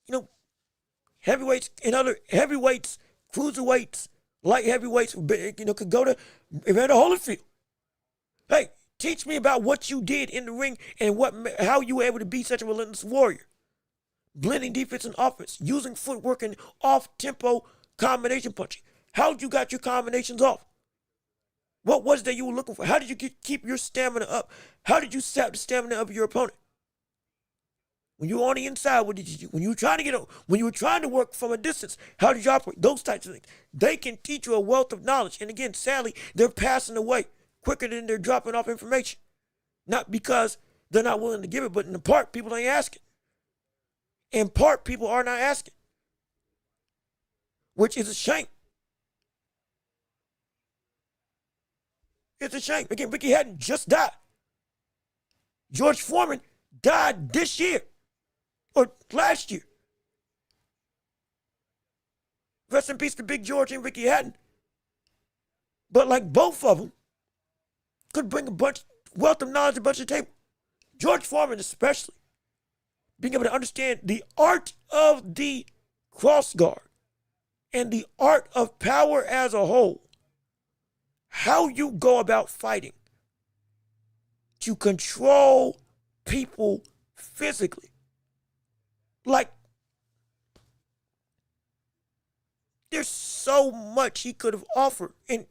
you know, heavyweights and other heavyweights, cruiserweights, light heavyweights, you know, could go to Evander Holyfield. Hey, teach me about what you did in the ring and how you were able to be such a relentless warrior. Blending defense and offense, using footwork and off-tempo combination punching. How you got your combinations off? What was that you were looking for? How did you keep your stamina up? How did you sap the stamina of your opponent? When you were on the inside, what did you do? When you were trying to work from a distance, how did you operate? Those types of things. They can teach you a wealth of knowledge. And again, sadly, they're passing away quicker than they're dropping off information. Not because they're not willing to give it, but in part, people ain't asking. In part, people are not asking. Which is a shame. It's a shame. Again, Ricky Hatton just died. George Foreman died this year. Or last year. Rest in peace to Big George and Ricky Hatton. But like both of them could bring wealth of knowledge to the table. George Foreman especially. Being able to understand the art of the cross guard and the art of power as a whole. How you go about fighting to control people physically. Like, there's so much he could have offered. And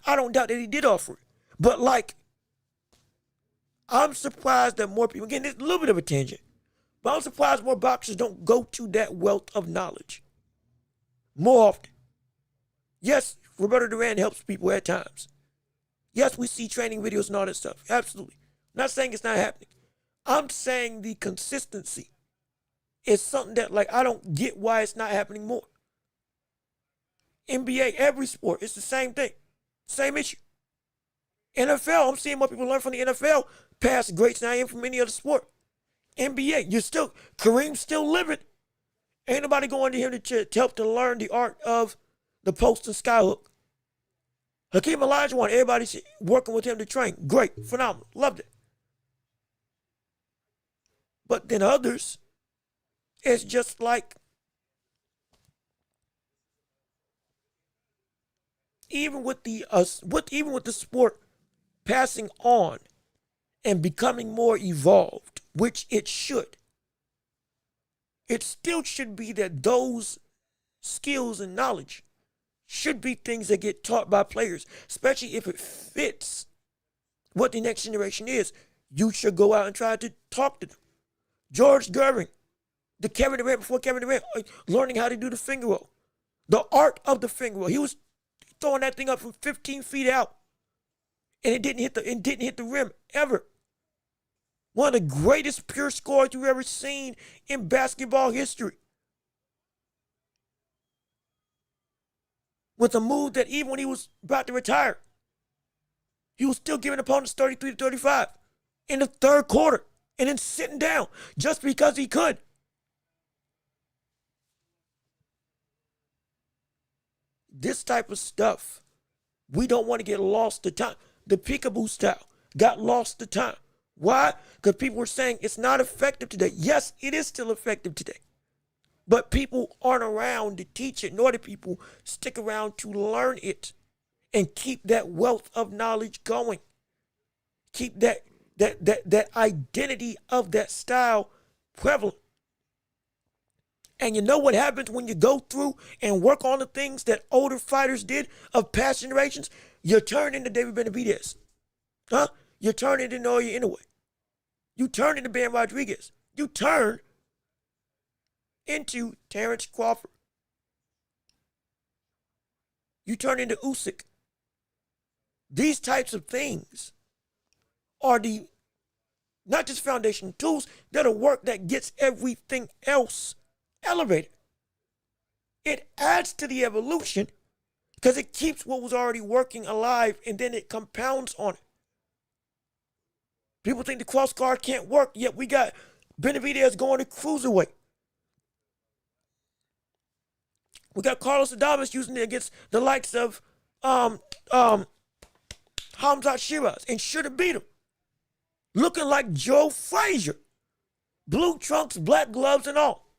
I don't doubt that he did offer it. But like, I'm surprised that more people, again, it's a little bit of a tangent, but I'm surprised more boxers don't go to that wealth of knowledge more often. Yes, Roberto Duran helps people at times. Yes, we see training videos and all that stuff. Absolutely. I'm not saying it's not happening. I'm saying the consistency is something that, like, I don't get why it's not happening more. NBA, every sport, it's the same thing. Same issue. NFL, I'm seeing more people learn from the NFL past greats than I am from any other sport. NBA, Kareem's still living. Ain't nobody going to him to help to learn the art of the post and skyhook. Hakeem Olajuwon, everybody's working with him to train. Great, phenomenal, loved it. But then others, it's just like, even with the sport passing on and becoming more evolved, which it should, it still should be that those skills and knowledge should be things that get taught by players, especially if it fits what the next generation is. You should go out and try to talk to them. George Gervin, the Kevin Durant before Kevin Durant, learning how to do the finger roll. The art of the finger roll. He was throwing that thing up from 15 feet out, and it didn't hit the rim ever. One of the greatest pure scorers you've ever seen in basketball history. With a move that even when he was about to retire, he was still giving opponents 33 to 35 in the third quarter and then sitting down just because he could. This type of stuff, we don't want to get lost to time. The peekaboo style got lost to time. Why? Because people were saying it's not effective today. Yes, it is still effective today. But people aren't around to teach it, nor do people stick around to learn it and keep that wealth of knowledge going. Keep that identity of that style prevalent. And you know what happens when you go through and work on the things that older fighters did of past generations? You turn into David Benavidez. You turn into Naoya Inoue. You turn into Ben Rodriguez. You turn into Terrence Crawford. You turn into Usyk. These types of things are the not just foundation tools, they're the work that gets everything else elevated. It adds to the evolution because it keeps what was already working alive and then it compounds on it. People think the cross guard can't work, yet we got Benavidez going to cruiserweight. We got Carlos Adames using it against the likes of Hamzat Shiraz and should have beat him. Looking like Joe Frazier. Blue trunks, black gloves, and all.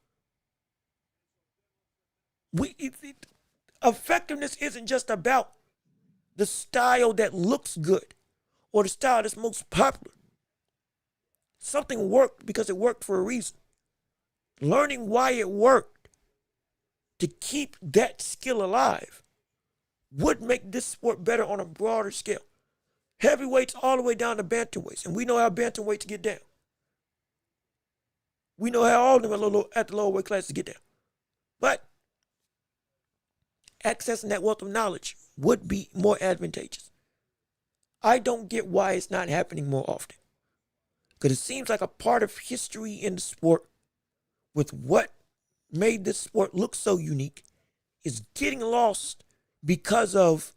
Effectiveness isn't just about the style that looks good or the style that's most popular. Something worked because it worked for a reason. Learning why it worked to keep that skill alive would make this sport better on a broader scale. Heavyweights all the way down to bantamweights, and we know how bantamweights get down. We know how all of them at the lower weight classes get down. But accessing that wealth of knowledge would be more advantageous. I don't get why it's not happening more often. Because it seems like a part of history in the sport with what made this sport look so unique is getting lost because of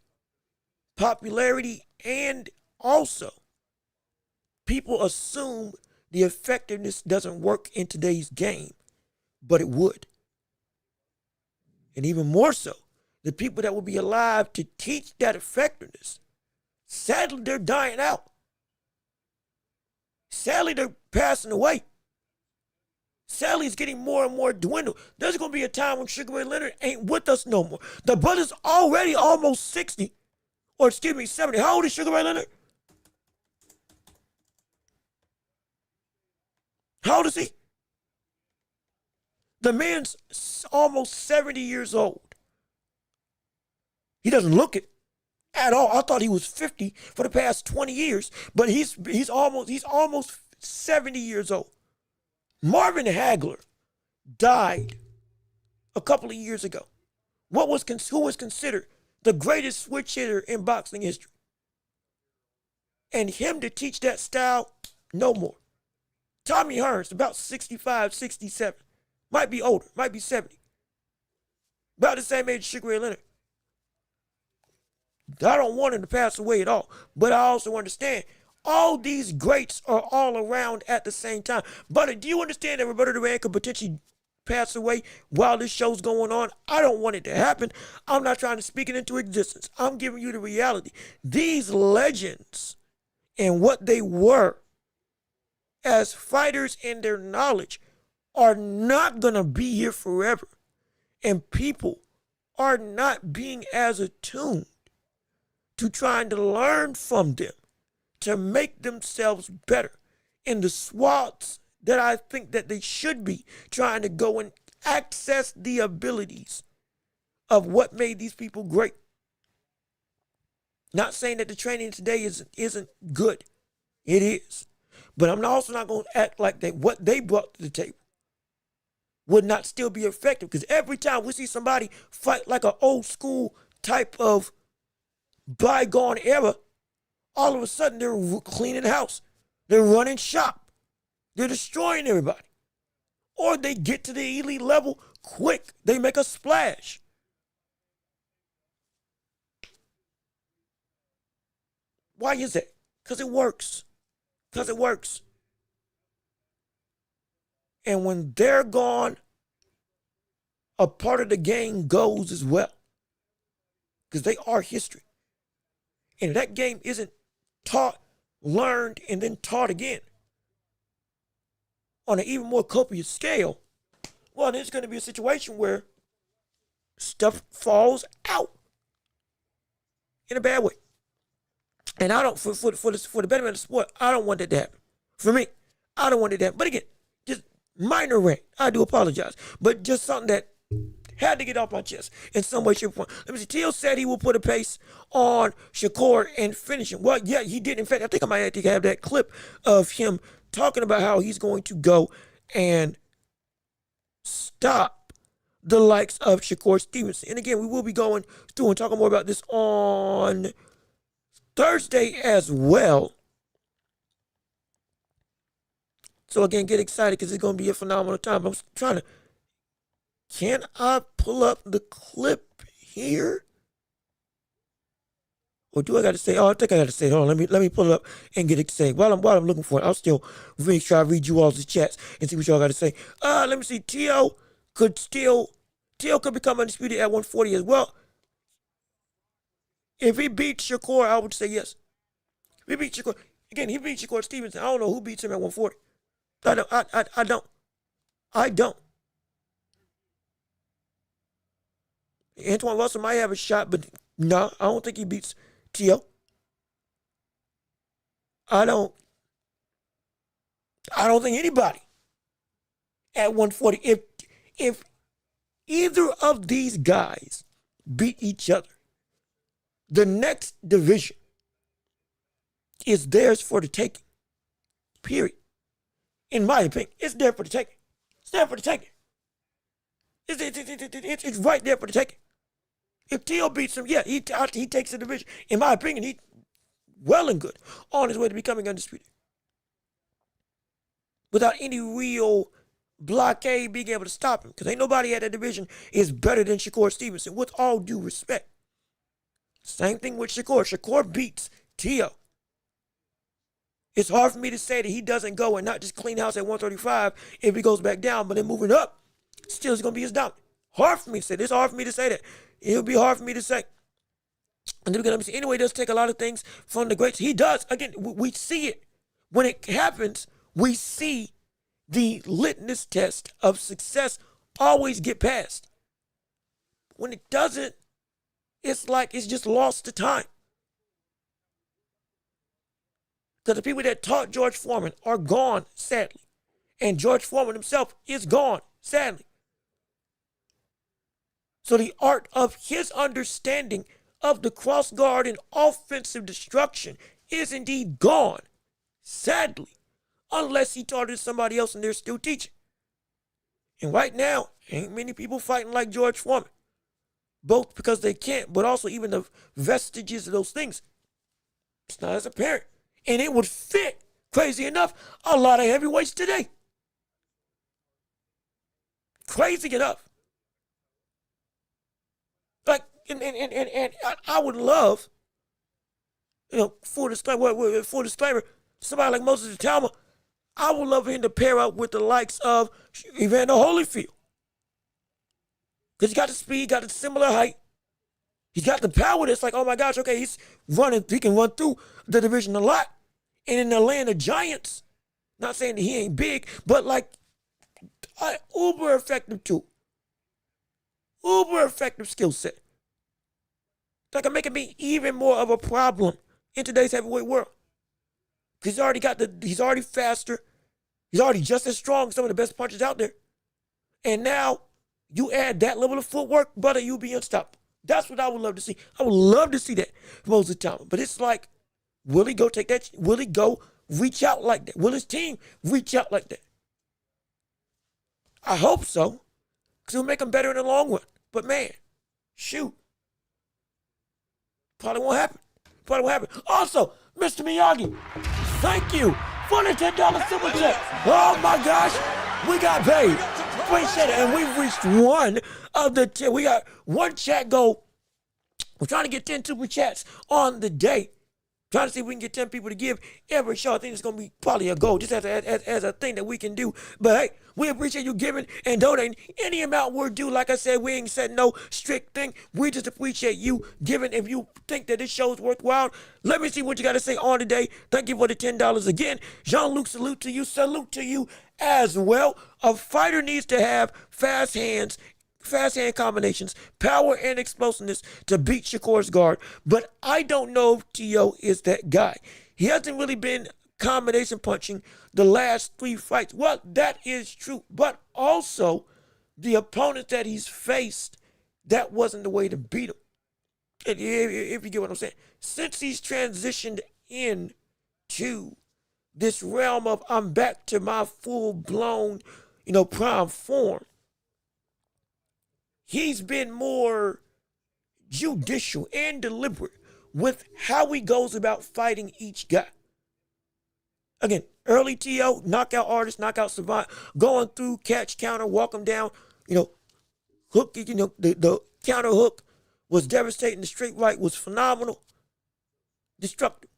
popularity, and also people assume the effectiveness doesn't work in today's game, but it would. And even more so, the people that will be alive to teach that effectiveness, sadly, they're dying out. Sadly, they're passing away. Sadly, it's getting more and more dwindled. There's going to be a time when Sugar Ray Leonard ain't with us no more. The brother's already almost 60. Or excuse me, 70. How old is Sugar Ray Leonard? How old is he? The man's almost 70 years old. He doesn't look it at all. I thought he was 50 for the past 20 years, but he's almost 70 years old. Marvin Hagler died a couple of years ago. Who was considered the greatest switch hitter in boxing history? And him to teach that style, no more. Tommy Hearns, about 65, 67. Might be older, might be 70. About the same age as Sugar Ray Leonard. I don't want him to pass away at all. But I also understand all these greats are all around at the same time. But do you understand that Roberto Duran could potentially pass away while this show's going on? I don't want it to happen. I'm not trying to speak it into existence. I'm giving you the reality. These legends and what they were as fighters and their knowledge are not going to be here forever. And people are not being as attuned to trying to learn from them to make themselves better in the swaths that I think that they should be trying to go and access the abilities of what made these people great. Not saying that the training today isn't good. It is. But I'm also not going to act like that what they brought to the table would not still be effective. Because every time we see somebody fight like an old school type of bygone era, all of a sudden they're cleaning the house. They're running shop. They're destroying everybody. Or they get to the elite level quick. They make a splash. Why is that? Because it works. Because it works. And when they're gone, a part of the game goes as well. Because they are history. And if that game isn't taught, learned, and then taught again on an even more copious scale, well, there's going to be a situation where stuff falls out in a bad way. And I don't, for the betterment of the sport, I don't want that to happen. For me, I don't want it to happen. But again, just minor rant. I do apologize. But just something that had to get off my chest in some way, shape, or form. Let me see. Teal said he will put a pace on Shakur and finish him. Well, yeah, he did. In fact, I think I might have that clip of him talking about how he's going to go and stop the likes of Shakur Stevenson. And again, we will be going through and talking more about this on Thursday as well. So again, get excited because it's going to be a phenomenal time. I'm trying to, can I pull up the clip here? Or do I got to say? Oh, I think I got to say. Hold on, let me pull it up and get excited. While I'm looking for it, I'll still make sure I read you all's chats and see what y'all got to say. Let me see. Teo could become undisputed at 140 as well. If he beats Shakur, I would say yes. If he beats Shakur, again, he beats Shakur Stevenson. I don't know who beats him at 140. I don't. Antoine Wilson might have a shot, but no, I don't think he beats Teo. I don't think anybody at 140. If either of these guys beat each other, the next division is theirs for the taking. Period. In my opinion, it's there for the taking. It's there for the taking. It's right there for the taking. If Teo beats him, yeah, he takes the division. In my opinion, he's well and good on his way to becoming undisputed. Without any real blockade being able to stop him. Because ain't nobody at that division is better than Shakur Stevenson, with all due respect. Same thing with Shakur. Shakur beats Teo. It's hard for me to say that he doesn't go and not just clean house at 135 if he goes back down, but then moving up, still is going to be his dominant. Hard for me to say. It's hard for me to say that. It'll be hard for me to say. And then anyway, he does take a lot of things from the greats. He does. Again, we see it. When it happens, we see the litmus test of success always get passed. When it doesn't, it's like it's just lost to time. Because the people that taught George Foreman are gone, sadly. And George Foreman himself is gone, sadly. So the art of his understanding of the cross guard and offensive destruction is indeed gone, sadly. Unless he taught it to somebody else and they're still teaching. And right now, ain't many people fighting like George Foreman. Both because they can't, but also even the vestiges of those things, it's not as apparent. And it would fit, crazy enough, a lot of heavyweights today. Crazy enough. Like, and I would love, full disclaimer, somebody like Moses Talma, I would love him to pair up with the likes of Evander Holyfield. Because he got the speed, got the similar height. He's got the power that's like, oh my gosh, okay, he can run through the division a lot. And in the land of giants, not saying that he ain't big, but like an uber effective tool. Uber effective skill set. That can make it be even more of a problem in today's heavyweight world. Because he's already faster. He's already just as strong as some of the best punchers out there. And now you add that level of footwork, brother, you'll be unstoppable. That's what I would love to see. I would love to see that from Moses Talma. But it's like, will he go take that? Will he go reach out like that? Will his team reach out like that? I hope so. Because it'll make him better in the long run. But man, shoot. Probably won't happen. Also, Mr. Miyagi, thank you for the $10 super chat. Oh my gosh, we got paid. Appreciate it. And we've reached one of the 10. We got one chat goal. We're trying to get 10 super chats on the day. Trying to see if we can get 10 people to give every show. I think it's going to be probably a goal, just as a thing that we can do. But hey, we appreciate you giving and donating any amount we're due. Like I said, we ain't said no strict thing. We just appreciate you giving. If you think that this show is worthwhile, let me see what you got to say on today. Thank you for the $10 again. Jean-Luc, salute to you. Salute to you as well. A fighter needs to have fast hand combinations, power and explosiveness to beat Shakur's guard. But I don't know if Teo is that guy. He hasn't really been combination punching the last 3 fights. Well, that is true. But also, the opponents that he's faced, that wasn't the way to beat him. If you get what I'm saying. Since he's transitioned into this realm of I'm back to my full-blown, prime form, he's been more judicial and deliberate with how he goes about fighting each guy. Again, early TO, knockout artist, knockout savant, going through, catch, counter, walk him down, hook, the counter hook was devastating. The straight right was phenomenal, destructive.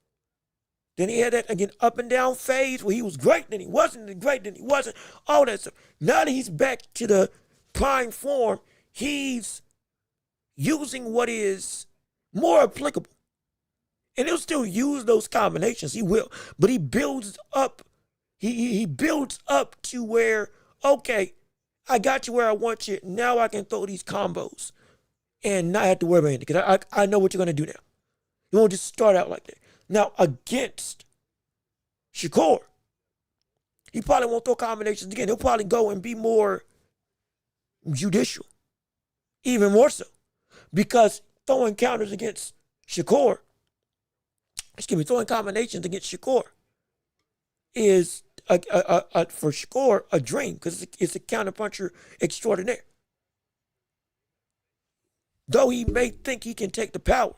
Then he had that, again, up and down phase where he was great, then he wasn't, then great, then he wasn't, all that stuff. Now that he's back to the prime form, he's using what is more applicable. And he'll still use those combinations. He will. But he builds up. He builds up to where, okay, I got you where I want you. Now I can throw these combos and not have to worry about anything. Because I know what you're going to do now. You won't just start out like that. Now, against Shakur, he probably won't throw combinations again. He'll probably go and be more judicial. Even more so. Because throwing counters against Shakur, throwing combinations against Shakur is, for Shakur, a dream. Because it's a counterpuncher extraordinaire. Though he may think he can take the power,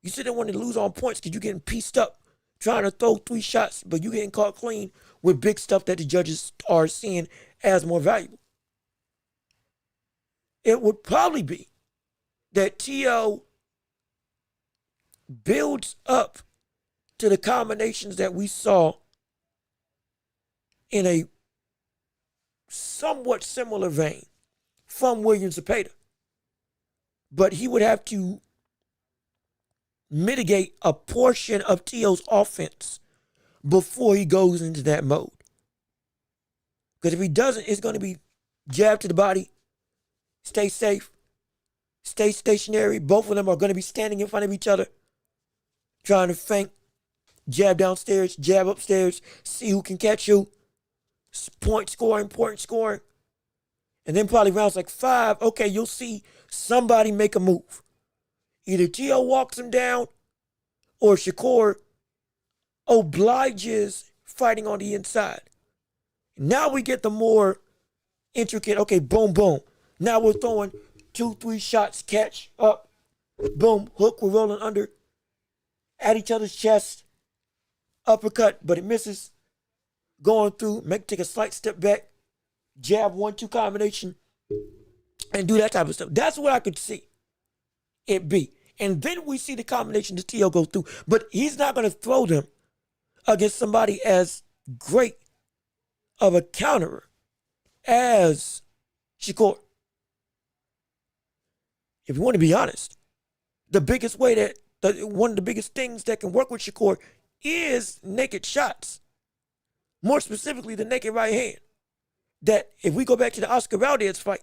you still don't want to lose on points because you're getting pieced up trying to throw 3 shots, but you're getting caught clean with big stuff that the judges are seeing as more valuable. It would probably be that T.O. builds up to the combinations that we saw in a somewhat similar vein from Williams Zepeda. But he would have to mitigate a portion of T.O.'s offense before he goes into that mode. Because if he doesn't, it's going to be jab to the body, stay safe, stay stationary. Both of them are going to be standing in front of each other, trying to feint, jab downstairs, jab upstairs, see who can catch who. Point scoring. And then probably rounds like 5, okay, you'll see somebody make a move. Either T.O. walks him down or Shakur obliges fighting on the inside. Now we get the more intricate, okay, boom, boom. Now we're throwing 2-3 shots, catch, up, boom, hook, we're rolling under, at each other's chest, uppercut, but it misses. Going through, take a slight step back, jab 1-2 combination, and do that type of stuff. That's what I could see it be. And then we see the combination that T.O. go through. But he's not going to throw them against somebody as great of a counterer as Shakur. If you want to be honest, the biggest way one of the biggest things that can work with Shakur is naked shots. More specifically, the naked right hand. That if we go back to the Oscar Valdez fight,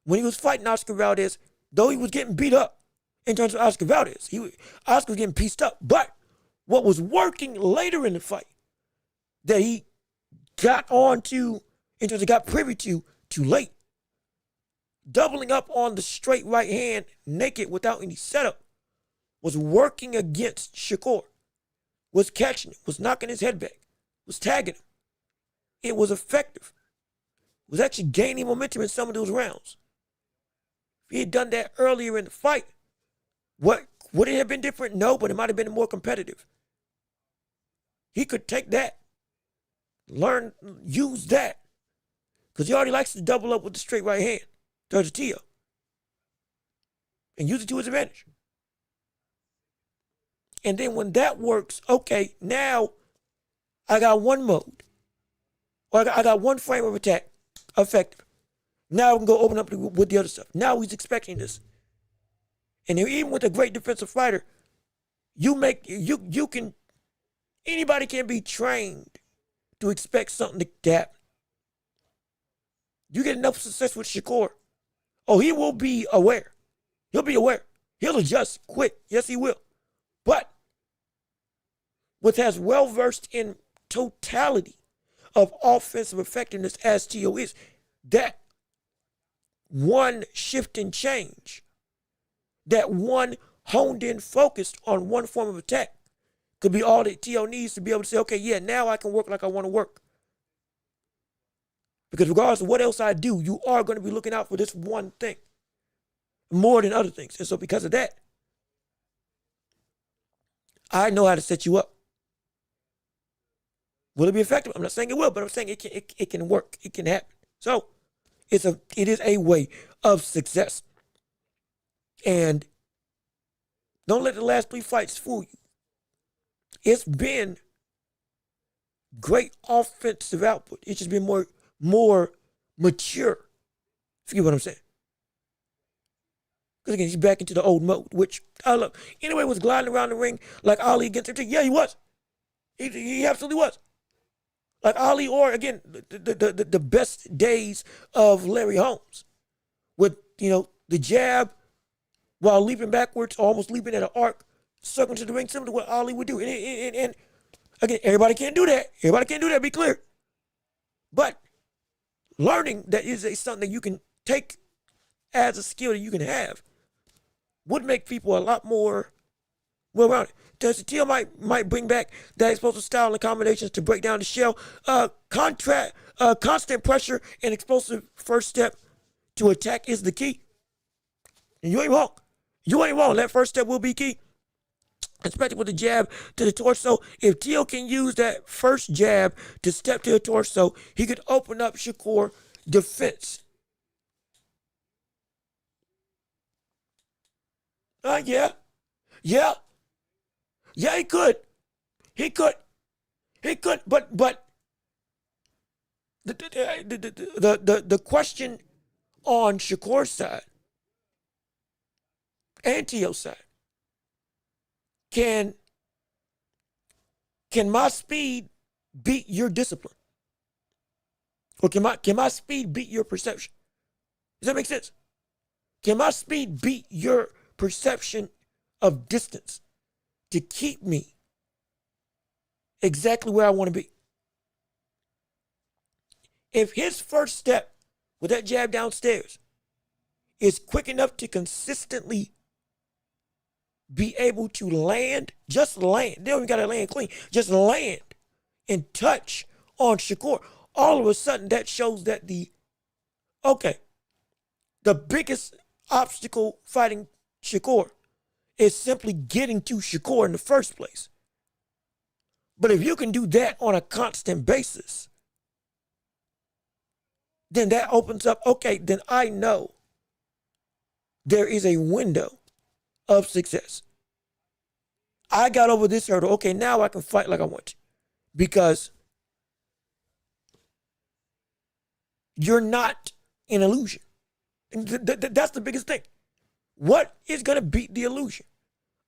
when he was fighting Oscar Valdez, though he was getting beat up in terms of Oscar Valdez, Oscar was getting pieced up. But what was working later in the fight that he got onto, in terms of got privy to too late, doubling up on the straight right hand naked without any setup, was working against Shakur, was catching him, was knocking his head back, was tagging him. It was effective. It was actually gaining momentum in some of those rounds. If he had done that earlier in the fight, would it have been different? No, but it might have been more competitive. He could take that use that. Because he already likes to double up with the straight right hand towards Teo. And use it to his advantage. And then when that works, okay, now I got one mode. Or I got one frame of attack effective. Now I can go open up with the other stuff. Now he's expecting this. And even with a great defensive fighter, anybody can be trained to expect something to happen. You get enough success with Shakur. Oh, he will be aware. He'll be aware. He'll adjust quick. Yes, he will. But with as well versed in totality of offensive effectiveness as Teo is, that one shift and change, that one honed in focused on one form of attack could be all that Teo needs to be able to say, okay, yeah, now I can work like I want to work. Because regardless of what else I do, you are going to be looking out for this one thing more than other things. And so because of that, I know how to set you up. Will it be effective? I'm not saying it will, but I'm saying it can work. It can happen. So it is a way of success. And don't let the last 3 fights fool you. It's been great offensive output. It's just been more mature. Forget what I'm saying. Because again, he's back into the old mode, which I love. Anyway, was gliding around the ring like Ali against him. Yeah, he was. He absolutely was. Like Ali, or again, the best days of Larry Holmes. With, the jab while leaping backwards, almost leaping at an arc, circling to the ring, similar to what Ali would do. And again, everybody can't do that. Everybody can't do that, be clear. But learning that is something that you can take as a skill that you can have would make people a lot more well-rounded. Teo might bring back that explosive style and combinations to break down the shell. Constant pressure and explosive first step to attack is the key. And you ain't wrong. You ain't wrong. That first step will be key. Especially with the jab to the torso. If Teo can use that first jab to step to the torso, he could open up Shakur defense. Yeah, he could. But the question on Shakur's side and Teo's side, can my speed beat your discipline? Or can my speed beat your perception? Does that make sense? Can my speed beat your perception of distance to keep me exactly where I want to be? If his first step with that jab downstairs is quick enough to consistently be able to land, just land, they don't even got to land clean, just land and touch on Shakur, all of a sudden that shows that the biggest obstacle fighting Shakur is simply getting to Shakur in the first place. But if you can do that on a constant basis, then that opens up, then I know there is a window of success. I got over this hurdle. Okay, now I can fight like I want to. Because you're not an illusion. That's the biggest thing. What is going to beat the illusion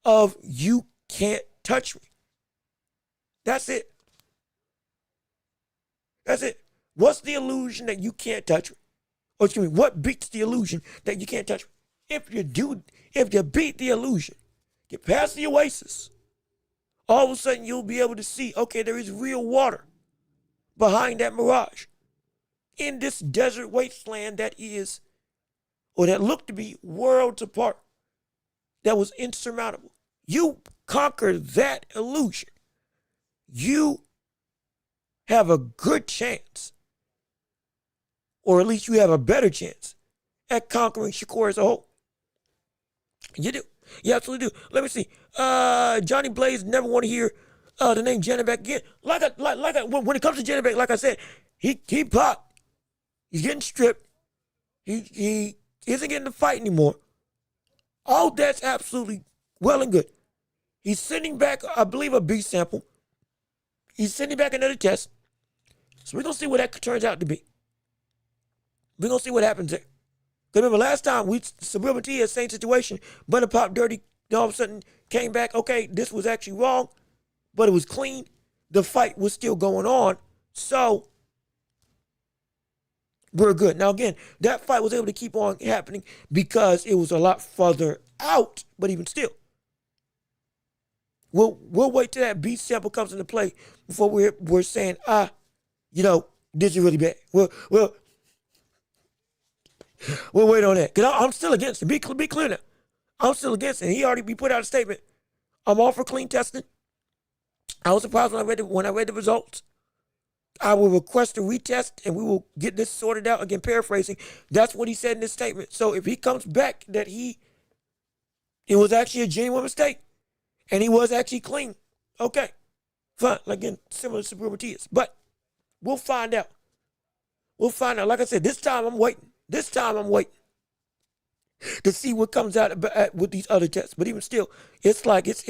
of you can't touch me? That's it. That's it. What's the illusion that you can't touch me? Or excuse me, what beats the illusion that you can't touch me? If you beat the illusion, get past the oasis, all of a sudden you'll be able to see, there is real water behind that mirage. In this desert wasteland that is, or that looked to be worlds apart, that was insurmountable. You conquer that illusion, you have a good chance, or at least you have a better chance at conquering Shakur as a whole. You do. You absolutely do. Let me see. Johnny Blaze never want to hear the name Janibek again. When it comes to Janibek, like I said, he popped. He's getting stripped. He isn't getting the fight anymore. All that's absolutely well and good. He's sending back, I believe, a B sample. He's sending back another test. So we're going to see what that turns out to be. We're going to see what happens there. Because remember, last time, Subriel Matias, same situation. Butter popped dirty. All of a sudden, came back. Okay, this was actually wrong. But it was clean. The fight was still going on. So, we're good. Now, again, that fight was able to keep on happening because it was a lot further out. But even still. We'll wait till that B sample comes into play before we're saying, this is really bad. We'll wait on that. Because I'm still against it. Be clear now. I'm still against it. He already put out a statement. I'm all for clean testing. I was surprised when I read the results. I will request a retest and we will get this sorted out. Again, paraphrasing. That's what he said in his statement. So if he comes back that it was actually a genuine mistake and he was actually clean, okay, fine. Again, similar to Subriel Matias. But we'll find out. Like I said, this time I'm waiting. To see what comes out with these other tests. But even still, it's like it's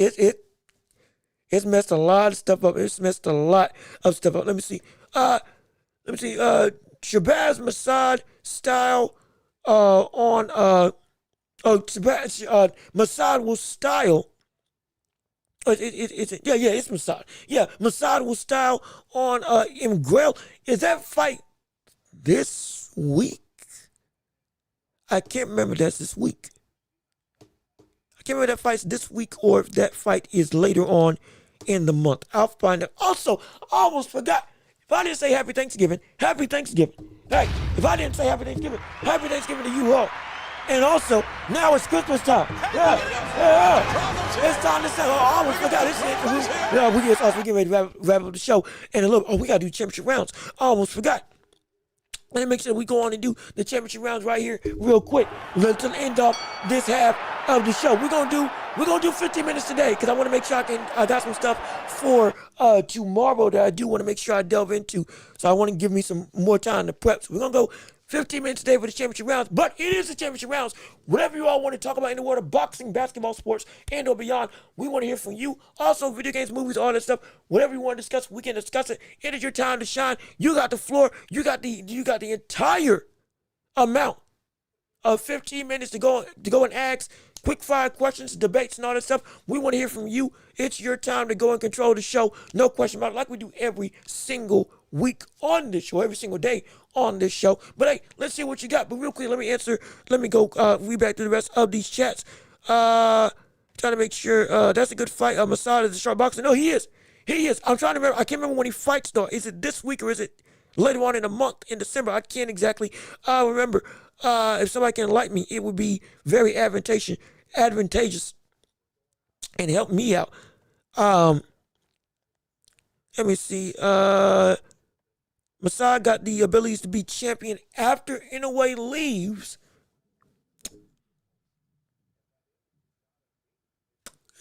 messed a lot of stuff up. It's messed a lot of stuff up. Let me see. Shabazz Masad style Masad will style. It's Masad. Yeah, Masad will style on Miguel. Is that fight this week? I can't remember if that's this week. I can't remember if that fight's this week or if that fight is later on in the month. I'll find out. Also, I almost forgot. If I didn't say Happy Thanksgiving, Happy Thanksgiving. Hey, if I didn't say Happy Thanksgiving to you all. And also, now it's Christmas time. Yeah. It's time to say, I almost forgot this shit. We're getting ready to wrap up the show. And a little, we got to do championship rounds. I almost forgot. Let me make sure we go on and do the championship rounds right here real quick. Let's end off this half of the show. We're gonna do 15 minutes today because I want to make sure I got some stuff for tomorrow that I do want to make sure I delve into. So I want to give me some more time to prep. So we're gonna go 15 minutes today for the championship rounds, but it is the championship rounds. Whatever you all want to talk about in the world of boxing, basketball, sports, and or beyond, we want to hear from you. Also, video games, movies, all that stuff. Whatever you want to discuss, we can discuss it. It is your time to shine. You got the floor. You got the entire amount of 15 minutes to go and ask quick fire questions, debates, and all that stuff. We want to hear from you. It's your time to go and control the show. No question about it, like we do every single week on this show, every single day on this show. But hey, let's see what you got. But real quick, let me go read back to the rest of these chats. Trying to make sure that's a good fight. Masad is a sharp boxer. No, he is. I'm trying to remember. I can't remember when he fights though. Is it this week or is it later on in the month in December? I can't exactly remember. If somebody can enlighten me, it would be very advantageous and help me out. Let me see. Masad got the abilities to be champion after Inoue leaves.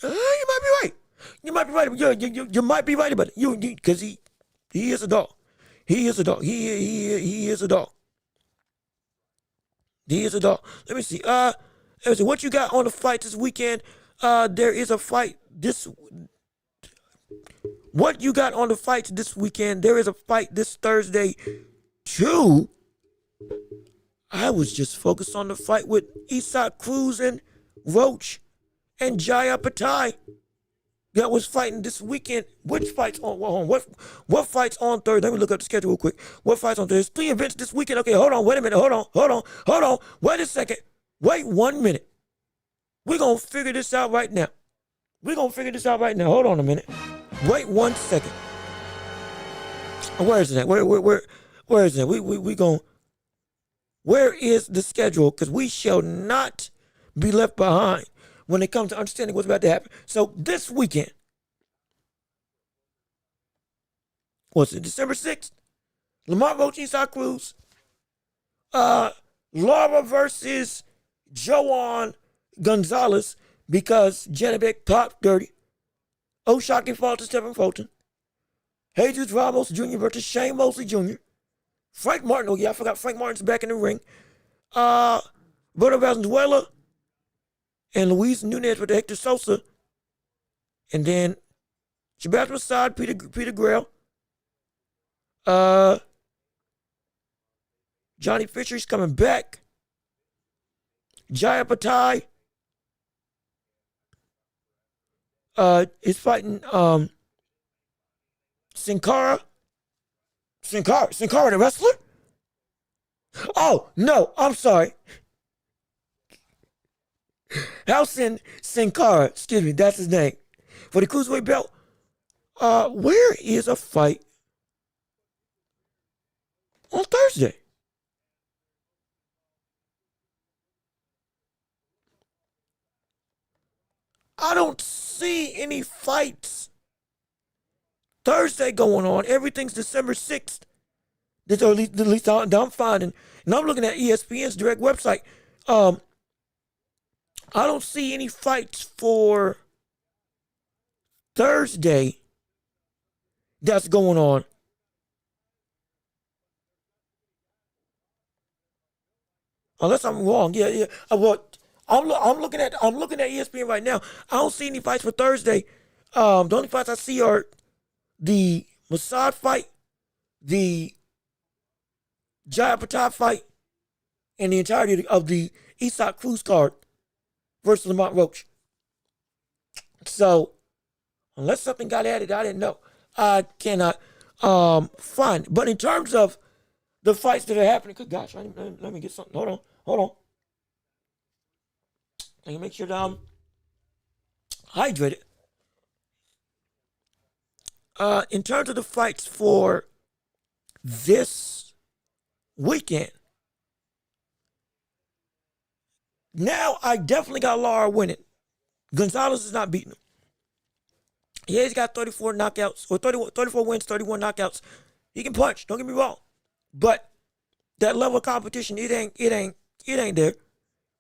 You might be right. You might be right. You might be right about it. Because he is a dog. He is a dog. He is a dog. He is a dog. Let me see. What you got on the fight this weekend? There is a fight this. What you got on the fights this weekend? There is a fight this Thursday, too. I was just focused on the fight with Isak Cruz and Welch and Jaya Patai. That was fighting this weekend. Which fights on? What fights on Thursday? Let me look up the schedule real quick. What fights on Thursday? There's 3 events this weekend. Okay, hold on. Wait a minute. Hold on. Wait a second. Wait 1 minute. We're going to figure this out right now. Hold on a minute. Wait 1 second. Where is it at? Where is it? We going. Where is the schedule? Because we shall not be left behind when it comes to understanding what's about to happen. So this weekend, what's it? December 6th. Lamar Roach, Isak Cruz. Lara versus Joan Gonzalez because Janibek popped dirty. O'Shaquie falls to Stephen Fulton. Jesus Ramos Jr. versus Shane Mosley Jr. Frank Martin. Oh, yeah, I forgot Frank Martin's back in the ring. Roberto Valenzuela and Luis Nunez with Hector Sosa. And then Sebastian Assad, Peter Grail. Johnny Fisher's coming back. Jaya Patai is fighting Sin Cara, the wrestler? Oh, no, I'm sorry. Helson Sin Cara, excuse me, that's his name. For the Cruiserweight belt, where is a fight on Thursday? I don't see any fights Thursday going on. Everything's December 6th. That's at least I'm finding. And I'm looking at ESPN's direct website. I don't see any fights for Thursday that's going on. Unless I'm wrong. Yeah. I'm looking at ESPN right now. I don't see any fights for Thursday. The only fights I see are the Mossad fight, the Jaya Patai fight, and the entirety of the Isaac Cruz card versus Lamont Roach. So, unless something got added, I didn't know. I cannot find it. But in terms of the fights that are happening, good gosh, let me get something. Hold on. Let me make sure that I'm hydrated. In terms of the fights for this weekend, now I definitely got Lara winning. Gonzalez is not beating him. Yeah, he's got 34 knockouts, or 34 wins, 31 knockouts. He can punch, don't get me wrong. But that level of competition, it ain't there.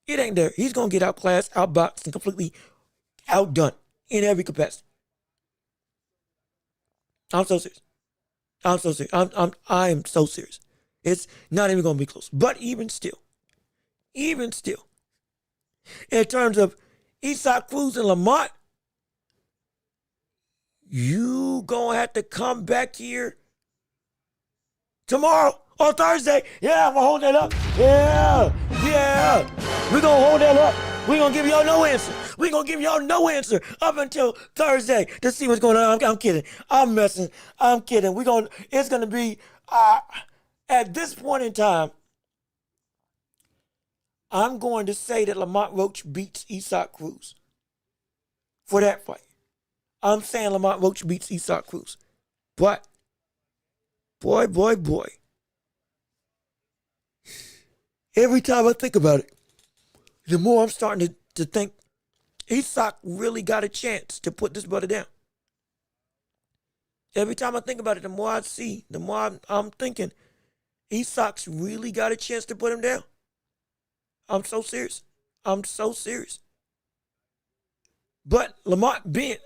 It ain't there. He's going to get outclassed, outboxed, and completely outdone in every capacity. I'm so serious. I am so serious. It's not even going to be close. But even still, in terms of Isaac Cruz and Lamont, you going to have to come back here tomorrow or Thursday. Yeah, I'm going to hold that up. Yeah. We're going to hold that up. We're going to give y'all no answer. We're going to give y'all no answer up until Thursday to see what's going on. I'm kidding. I'm messing. I'm kidding. It's going to be, at this point in time, I'm going to say that Lamont Roach beats Isaac Cruz for that fight. I'm saying Lamont Roach beats Isaac Cruz. But, boy. Every time I think about it, the more I'm starting to think Isaac really got a chance to put this brother down. Every time I think about it, the more I see, the more I'm thinking Isaac's really got a chance to put him down. I'm so serious. But Lamont being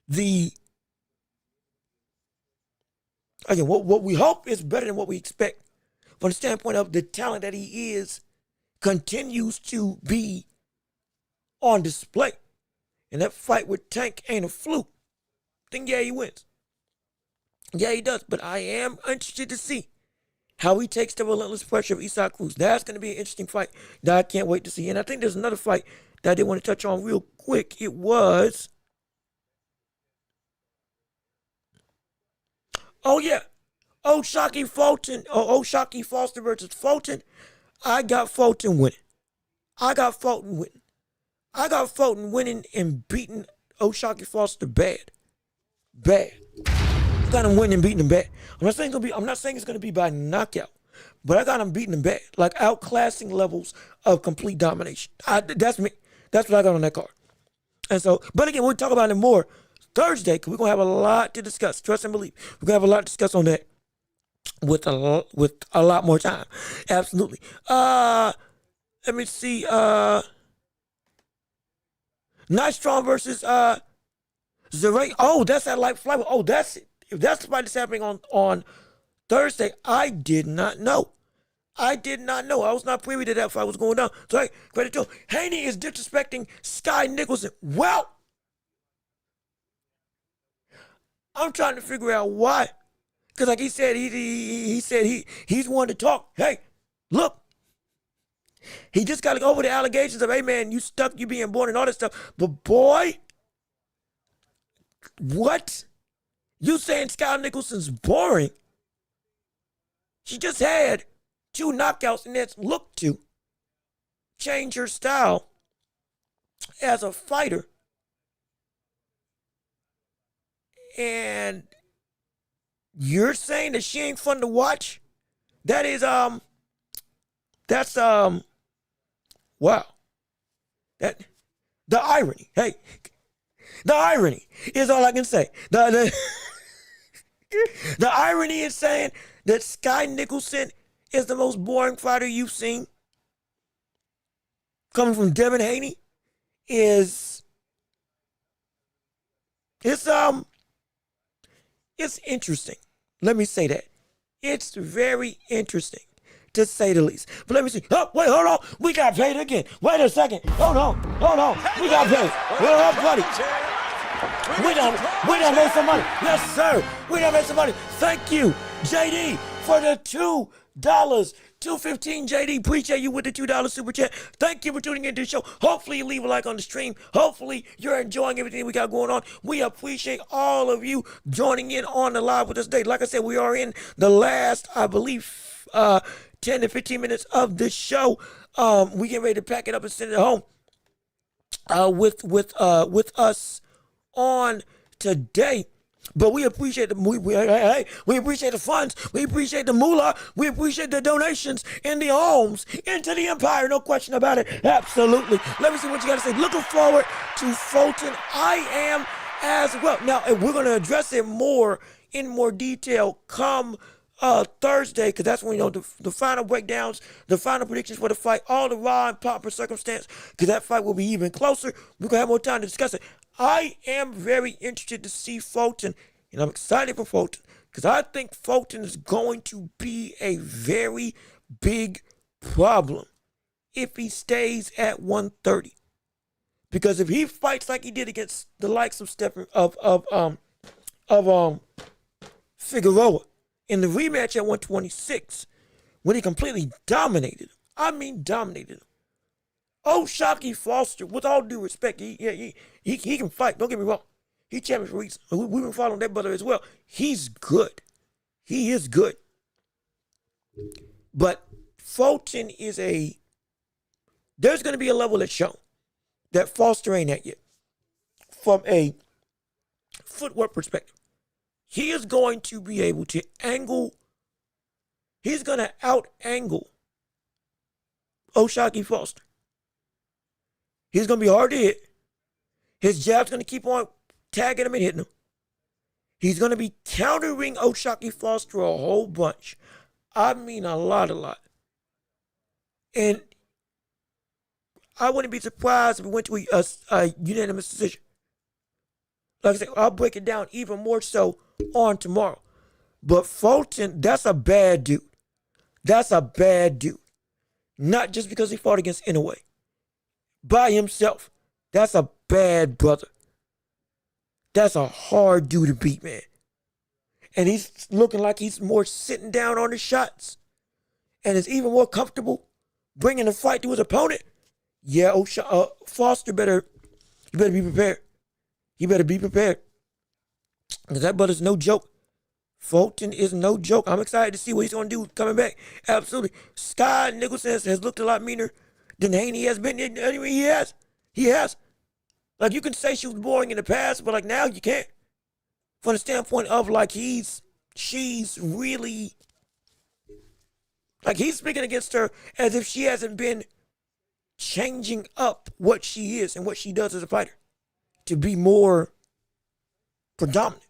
the, again, what we hope is better than what we expect. From the standpoint of the talent that he is, continues to be on display. And that fight with Tank ain't a fluke. Then yeah, he wins. Yeah, he does. But I am interested to see how he takes the relentless pressure of Isaac Cruz. That's going to be an interesting fight that I can't wait to see. And I think there's another fight that I did want to touch on real quick. It was, O'Shaquie Foster versus Fulton. I got Fulton winning. I got Fulton winning and beating O'Shaquie Foster bad. I got him winning and beating him bad. I'm not saying it's gonna be by knockout, but I got him beating him bad, like outclassing levels of complete domination. That's me. That's what I got on that card. And so, but again, we'll talk about it more Thursday because we're gonna have a lot to discuss. Trust and believe. We're gonna have a lot to discuss on that with a lot more time. Absolutely. Let me see. Nice Strong versus Zerate. Oh, that's that light flyweight. Oh, that's it. If that's the fight that's happening on Thursday, I did not know. I did not know. I was not privy to that fight was going down. So, hey, credit to him. Haney is disrespecting Sky Nicholson. Well, I'm trying to figure out why. Because like he said, he's one to talk. Hey, look. He just got to go over the allegations of, hey, man, you stuck, you being born and all that stuff. But, boy, what? You saying Sky Nicholson's boring? She just had 2 knockouts, and that's looked to change her style as a fighter. And you're saying that she ain't fun to watch? That is, that's, wow. That, the irony, hey, the irony is all I can say. The irony is saying that Sky Nicholson is the most boring fighter you've seen, coming from Devin Haney, it's interesting. Let me say that. It's very interesting, to say the least. But let me see. Oh, wait, hold on. We got paid again. Wait a second. Hold on. We got paid. What up, buddy? We done made some money. Yes, sir. We done made some money. Thank you, JD, for the $2. $2.15, JD. Appreciate you with the $2 super chat. Thank you for tuning into the show. Hopefully you leave a like on the stream. Hopefully you're enjoying everything we got going on. We appreciate all of you joining in on the live with us today. Like I said, we are in the last, I believe, 10 to 15 minutes of the show. We get ready to pack it up and send it home with us on today. But we appreciate we appreciate the funds, we appreciate the moolah, we appreciate the donations and the alms into the empire. No question about it. Absolutely. Let me see what you got to say. Looking forward to Fulton. I am as well. Now we're going to address it in more detail come Thursday, because that's when the final breakdowns, the final predictions for the fight, all the raw and proper circumstance, because that fight will be even closer. We're gonna have more time to discuss it. I am very interested to see Fulton, and I'm excited for Fulton, because I think Fulton is going to be a very big problem if he stays at 130. Because if he fights like he did against the likes of Figueroa in the rematch at 126, when he completely dominated him. I mean, dominated him. Oh, Shakur Foster, with all due respect, he can fight. Don't get me wrong. He's champion for a reason. We've been following that brother as well. He's good. He is good. But Fulton is there's going to be a level that's shown that Foster ain't at yet from a footwork perspective. He is going to be able to he's going to out-angle Shakur Foster. He's going to be hard to hit. His jab's going to keep on tagging him and hitting him. He's going to be countering Shakur Foster a whole bunch. I mean a lot. And I wouldn't be surprised if we went to a unanimous decision. Like I said, I'll break it down even more so on tomorrow. But Fulton, that's a bad dude. That's a bad dude. Not just because he fought against Inoue. By himself. That's a bad brother. That's a hard dude to beat, man. And he's looking like he's more sitting down on his shots. And is even more comfortable bringing the fight to his opponent. Yeah, Foster better be prepared. He better be prepared. Because that brother's no joke. Fulton is no joke. I'm excited to see what he's going to do coming back. Absolutely. Sky Nicholson has looked a lot meaner than Haney has been. Anyway, he has. He has. Like, you can say she was boring in the past, but, like, now you can't. From the standpoint of, like, she's really, like, he's speaking against her as if she hasn't been changing up what she is and what she does as a fighter to be more predominant.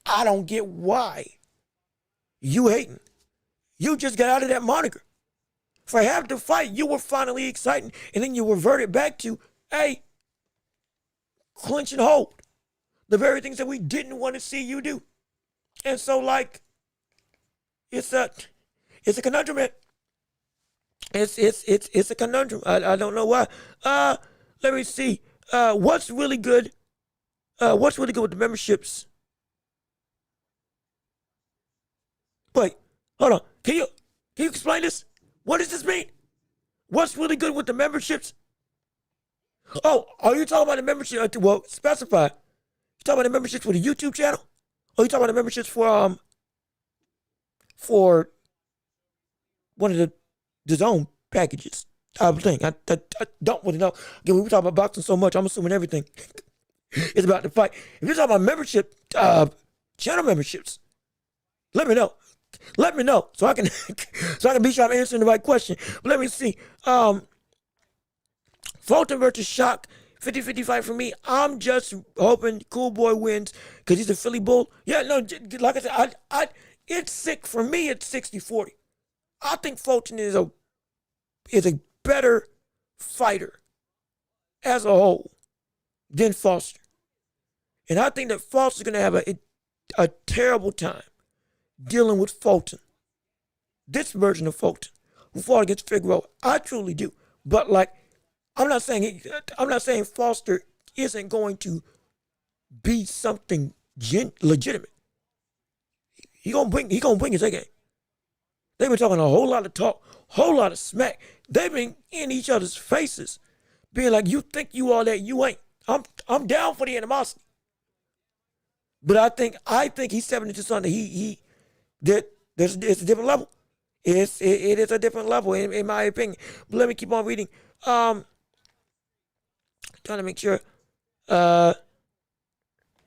I don't get why you hating. You just got out of that moniker. For half the fight, you were finally exciting, and then you reverted back to, hey, clinch and hold. the very things that we didn't want to see you do. And so, like, it's a conundrum, man. It's a conundrum. I don't know why. Let me see. What's really good? What's really good with the memberships? Wait, hold on. Can you explain this? What does this mean? What's really good with the memberships? Oh, are you talking about the membership? Well, specify. You talking about the memberships for the YouTube channel? Or you talking about the memberships for one of the zone packages? I think I don't really know. Again, we were talking about boxing so much. I'm assuming everything is about the fight. If you're talking about membership, channel memberships, let me know. Let me know so I can be sure I'm answering the right question. But let me see. Fulton versus Shock, 50-50 fight for me. I'm just hoping Cool Boy wins because he's a Philly Bull. Yeah, no, like I said, it's sick for me. It's 60-40. I think Fulton is a better fighter as a whole than Foster, and I think that Foster's gonna have a terrible time dealing with Fulton. This version of Fulton, who fought against Figueroa, I truly do. But like, I'm not saying Foster isn't going to be something legitimate. He gonna bring his A game. They've been talking a whole lot of talk, whole lot of smack. They've been in each other's faces, being like, "You think you all that? You ain't." I'm down for the animosity, but I think he's stepping into something it's a different level. It is a different level in my opinion. But let me keep on reading. Trying to make sure.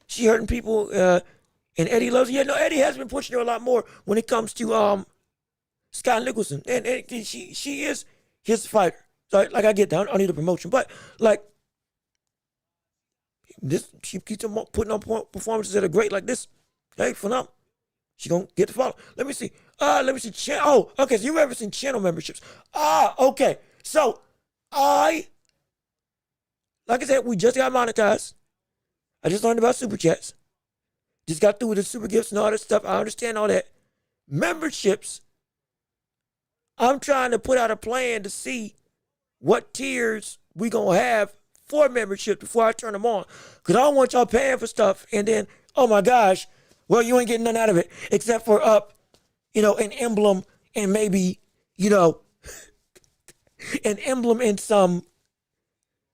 She hurting people. And Eddie loves it. Yeah, no, Eddie has been pushing her a lot more when it comes to Scott Nicholson, and she is his fighter. So like I get that. I need a promotion, but like this, she keeps putting on performances that are great like this. Hey, phenomenal. She gonna get the follow. Let me see. Oh, okay. So you ever seen channel memberships? Okay. So like I said, we just got monetized. I just learned about super chats. Just got through with the super gifts and all that stuff. I understand all that. Memberships. I'm trying to put out a plan to see what tiers we gonna have for membership before I turn them on. Cause I don't want y'all paying for stuff and then, oh my gosh, well, you ain't getting nothing out of it except for an emblem and maybe, an emblem and some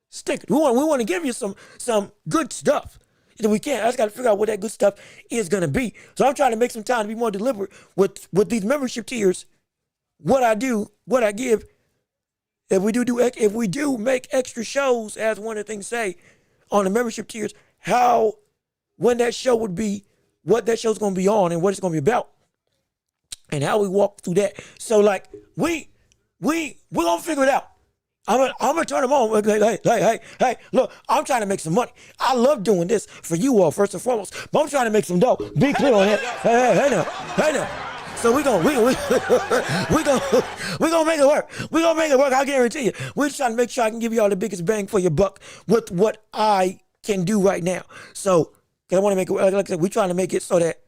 stickers. We want to give you some good stuff. If we can, I just got to figure out what that good stuff is gonna be. So I'm trying to make some time to be more deliberate with these membership tiers. What I do, what I give. If we do make extra shows, as one of the things say on the membership tiers, when that show would be, what that show's gonna be on, and what it's gonna be about, and how we walk through that. So like we're gonna figure it out. I'm gonna turn them on. Hey, look, I'm trying to make some money. I love doing this for you all first and foremost, but I'm trying to make some dough. Be clear on that. Hey now. So we gonna make it work. We gonna make it work. I guarantee you. We're trying to make sure I can give you all the biggest bang for your buck with what I can do right now. So, cause I want to make it. Like I said, we're trying to make it so that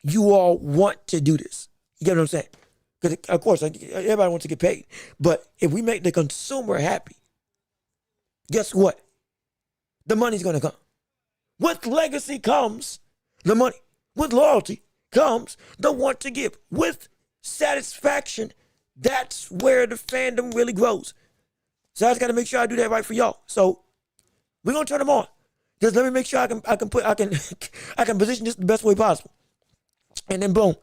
you all want to do this. You get what I'm saying? Because of course, everybody wants to get paid. But if we make the consumer happy, guess what? The money's gonna come. With legacy comes the money. With loyalty comes the want to give. With satisfaction, that's where the fandom really grows. So I just got to make sure I do that right for y'all. So we're gonna turn them on. Just let me make sure I can position this the best way possible, and then boom,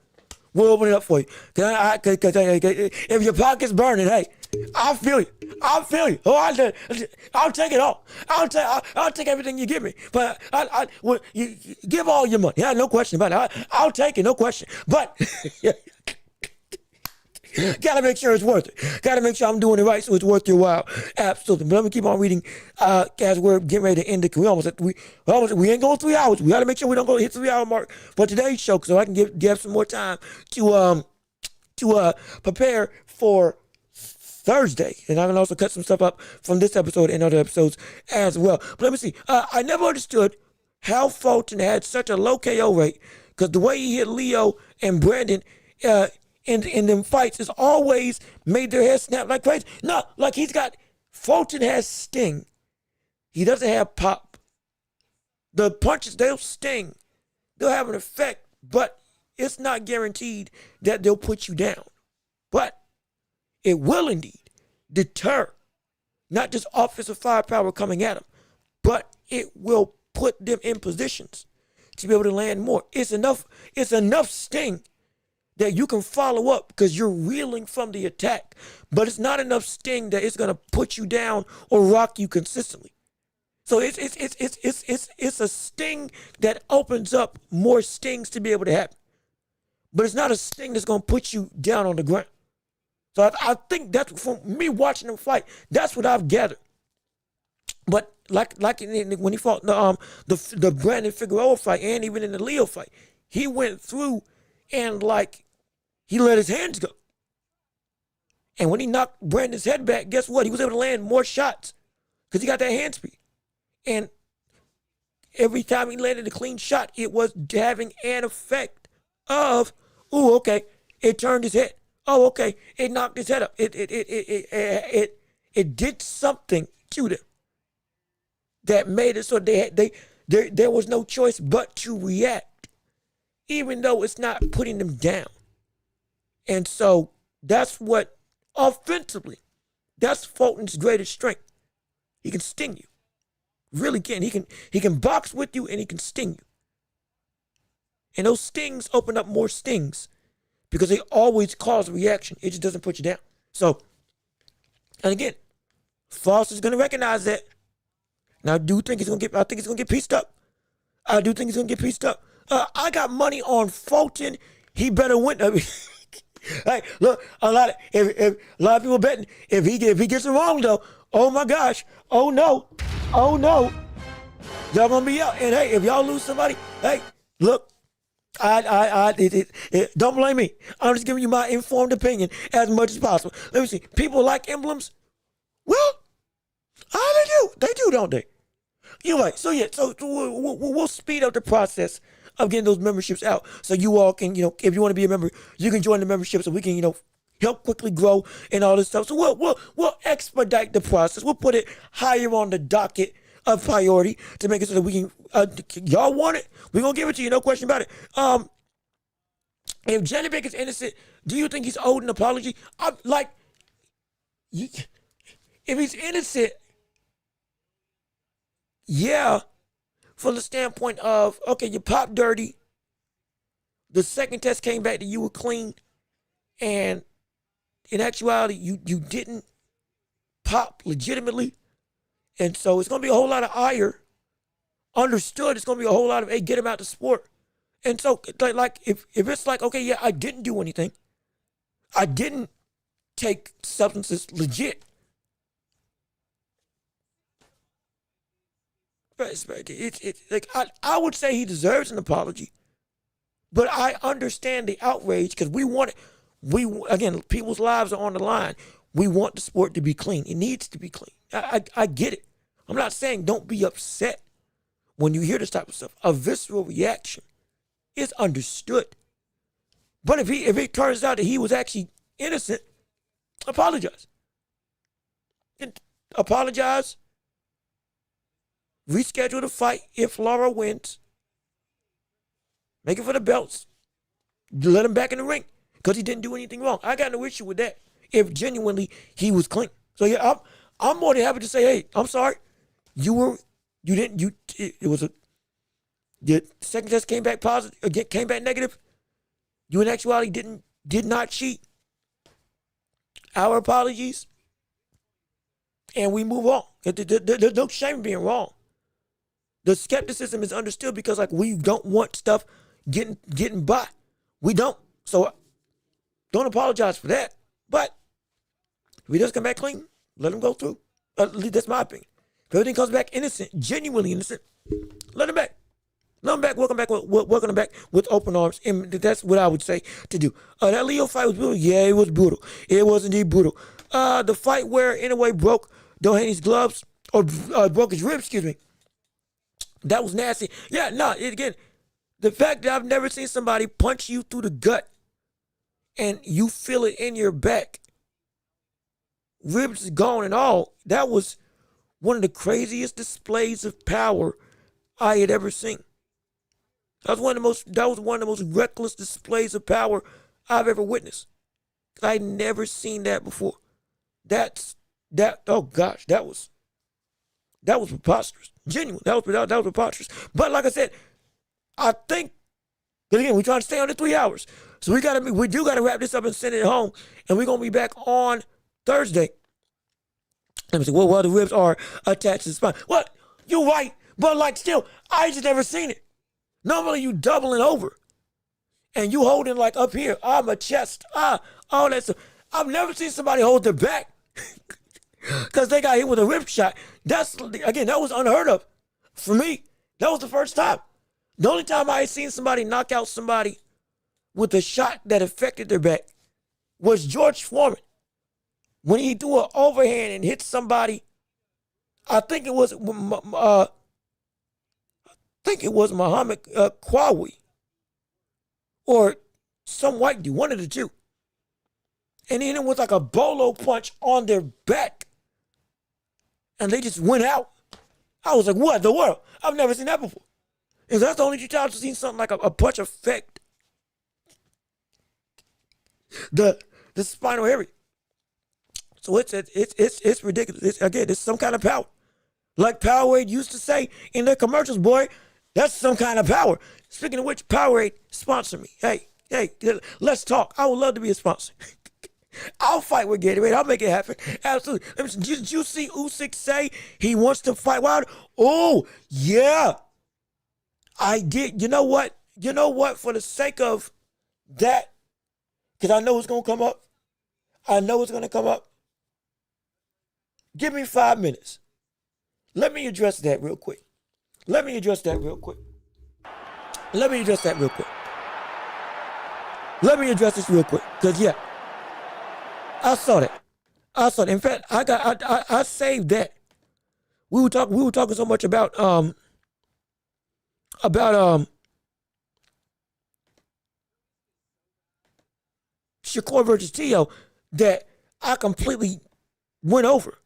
we'll open it up for you. Cause if your pocket's burning, hey, I'll feel you. Oh, I'll take it all. I'll take everything you give me. But you give all your money. Yeah, no question about it. I'll take it, no question. But gotta make sure it's worth it. Gotta make sure I'm doing it right so it's worth your while. Absolutely. But let me keep on reading as we're getting ready to end it. We ain't going 3 hours. We gotta make sure we don't go hit 3 hour mark for today's show so I can give some more time to prepare for Thursday. And I can also cut some stuff up from this episode and other episodes as well. But let me see. I never understood how Fulton had such a low KO rate, because the way he hit Leo and Brandon in them fights has always made their head snap like crazy. No, like Fulton has sting. He doesn't have pop. The punches, they'll sting. They'll have an effect, but it's not guaranteed that they'll put you down. But it will indeed deter not just offensive firepower coming at them, but it will put them in positions to be able to land more. It's enough sting that you can follow up because you're reeling from the attack, but it's not enough sting that it's gonna put you down or rock you consistently. So it's a sting that opens up more stings to be able to happen, but it's not a sting that's gonna put you down on the ground. So I think that's, from me watching them fight, that's what I've gathered. But like when he fought the Brandon Figueroa fight, and even in the Leo fight, he went through and he let his hands go. And when he knocked Brandon's head back, guess what? He was able to land more shots because he got that hand speed. And every time he landed a clean shot, it was having an effect of, ooh, okay, it turned his head. Oh, okay, it knocked his head up. It did something to them that made it so there was no choice but to react, even though it's not putting them down. And so that's what, offensively, that's Fulton's greatest strength. He can sting you. Really can. He can box with you and he can sting you. And those stings open up more stings because they always cause a reaction. It just doesn't put you down. So, and again, Foster's going to recognize that. And I do think he's going to get pieced up. I do think he's going to get pieced up. I got money on Fulton. He better win. I mean, hey, look, a lot of people betting if he gets it wrong though. Oh my gosh! Oh no! Y'all gonna be out. And hey, if y'all lose somebody, hey, look, don't blame me. I'm just giving you my informed opinion as much as possible. Let me see. People like emblems. Well, they do, don't they? Anyway, so yeah, so we'll speed up the process of getting those memberships out, so you all can, if you want to be a member, you can join the membership, so we can, help quickly grow and all this stuff. So we'll expedite the process. We'll put it higher on the docket of priority to make it so that we can. Y'all want it? We're gonna give it to you, no question about it. If Jenny Baker's innocent, do you think he's owed an apology? If he's innocent, yeah, from the standpoint of, okay, you popped dirty. The second test came back that you were clean, and in actuality, you didn't pop legitimately. And so it's going to be a whole lot of ire. Understood, it's going to be a whole lot of, hey, get him out the sport. And so, if it's like, okay, yeah, I didn't do anything. I didn't take substances legit. I would say he deserves an apology. But I understand the outrage because again, people's lives are on the line. We want the sport to be clean. It needs to be clean. I get it. I'm not saying don't be upset when you hear this type of stuff. A visceral reaction is understood. But if it turns out that he was actually innocent, apologize. Apologize. Reschedule the fight if Laura wins. Make it for the belts. Let him back in the ring because he didn't do anything wrong. I got no issue with that if genuinely he was clean. So yeah, I'm more than happy to say, hey, I'm sorry. The second test came back positive, again, came back negative. You in actuality did not cheat. Our apologies. And we move on. There's no shame in being wrong. The skepticism is understood because we don't want stuff getting by. We don't. So don't apologize for that. But if he does come back clean, let him go through. At least that's my opinion. If everything comes back innocent, genuinely innocent, let him back. Let him back. Welcome him back with open arms. And that's what I would say to do. That Leo fight was brutal. Yeah, it was brutal. It was indeed brutal. The fight where Inoue broke Dohany's gloves, or broke his ribs, excuse me. That was nasty. Yeah, no, again, the fact that I've never seen somebody punch you through the gut and you feel it in your back, ribs gone and all, that was one of the craziest displays of power I had ever seen. That was one of the most reckless displays of power I've ever witnessed. I'd never seen that before. Oh gosh, that was preposterous. Genuine. That was preposterous. But like I said, I think, because again, we're trying to stay under 3 hours. So we do gotta wrap this up and send it home. And we're gonna be back on Thursday. Let me see. Well, the ribs are attached to the spine. What? You're right. But like still, I just never seen it. Normally you doubling over. And you holding like up here. My chest. All that stuff. I've never seen somebody hold their back. Because they got hit with a rib shot. That was unheard of. For me, that was the first time. The only time I had seen somebody knock out somebody with a shot that affected their back was George Foreman. When he threw an overhand and hit somebody, I think it was Muhammad Kwawi or some white dude, one of the two. And then it was like a bolo punch on their back. And they just went out. I was like, what the world? I've never seen that before. And that's the only 2 times I've seen something like a punch affect the spinal area. So it's ridiculous. It's some kind of power. Like Powerade used to say in their commercials, boy, that's some kind of power. Speaking of which, Powerade, sponsor me. Hey, let's talk. I would love to be a sponsor. I'll fight with Gatorade. I'll make it happen. Absolutely. Did you see Usyk say he wants to fight Wilder? Oh, yeah. I did. You know what? For the sake of that, because I know it's going to come up. Give me 5 minutes. Let me address that real quick. Let me address this real quick. Because, yeah, I saw that. In fact, I saved that. We were talking so much about Shakur versus Teo that I completely went over.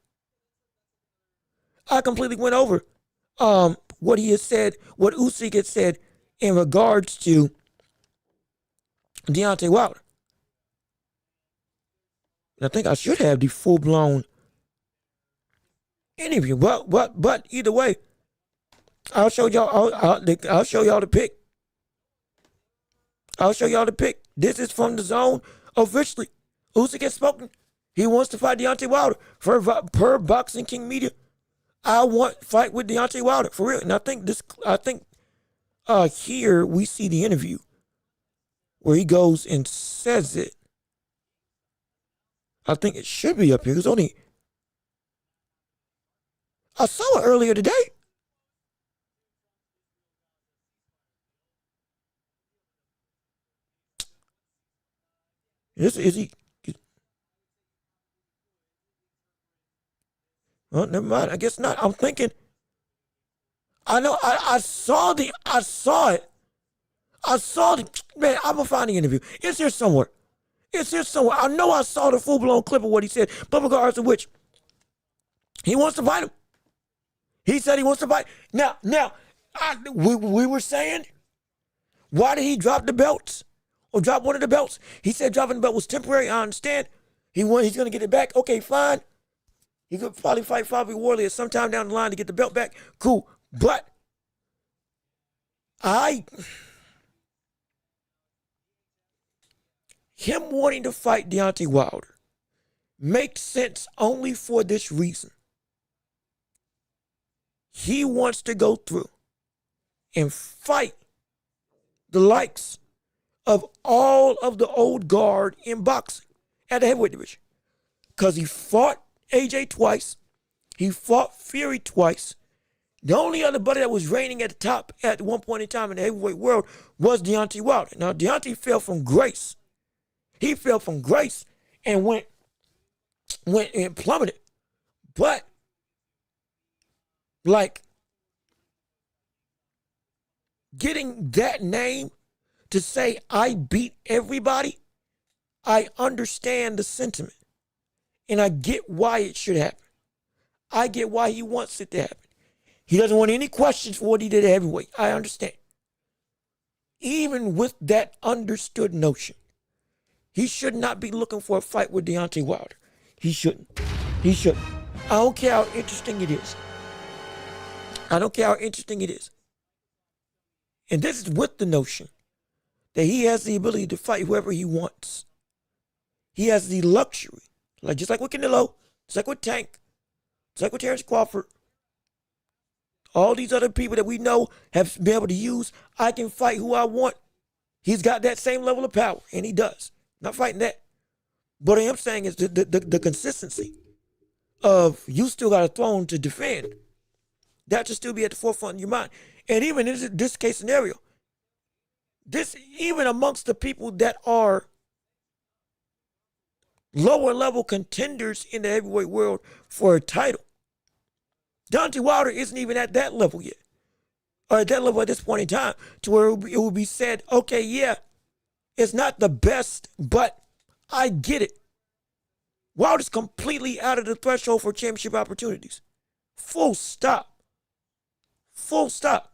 What he had said, what Usyk had said in regards to Deontay Wilder. And I think I should have the full-blown interview, but either way, I'll show y'all. I'll show y'all the pick. This is from the zone officially. Usyk has spoken. He wants to fight Deontay Wilder per Boxing King Media. I want fight with Deontay Wilder for real. And I think here we see the interview where he goes and says it. I think it should be up here. I saw it earlier today. Is he? Well, never mind. I guess not. I'm thinking. I know. I saw it. Man, I'm gonna find the interview. It's here somewhere. I know I saw the full-blown clip of what he said. But regardless of which, he wants to fight him. He said he wants to fight. Now, we were saying, why did he drop the belts? Or drop one of the belts? He said dropping the belt was temporary. I understand. He's going to get it back. Okay, fine. He could probably fight Bobby Warley at some time down the line to get the belt back. Cool. But him wanting to fight Deontay Wilder makes sense only for this reason. He wants to go through and fight the likes of all of the old guard in boxing at the heavyweight division. Because he fought AJ twice. He fought Fury twice. The only other buddy that was reigning at the top at one point in time in the heavyweight world was Deontay Wilder. Now, Deontay fell from grace. He fell from grace and went and plummeted. But, like, getting that name to say I beat everybody, I understand the sentiment. And I get why it should happen. I get why he wants it to happen. He doesn't want any questions for what he did at heavyweight. I understand. Even with that understood notion, he should not be looking for a fight with Deontay Wilder. He shouldn't. He shouldn't. I don't care how interesting it is. I don't care how interesting it is. And this is with the notion that he has the ability to fight whoever he wants. He has the luxury, like just like with Canelo, just like with Tank, just like with Terrence Crawford, all these other people that we know have been able to use, I can fight who I want. He's got that same level of power, and he does. Not fighting that. But what I am saying is the consistency of you still got a throne to defend. That should still be at the forefront of your mind. And even in this case scenario, even amongst the people that are lower level contenders in the heavyweight world for a title, Deontay Wilder isn't even at that level yet. Or at that level at this point in time, to where it will be said, okay, yeah, it's not the best, but I get it. Wilder's completely out of the threshold for championship opportunities. Full stop. Full stop.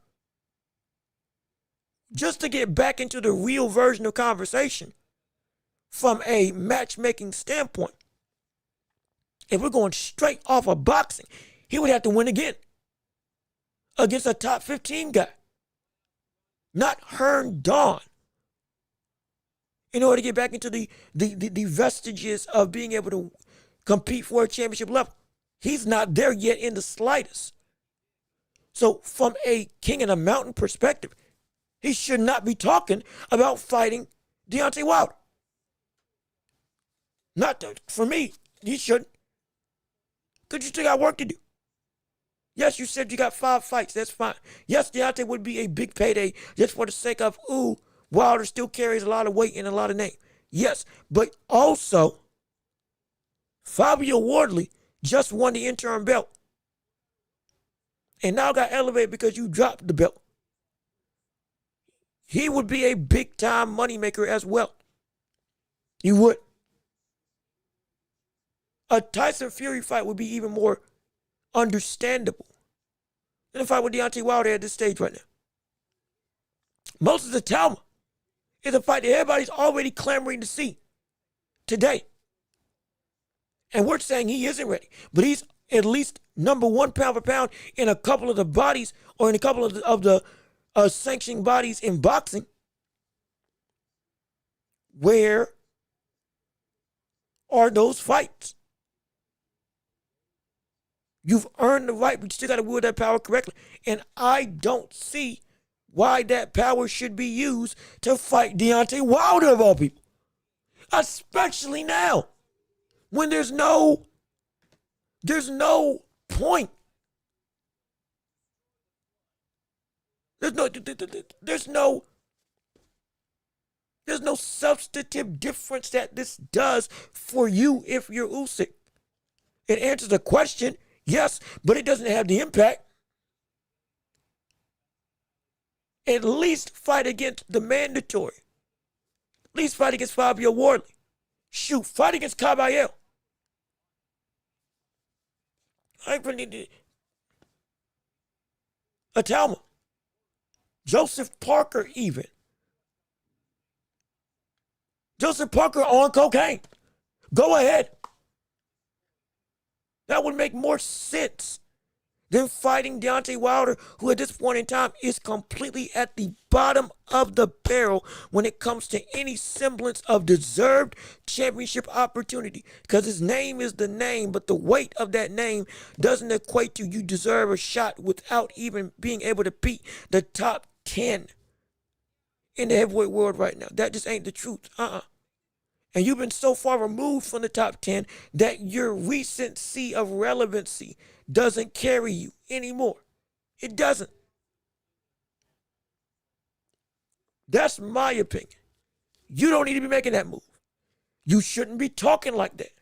Just to get back into the real version of conversation from a matchmaking standpoint, if we're going straight off of boxing, he would have to win again against a top 15 guy, not Hearn Dawn, in order to get back into the vestiges of being able to compete for a championship level. He's not there yet in the slightest. So from a King of the Mountain perspective, he should not be talking about fighting Deontay Wilder. For me, he shouldn't. Because you still got work to do. Yes, you said you got 5 fights. That's fine. Yes, Deontay would be a big payday just for the sake of, Wilder still carries a lot of weight and a lot of name. Yes, but also, Fabio Wardley just won the interim belt. And now got elevated because you dropped the belt. He would be a big-time moneymaker as well. He would. A Tyson Fury fight would be even more understandable than a fight with Deontay Wilder at this stage right now. Most of the Talma is a fight that everybody's already clamoring to see today. And we're saying he isn't ready, but he's at least number 1 pound for pound in a couple of the bodies or in a couple of the sanctioning bodies in boxing. Where are those fights? You've earned the right, but you still got to wield that power correctly. And I don't see why that power should be used to fight Deontay Wilder of all people. Especially now, when there's no point. There's no substantive difference that this does for you if you're Usyk. It answers the question, yes, but it doesn't have the impact. At least fight against the mandatory. At least fight against Fabio Wardley. Shoot, fight against Caballero. Atalma. Joseph Parker even. Joseph Parker on cocaine. Go ahead. That would make more sense than fighting Deontay Wilder, who at this point in time is completely at the bottom of the barrel when it comes to any semblance of deserved championship opportunity. Because his name is the name, but the weight of that name doesn't equate to you deserve a shot without even being able to beat the top 10 in the heavyweight world right now. That just ain't the truth. And you've been so far removed from the top 10 that your recency of relevancy doesn't carry you anymore. It doesn't. That's my opinion. You don't need to be making that move. You shouldn't be talking like that.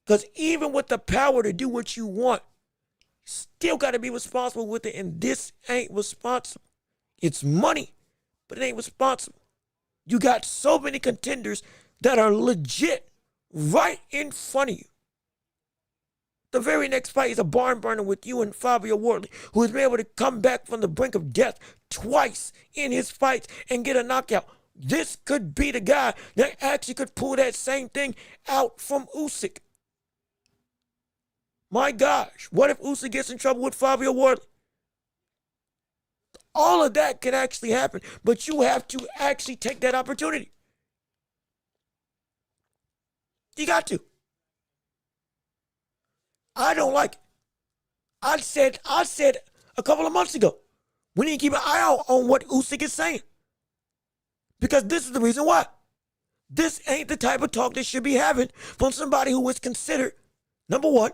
Because even with the power to do what you want, still got to be responsible with it, and this ain't responsible. It's money, but it ain't responsible. You got so many contenders that are legit right in front of you. The very next fight is a barn burner with you and Fabio Wardley, who has been able to come back from the brink of death twice in his fights and get a knockout. This could be the guy that actually could pull that same thing out from Usyk. My gosh, what if Usyk gets in trouble with Fabio Wardley? All of that can actually happen, but you have to actually take that opportunity. You got to. I don't like it. I said a couple of months ago, we need to keep an eye out on what Usyk is saying. Because this is the reason why. This ain't the type of talk that should be having from somebody who is considered number one,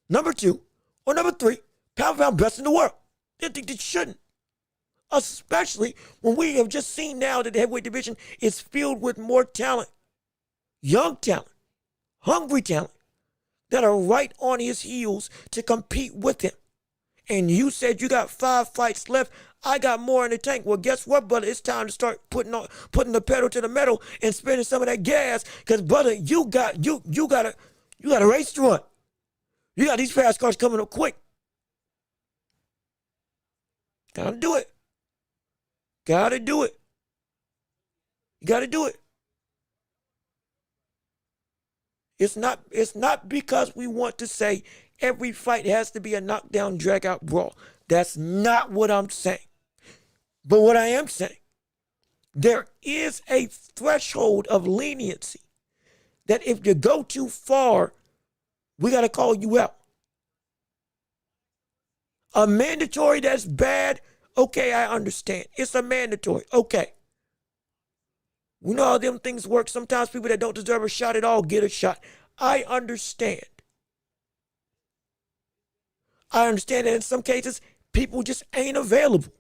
number two, or number three, pound for pound best in the world. They shouldn't. Especially when we have just seen now that the heavyweight division is filled with more talent, young talent, hungry talent, that are right on his heels to compete with him. And you said you got 5 fights left. I got more in the tank. Well, guess what, brother? It's time to start putting the pedal to the metal and spending some of that gas. Because, brother, you got a race to run. You got these fast cars coming up quick. Gotta do it. Gotta do it. You gotta do it. It's not because we want to say every fight has to be a knockdown, drag-out brawl. That's not what I'm saying. But what I am saying, there is a threshold of leniency that if you go too far, we got to call you out. A mandatory that's bad, okay, I understand. It's a mandatory, okay. We know how them things work. Sometimes people that don't deserve a shot at all get a shot. I understand. I understand that in some cases, people just ain't available.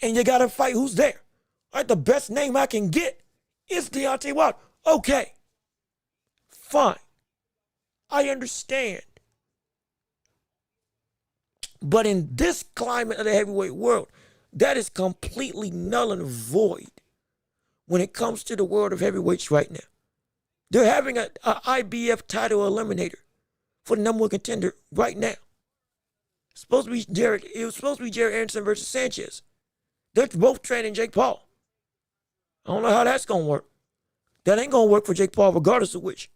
And you got to fight who's there. All right, the best name I can get is Deontay Wilder. Okay. Fine. I understand. But in this climate of the heavyweight world, that is completely null and void when it comes to the world of heavyweights right now. They're having a IBF title eliminator for the number one contender right now. It was supposed to be Jared Anderson versus Sanchez. They're both training Jake Paul. I don't know how that's going to work. That ain't going to work for Jake Paul regardless of which.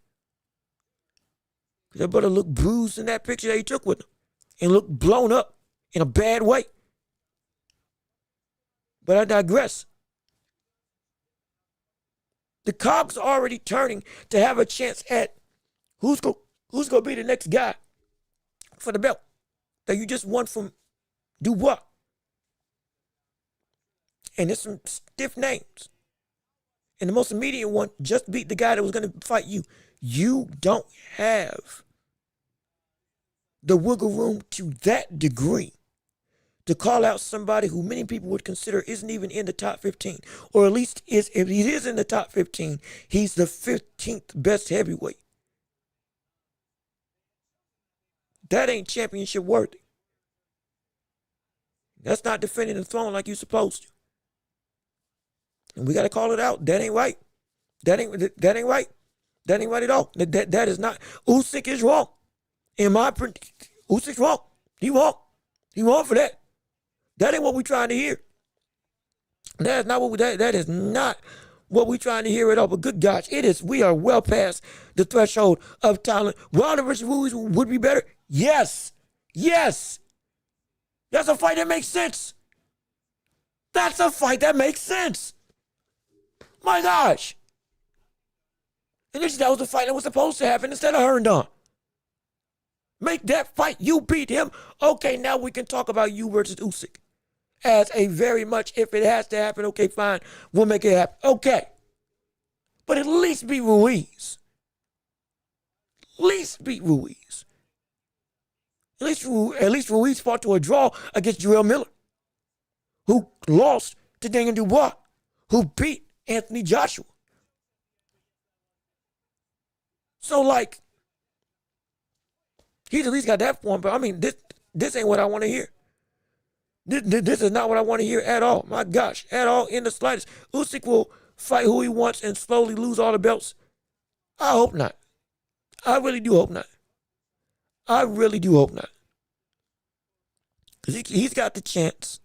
Because that brother looked bruised in that picture that he took with him. And looked blown up in a bad way. But I digress. The cogs are already turning to have a chance at who's going to be the next guy for the belt that you just won from Dubois. And there's some stiff names. And the most immediate one just beat the guy that was going to fight you. You don't have the wiggle room to that degree to call out somebody who many people would consider isn't even in the top 15. Or at least if he is in the top 15, he's the 15th best heavyweight. That ain't championship worthy. That's not defending the throne like you're supposed to. And we got to call it out. That ain't right. That ain't right. That ain't right at all. That is not. Usyk is wrong. In my opinion, Usyk's wrong. He wrong. He wrong for that. That ain't what we trying to hear. That is not what we trying to hear at all. But good gosh, it is. We are well past the threshold of talent. Wilder versus Ruiz would be better. Yes. Yes. That's a fight that makes sense. That's a fight that makes sense. My gosh. And that was the fight that was supposed to happen instead of Herndon. Make that fight. You beat him. Okay, now we can talk about you versus Usyk. As a very much, if it has to happen, okay, fine. We'll make it happen. Okay. But at least beat Ruiz. At least beat Ruiz. At least Ruiz fought to a draw against Jarrell Miller, who lost to Daniel Dubois, who beat Anthony Joshua. So, like, he's at least got that form, but I mean, this ain't what I want to hear. This is not what I want to hear at all. My gosh, at all, in the slightest. Usyk will fight who he wants and slowly lose all the belts. I hope not. I really do hope not. I really do hope not. Because he's got the chance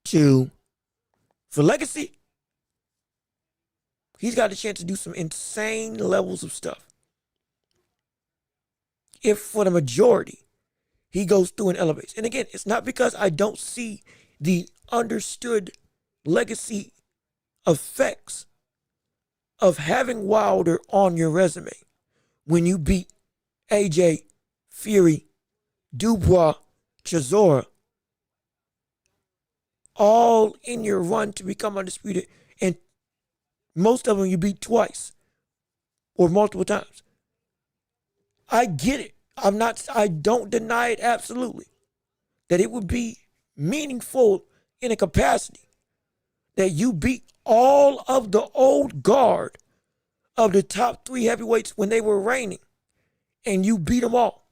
to, for legacy, he's got the chance to do some insane levels of stuff. If for the majority, he goes through and elevates. And again, it's not because I don't see the understood legacy effects of having Wilder on your resume when you beat AJ, Fury, Dubois, Chisora, all in your run to become undisputed, and most of them you beat twice or multiple times. I get it. I don't deny it absolutely. That it would be meaningful in a capacity that you beat all of the old guard of the top 3 heavyweights when they were reigning, and you beat them all.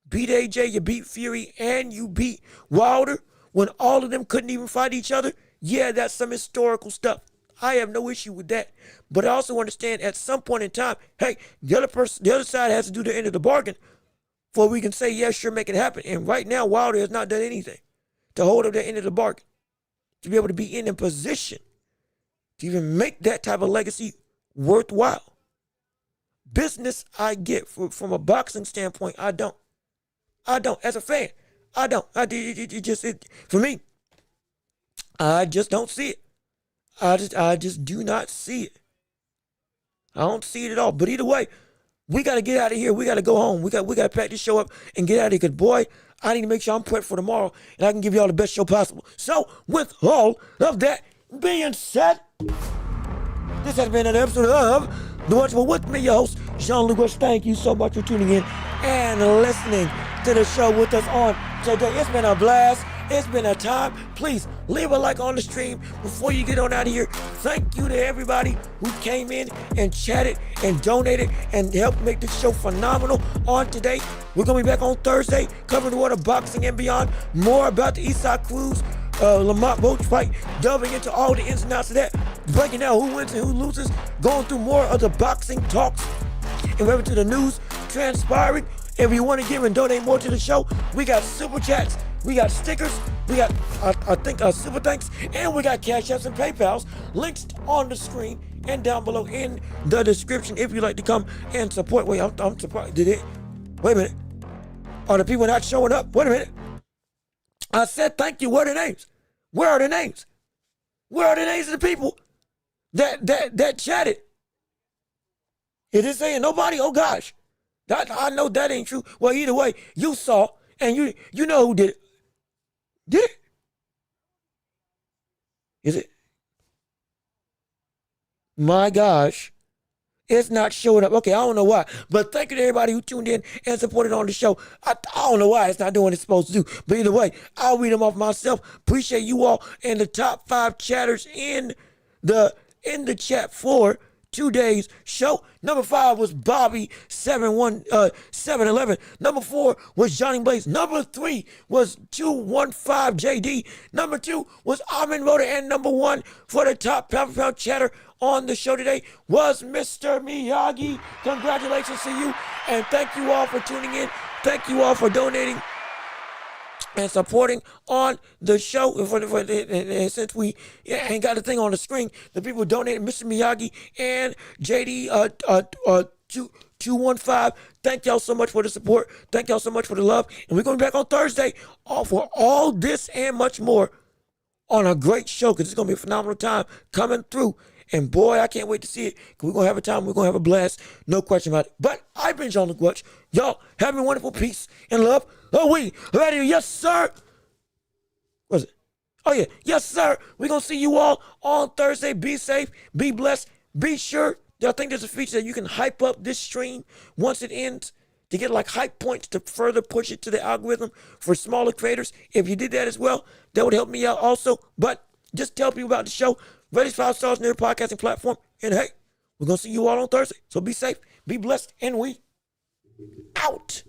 Beat AJ, you beat Fury, and you beat Wilder when all of them couldn't even fight each other. Yeah, that's some historical stuff. I have no issue with that. But I also understand at some point in time, hey, the other side has to do the end of the bargain before we can say, yeah, sure, make it happen. And right now, Wilder has not done anything to hold up the end of the bargain, to be able to be in a position to even make that type of legacy worthwhile. Business, I get. From a boxing standpoint, I don't. As a fan, I don't. For me, I just don't see it. I just do not see it. I don't see it at all. But either way, we got to get out of here. We got to go home. We got to pack this show up and get out of here. Because, boy, I need to make sure I'm prepped for tomorrow and I can give y'all the best show possible. So, with all of that being said, this has been another episode of The Watchable with me, your host, Jean-Luc Welch. Thank you so much for tuning in and listening to the show with us on today. It's been a blast. It's been a time. Please leave a like on the stream before you get on out of here. Thank you to everybody who came in and chatted and donated and helped make the show phenomenal on today. We're going to be back on Thursday covering the world of boxing and beyond. More about the Eastside Cruz, Lamont Welch fight, delving into all the ins and outs of that, breaking down who wins and who loses, going through more of the boxing talks and referring to the news transpiring. If you want to give and donate more to the show, we got super chats, we got stickers, we got, I think, super thanks, and we got Cash Apps and PayPals. Links on the screen and down below in the description if you'd like to come and support. Wait, I'm surprised. Wait a minute. Are the people not showing up? Wait a minute. I said thank you. Where are the names? Where are the names? Where are the names of the people that chatted? Is it saying nobody? Oh, gosh. I know that ain't true. Well, either way, you saw, and you know who did it. Did it? Is it? My gosh. It's not showing up. Okay, I don't know why. But thank you to everybody who tuned in and supported on the show. I don't know why it's not doing what it's supposed to do. But either way, I'll read them off myself. Appreciate you all and the top 5 chatters in the chat for today's show. Number 5 was Bobby 711. Number 4 was Johnny Blaze. Number 3 was 215 JD. Number 2 was Armin Roder. And number 1 for the top pound for pound chatter on the show today was Mr. Miyagi. Congratulations to you, and thank you all for tuning in. Thank you all for donating and supporting on the show. And since we ain't got the thing on the screen, the people donated, Mr. Miyagi and JD 215. Thank y'all so much for the support. Thank y'all so much for the love. And we're going to be back on Thursday for all this and much more on a great show, because it's going to be a phenomenal time coming through. And boy, I can't wait to see it, because we're going to have a time. We're going to have a blast. No question about it. But I've been Jean-Luc Welch. Y'all have a wonderful peace and love. Oh, we right here. Yes, sir. What's it? Oh, yeah. Yes, sir. We're going to see you all on Thursday. Be safe. Be blessed. Be sure. I think there's a feature that you can hype up this stream once it ends to get like hype points to further push it to the algorithm for smaller creators. If you did that as well, that would help me out also. But just tell people about the show. Ready 5 stars on their podcasting platform. And hey, we're going to see you all on Thursday. So be safe, be blessed, and we out.